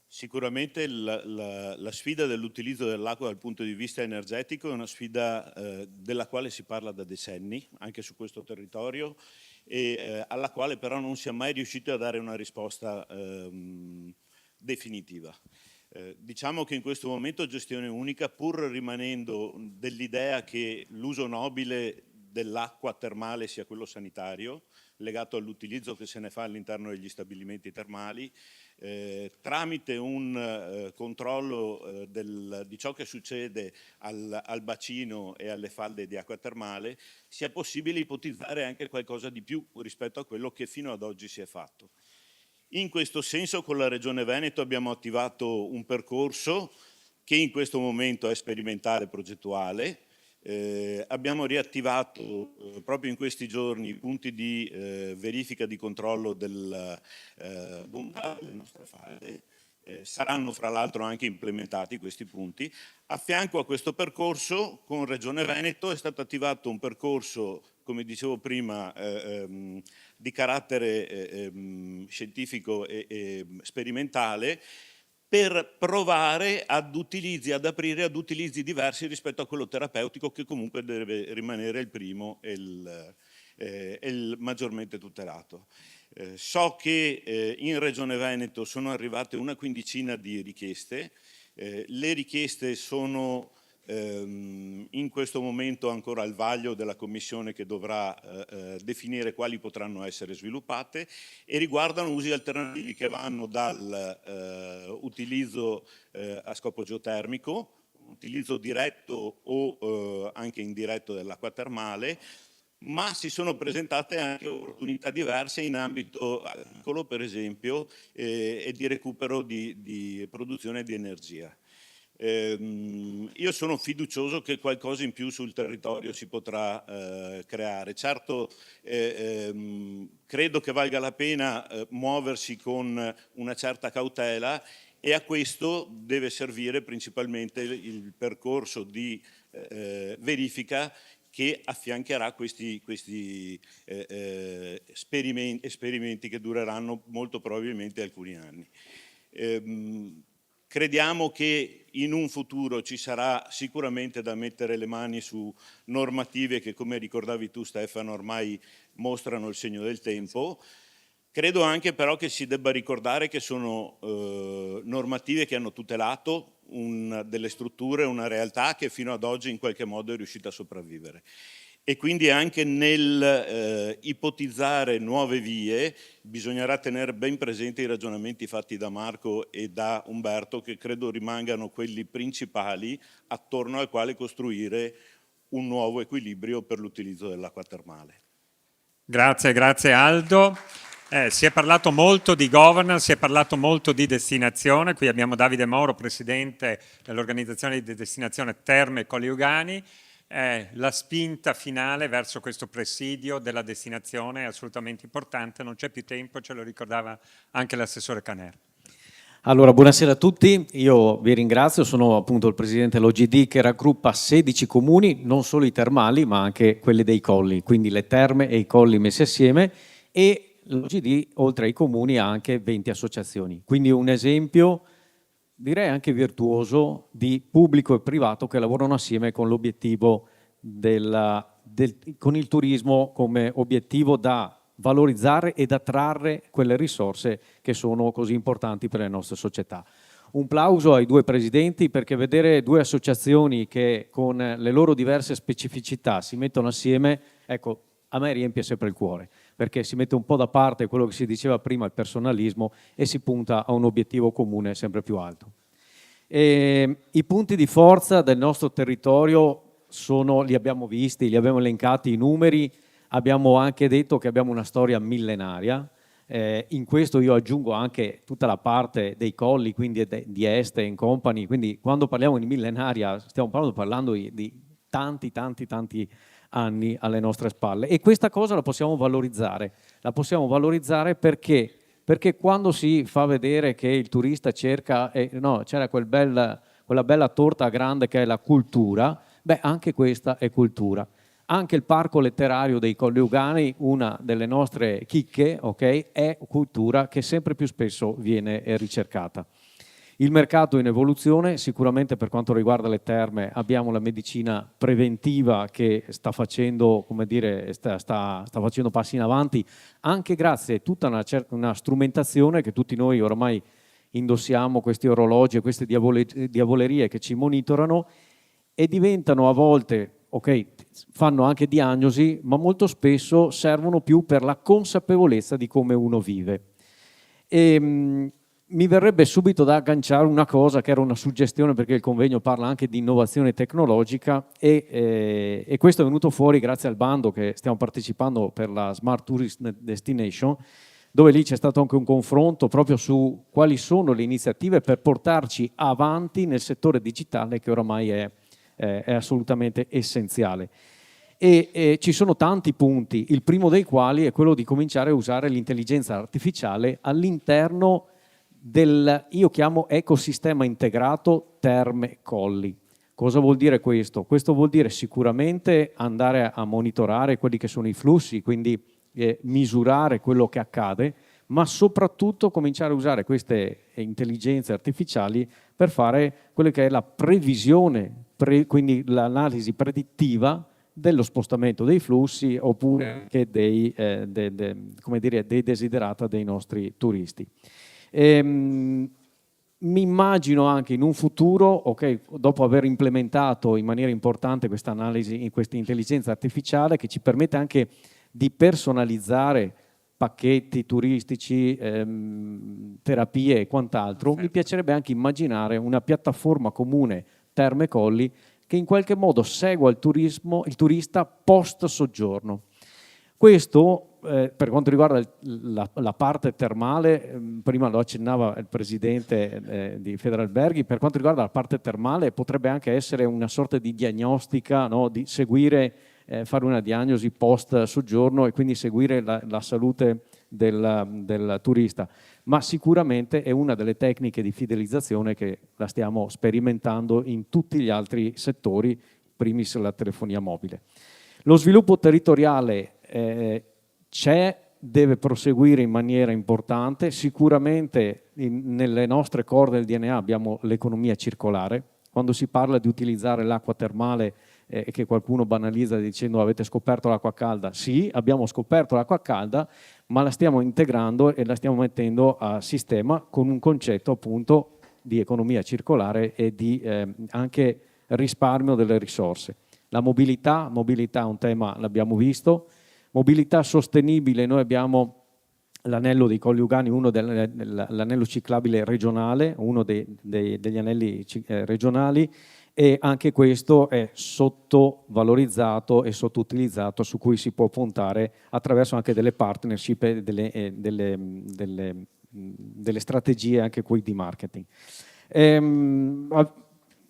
Sicuramente la sfida dell'utilizzo dell'acqua dal punto di vista energetico è una sfida della quale si parla da decenni, anche su questo territorio, e alla quale però non si è mai riusciti a dare una risposta definitiva. Diciamo che in questo momento Gestione Unica, pur rimanendo dell'idea che l'uso nobile dell'acqua termale sia quello sanitario, legato all'utilizzo che se ne fa all'interno degli stabilimenti termali, tramite un controllo di ciò che succede al bacino e alle falde di acqua termale, sia possibile ipotizzare anche qualcosa di più rispetto a quello che fino ad oggi si è fatto. In questo senso con la Regione Veneto abbiamo attivato un percorso che in questo momento è sperimentale e progettuale. Abbiamo riattivato proprio in questi giorni i punti di verifica di controllo del bontà delle nostre falde. Saranno fra l'altro anche implementati questi punti. A fianco a questo percorso con Regione Veneto è stato attivato un percorso, come dicevo prima, di carattere scientifico e sperimentale, per provare ad aprire ad utilizzi diversi rispetto a quello terapeutico, che comunque deve rimanere il primo e il maggiormente tutelato. So che in Regione Veneto sono arrivate una quindicina di richieste. Le richieste sono in questo momento ancora al vaglio della Commissione che dovrà definire quali potranno essere sviluppate e riguardano usi alternativi che vanno dal utilizzo a scopo geotermico, utilizzo diretto o anche indiretto dell'acqua termale, ma si sono presentate anche opportunità diverse in ambito agricolo, per esempio, e di recupero di produzione di energia. Io sono fiducioso che qualcosa in più sul territorio si potrà creare. Certo, credo che valga la pena muoversi con una certa cautela e a questo deve servire principalmente il percorso di verifica che affiancherà questi esperimenti che dureranno molto probabilmente alcuni anni. Crediamo che in un futuro ci sarà sicuramente da mettere le mani su normative che, come ricordavi tu Stefano, ormai mostrano il segno del tempo. Credo anche però che si debba ricordare che sono normative che hanno tutelato delle strutture, una realtà che fino ad oggi in qualche modo è riuscita a sopravvivere. e quindi anche nel ipotizzare nuove vie bisognerà tenere ben presenti i ragionamenti fatti da Marco e da Umberto, che credo rimangano quelli principali attorno al quale costruire un nuovo equilibrio per l'utilizzo dell'acqua termale. Grazie Aldo. Si è parlato molto di governance, si è parlato molto di destinazione. Qui abbiamo Davide Moro, presidente dell'organizzazione di destinazione Terme Colli Euganei. La spinta finale verso questo presidio della destinazione è assolutamente importante, non c'è più tempo, ce lo ricordava anche l'assessore Caner. Allora, buonasera a tutti, io vi ringrazio, sono appunto il presidente dell'OGD che raggruppa 16 comuni, non solo i termali ma anche quelli dei colli, quindi le terme e i colli messi assieme, e l'OGD oltre ai comuni ha anche 20 associazioni, quindi un esempio direi anche virtuoso di pubblico e privato che lavorano assieme con l'obiettivo con il turismo come obiettivo da valorizzare e da trarre quelle risorse che sono così importanti per le nostre società. Un plauso ai due presidenti, perché vedere due associazioni che con le loro diverse specificità si mettono assieme, ecco, a me riempie sempre il cuore, perché si mette un po' da parte quello che si diceva prima, il personalismo, e si punta a un obiettivo comune sempre più alto. I punti di forza del nostro territorio li abbiamo visti, li abbiamo elencati i numeri, abbiamo anche detto che abbiamo una storia millenaria, in questo io aggiungo anche tutta la parte dei colli, quindi di Este and Company, quindi quando parliamo di millenaria stiamo parlando di tanti anni alle nostre spalle, e questa cosa la possiamo valorizzare perché quando si fa vedere che il turista cerca, c'era quella bella torta grande che è la cultura, beh, anche questa è cultura. Anche il parco letterario dei Colli Euganei, una delle nostre chicche, okay, è cultura che sempre più spesso viene ricercata. Il mercato è in evoluzione, sicuramente per quanto riguarda le terme abbiamo la medicina preventiva che sta facendo, come dire, sta facendo passi in avanti, anche grazie a tutta una strumentazione che tutti noi ormai indossiamo, questi orologi e queste diavolerie che ci monitorano, e diventano a volte, ok, fanno anche diagnosi, ma molto spesso servono più per la consapevolezza di come uno vive. Mi verrebbe subito da agganciare una cosa che era una suggestione, perché il convegno parla anche di innovazione tecnologica e questo è venuto fuori grazie al bando che stiamo partecipando per la Smart Tourist Destination, dove lì c'è stato anche un confronto proprio su quali sono le iniziative per portarci avanti nel settore digitale, che oramai è assolutamente essenziale. E ci sono tanti punti, il primo dei quali è quello di cominciare a usare l'intelligenza artificiale all'interno io chiamo ecosistema integrato Terme Colli. Cosa vuol dire questo? Questo vuol dire sicuramente andare a monitorare quelli che sono i flussi, quindi misurare quello che accade, ma soprattutto cominciare a usare queste intelligenze artificiali per fare quello che è la previsione, quindi l'analisi predittiva dello spostamento dei flussi oppure anche dei desiderata dei nostri turisti. Mi immagino anche in un futuro, ok, dopo aver implementato in maniera importante questa analisi, questa intelligenza artificiale che ci permette anche di personalizzare pacchetti turistici, terapie e quant'altro, mi piacerebbe anche immaginare una piattaforma comune Terme Colli che in qualche modo segua il turista post soggiorno. Questo per quanto riguarda la parte termale, prima lo accennava il presidente di Federalberghi, per quanto riguarda la parte termale potrebbe anche essere una sorta di diagnostica, no? Di seguire, fare una diagnosi post soggiorno e quindi seguire la salute del turista, ma sicuramente è una delle tecniche di fidelizzazione che la stiamo sperimentando in tutti gli altri settori, primis la telefonia mobile. Lo sviluppo territoriale deve proseguire in maniera importante, sicuramente nelle nostre corde del DNA abbiamo l'economia circolare. Quando si parla di utilizzare l'acqua termale che qualcuno banalizza dicendo avete scoperto l'acqua calda, sì, abbiamo scoperto l'acqua calda, ma la stiamo integrando e la stiamo mettendo a sistema con un concetto appunto di economia circolare e di anche risparmio delle risorse. La mobilità è un tema, l'abbiamo visto. Mobilità sostenibile, noi abbiamo l'anello dei Colli Ugani, l'anello ciclabile regionale, uno degli anelli regionali, e anche questo è sottovalorizzato e sottoutilizzato, su cui si può puntare attraverso anche delle partnership e delle strategie anche qui di marketing.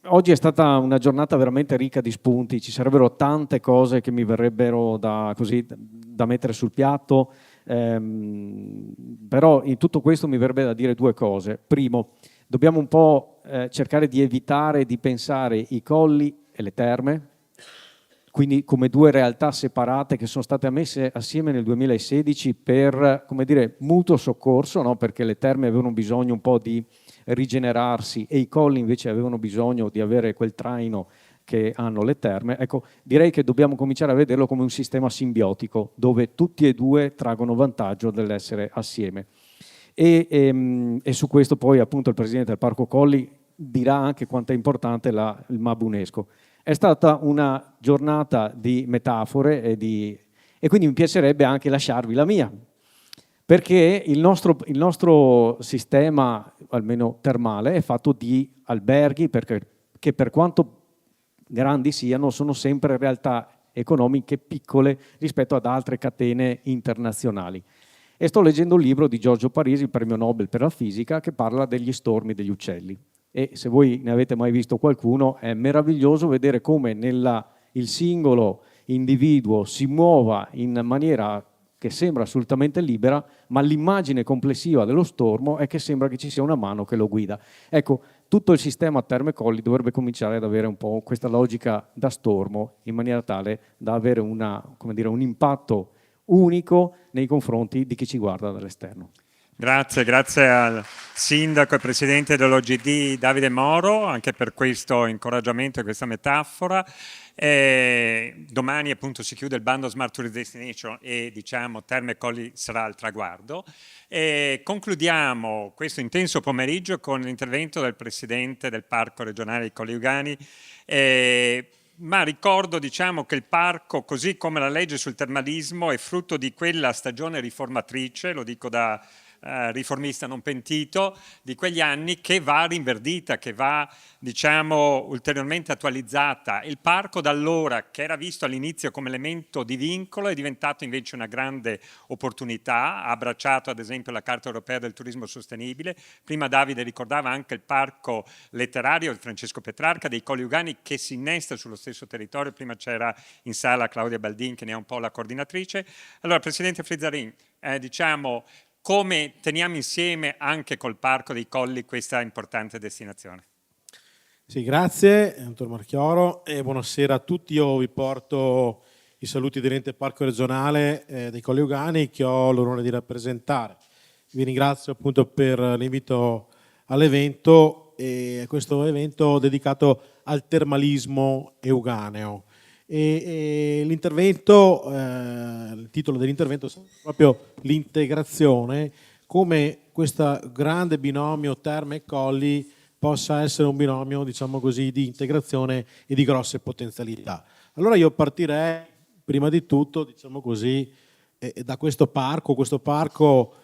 Oggi è stata una giornata veramente ricca di spunti, ci sarebbero tante cose che mi verrebbero da mettere sul piatto, però in tutto questo mi verrebbe da dire due cose. Primo, dobbiamo un po' cercare di evitare di pensare i colli e le terme, quindi come due realtà separate che sono state messe assieme nel 2016 per, come dire, mutuo soccorso, no? Perché le terme avevano bisogno un po' di rigenerarsi e i colli invece avevano bisogno di avere quel traino che hanno le terme. Ecco, direi che dobbiamo cominciare a vederlo come un sistema simbiotico dove tutti e due traggono vantaggio dell'essere assieme. E su questo poi appunto il presidente del Parco Colli dirà anche quanto è importante il MAB UNESCO. È stata una giornata di metafore e quindi mi piacerebbe anche lasciarvi la mia, perché il nostro sistema, almeno termale, è fatto di alberghi, che per quanto grandi siano, sono sempre realtà economiche piccole rispetto ad altre catene internazionali. E sto leggendo un libro di Giorgio Parisi, il premio Nobel per la fisica, che parla degli stormi degli uccelli. E se voi ne avete mai visto qualcuno, è meraviglioso vedere come il singolo individuo si muova in maniera che sembra assolutamente libera, ma l'immagine complessiva dello stormo è che sembra che ci sia una mano che lo guida. Ecco, tutto il sistema Terme Colli dovrebbe cominciare ad avere un po' questa logica da stormo, in maniera tale da avere un impatto unico nei confronti di chi ci guarda dall'esterno. Grazie al sindaco e presidente dell'OGD Davide Moro anche per questo incoraggiamento e questa metafora. Domani appunto si chiude il bando Smart Tourist Destination e diciamo Terme Colli sarà al traguardo. Concludiamo questo intenso pomeriggio con l'intervento del presidente del Parco regionale dei Colli Ugani. Ma ricordo diciamo che il parco, così come la legge sul termalismo, è frutto di quella stagione riformatrice, lo dico da riformista non pentito, di quegli anni, che va rinverdita, che va diciamo ulteriormente attualizzata. Il parco da allora, che era visto all'inizio come elemento di vincolo, è diventato invece una grande opportunità, ha abbracciato ad esempio la Carta Europea del Turismo Sostenibile. Prima Davide ricordava anche il parco letterario di Francesco Petrarca dei Colli Ugani, che si innesta sullo stesso territorio. Prima c'era in sala Claudia Baldin, che ne è un po' la coordinatrice. Allora, Presidente Frizzarin, diciamo, come teniamo insieme anche col Parco dei Colli questa importante destinazione? Sì, grazie, dottor Marchioro, e buonasera a tutti. Io vi porto i saluti dell'ente Parco regionale dei Colli Ugani, che ho l'onore di rappresentare. Vi ringrazio appunto per l'invito all'evento, e questo evento dedicato al termalismo euganeo. L'intervento, il titolo dell'intervento è proprio l'integrazione, come questo grande binomio Terme e Colli possa essere un binomio, diciamo così, di integrazione e di grosse potenzialità. Allora io partirei prima di tutto, diciamo così, da questo parco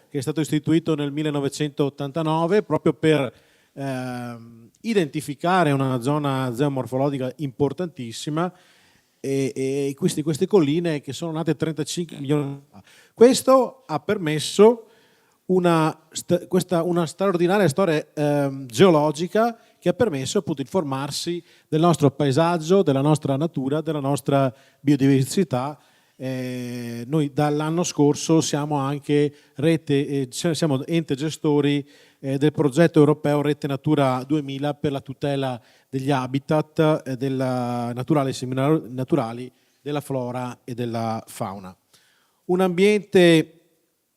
che è stato istituito nel 1989 proprio per identificare una zona geomorfologica importantissima, e queste colline che sono nate 35 milioni di anni fa. Questo ha permesso una straordinaria storia geologica che ha permesso appunto il formarsi del nostro paesaggio, della nostra natura, della nostra biodiversità. Noi dall'anno scorso siamo anche siamo ente gestori del progetto europeo Rete Natura 2000 per la tutela degli habitat naturali e semi-naturali, della flora e della fauna. Un ambiente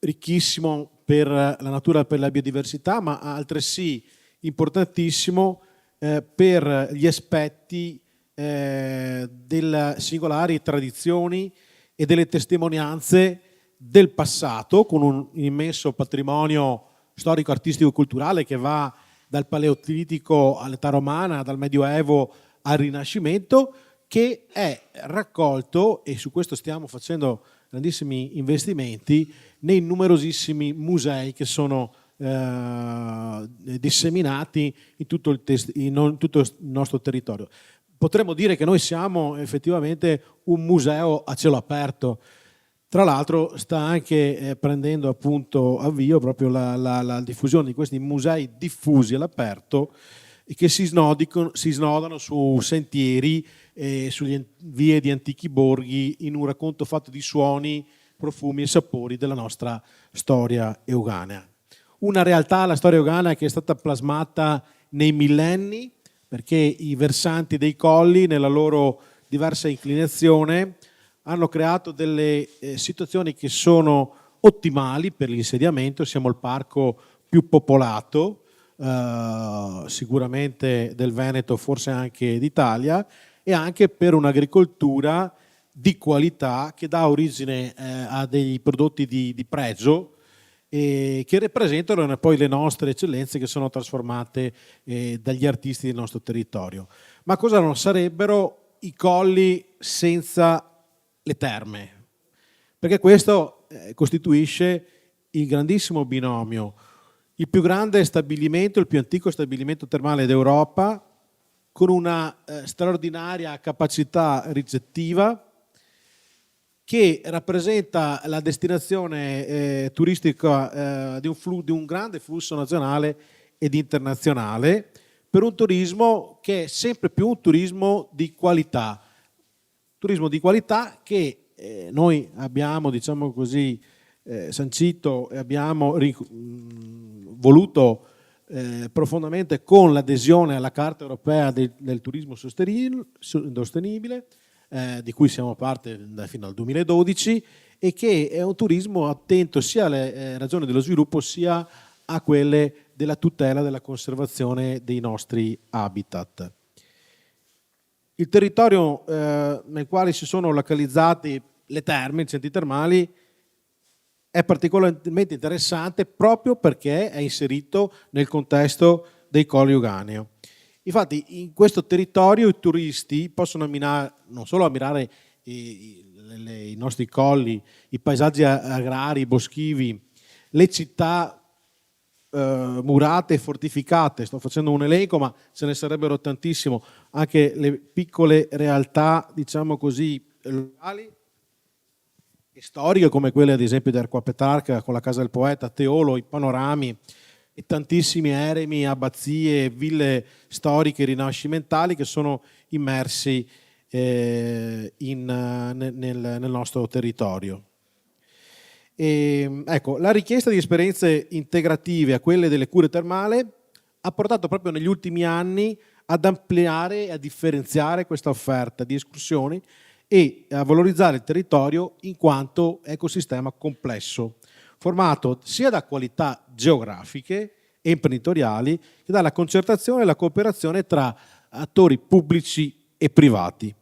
ricchissimo per la natura e per la biodiversità, ma altresì importantissimo per gli aspetti delle singolari tradizioni e delle testimonianze del passato, con un immenso patrimonio storico, artistico e culturale che va dal Paleolitico all'età romana, dal Medioevo al Rinascimento, che è raccolto, e su questo stiamo facendo grandissimi investimenti, nei numerosissimi musei che sono disseminati in tutto il nostro territorio. Potremmo dire che noi siamo effettivamente un museo a cielo aperto. Tra l'altro sta anche prendendo appunto avvio proprio la diffusione di questi musei diffusi all'aperto, che si snodano su sentieri, sulle vie di antichi borghi, in un racconto fatto di suoni, profumi e sapori della nostra storia euganea. Una realtà, la storia euganea, che è stata plasmata nei millenni, perché i versanti dei colli, nella loro diversa inclinazione, hanno creato delle situazioni che sono ottimali per l'insediamento. Siamo il parco più popolato, sicuramente del Veneto, forse anche d'Italia, e anche per un'agricoltura di qualità che dà origine a dei prodotti di pregio, che rappresentano poi le nostre eccellenze, che sono trasformate dagli artisti del nostro territorio. Ma cosa non sarebbero i colli senza le terme? Perché questo costituisce il grandissimo binomio, il più grande stabilimento, il più antico stabilimento termale d'Europa, con una straordinaria capacità ricettiva, che rappresenta la destinazione turistica di un grande flusso nazionale ed internazionale, per un turismo che è sempre più un turismo di qualità. Turismo di qualità che noi abbiamo, diciamo così, sancito e abbiamo voluto profondamente con l'adesione alla Carta Europea del Turismo Sostenibile, di cui siamo parte fino al 2012, e che è un turismo attento sia alle ragioni dello sviluppo sia a quelle della tutela e della conservazione dei nostri habitat. Il territorio nel quale si sono localizzati le terme, i centri termali, è particolarmente interessante proprio perché è inserito nel contesto dei colli euganei. Infatti in questo territorio i turisti possono non solo ammirare i nostri colli, i paesaggi agrari, boschivi, le città murate e fortificate, sto facendo un elenco ma ce ne sarebbero tantissimo, anche le piccole realtà, diciamo così, locali e storiche, come quelle ad esempio di Arqua Petrarca con la Casa del Poeta, Teolo, i panorami e tantissimi eremi, abbazie, ville storiche rinascimentali che sono immersi nel nostro territorio. Ecco, la richiesta di esperienze integrative a quelle delle cure termali ha portato proprio negli ultimi anni ad ampliare e a differenziare questa offerta di escursioni e a valorizzare il territorio in quanto ecosistema complesso, formato sia da qualità geografiche e imprenditoriali che dalla concertazione e la cooperazione tra attori pubblici e privati.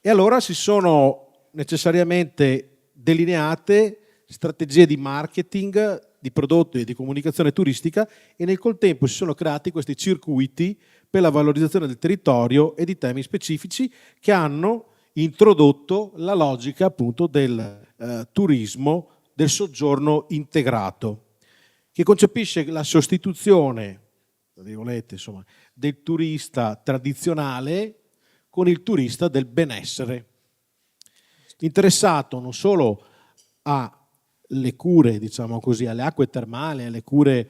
E allora si sono necessariamente delineate strategie di marketing, di prodotto e di comunicazione turistica, e nel contempo si sono creati questi circuiti per la valorizzazione del territorio e di temi specifici che hanno introdotto la logica appunto del turismo, del soggiorno integrato, che concepisce la sostituzione, tra virgolette, insomma, del turista tradizionale con il turista del benessere, interessato non solo alle cure, diciamo così, alle acque termali, alle cure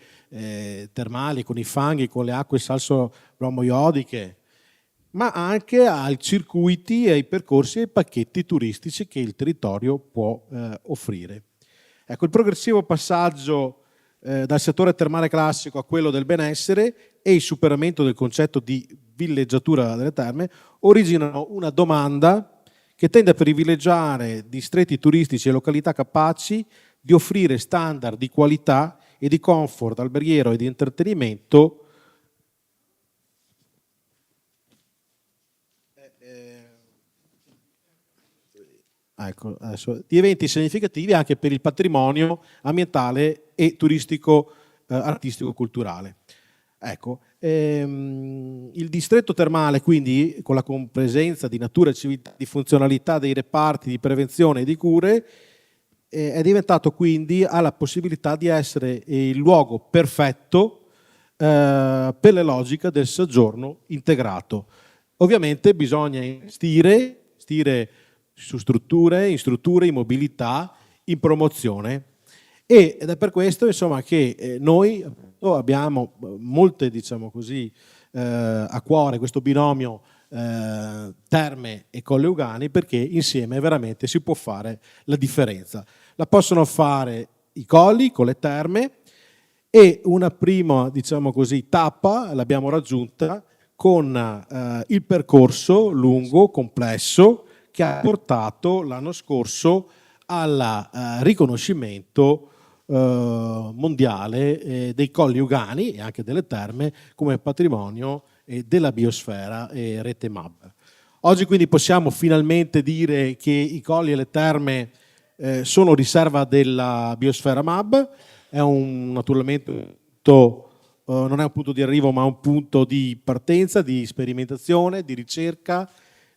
termali con i fanghi, con le acque salso-bromoiodiche, ma anche ai circuiti e ai percorsi e ai pacchetti turistici che il territorio può offrire. Ecco, il progressivo passaggio dal settore termale classico a quello del benessere e il superamento del concetto di villeggiatura delle terme originano una domanda che tende a privilegiare distretti turistici e località capaci di offrire standard di qualità e di comfort alberghiero e di intrattenimento di eventi significativi anche per il patrimonio ambientale e turistico artistico-culturale. Ecco, il distretto termale, quindi, con la compresenza di natura e di funzionalità dei reparti di prevenzione e di cure, è diventato quindi, ha la possibilità di essere il luogo perfetto per la logica del soggiorno integrato. Ovviamente bisogna investire su strutture, in mobilità, in promozione, ed è per questo insomma che noi abbiamo molte, diciamo così, a cuore questo binomio Terme e Colle Ugani, perché insieme veramente si può fare la differenza. La possono fare i colli con le terme, e una prima, diciamo così, tappa l'abbiamo raggiunta con il percorso lungo, complesso, che ha portato l'anno scorso al riconoscimento mondiale dei Colli Ugani e anche delle terme come patrimonio della biosfera e rete MAB. Oggi quindi possiamo finalmente dire che i colli e le terme sono riserva della biosfera MAB. È naturalmente non è un punto di arrivo, ma un punto di partenza, di sperimentazione, di ricerca,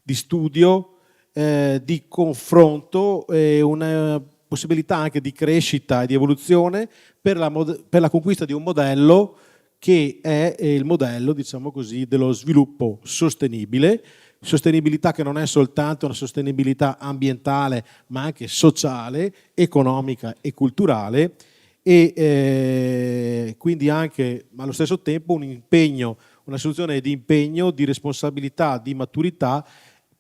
di studio, di confronto, una possibilità anche di crescita e di evoluzione per la conquista di un modello che è il modello, diciamo così, dello sviluppo sostenibile. Sostenibilità che non è soltanto una sostenibilità ambientale, ma anche sociale, economica e culturale, e quindi anche, ma allo stesso tempo, un impegno, un'assunzione di impegno, di responsabilità, di maturità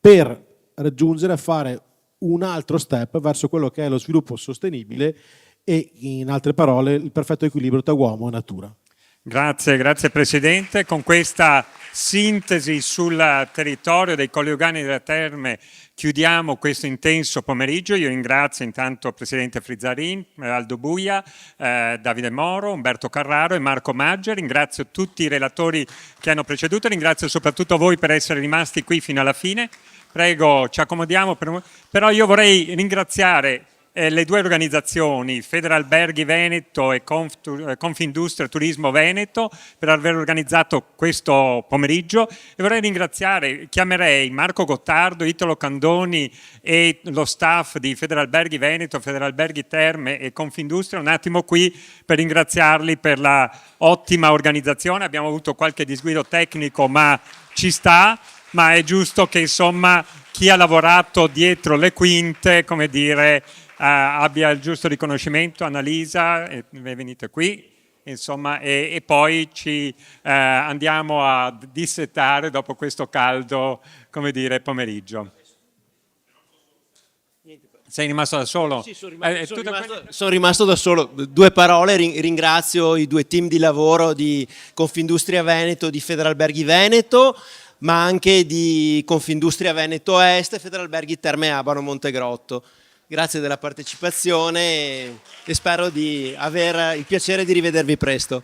per raggiungere, a fare un altro step verso quello che è lo sviluppo sostenibile e, in altre parole, il perfetto equilibrio tra uomo e natura. Grazie Presidente. Con questa sintesi sul territorio dei Colli Ugani e delle Terme chiudiamo questo intenso pomeriggio. Io ringrazio intanto il Presidente Frizzarin, Aldo Buia, Davide Moro, Umberto Carraro e Marco Maggia. Ringrazio tutti i relatori che hanno preceduto, ringrazio soprattutto voi per essere rimasti qui fino alla fine. Prego, ci accomodiamo. Però io vorrei ringraziare le due organizzazioni, Federalberghi Veneto e Confindustria Turismo Veneto, per aver organizzato questo pomeriggio, e vorrei ringraziare, chiamerei Marco Gottardo, Italo Candoni e lo staff di Federalberghi Veneto, Federalberghi Terme e Confindustria un attimo qui per ringraziarli per la ottima organizzazione. Abbiamo avuto qualche disguido tecnico, ma ci sta, ma è giusto che insomma chi ha lavorato dietro le quinte, come dire, abbia il giusto riconoscimento. Annalisa, venite qui, insomma, e poi ci andiamo a dissettare dopo questo caldo, come dire, pomeriggio. Sei rimasto da solo? Sì, sono rimasto da solo. Due parole, ringrazio i due team di lavoro di Confindustria Veneto, di Federalberghi Veneto, ma anche di Confindustria Veneto Est e Federalberghi Terme Abano Montegrotto. Grazie della partecipazione e spero di avere il piacere di rivedervi presto.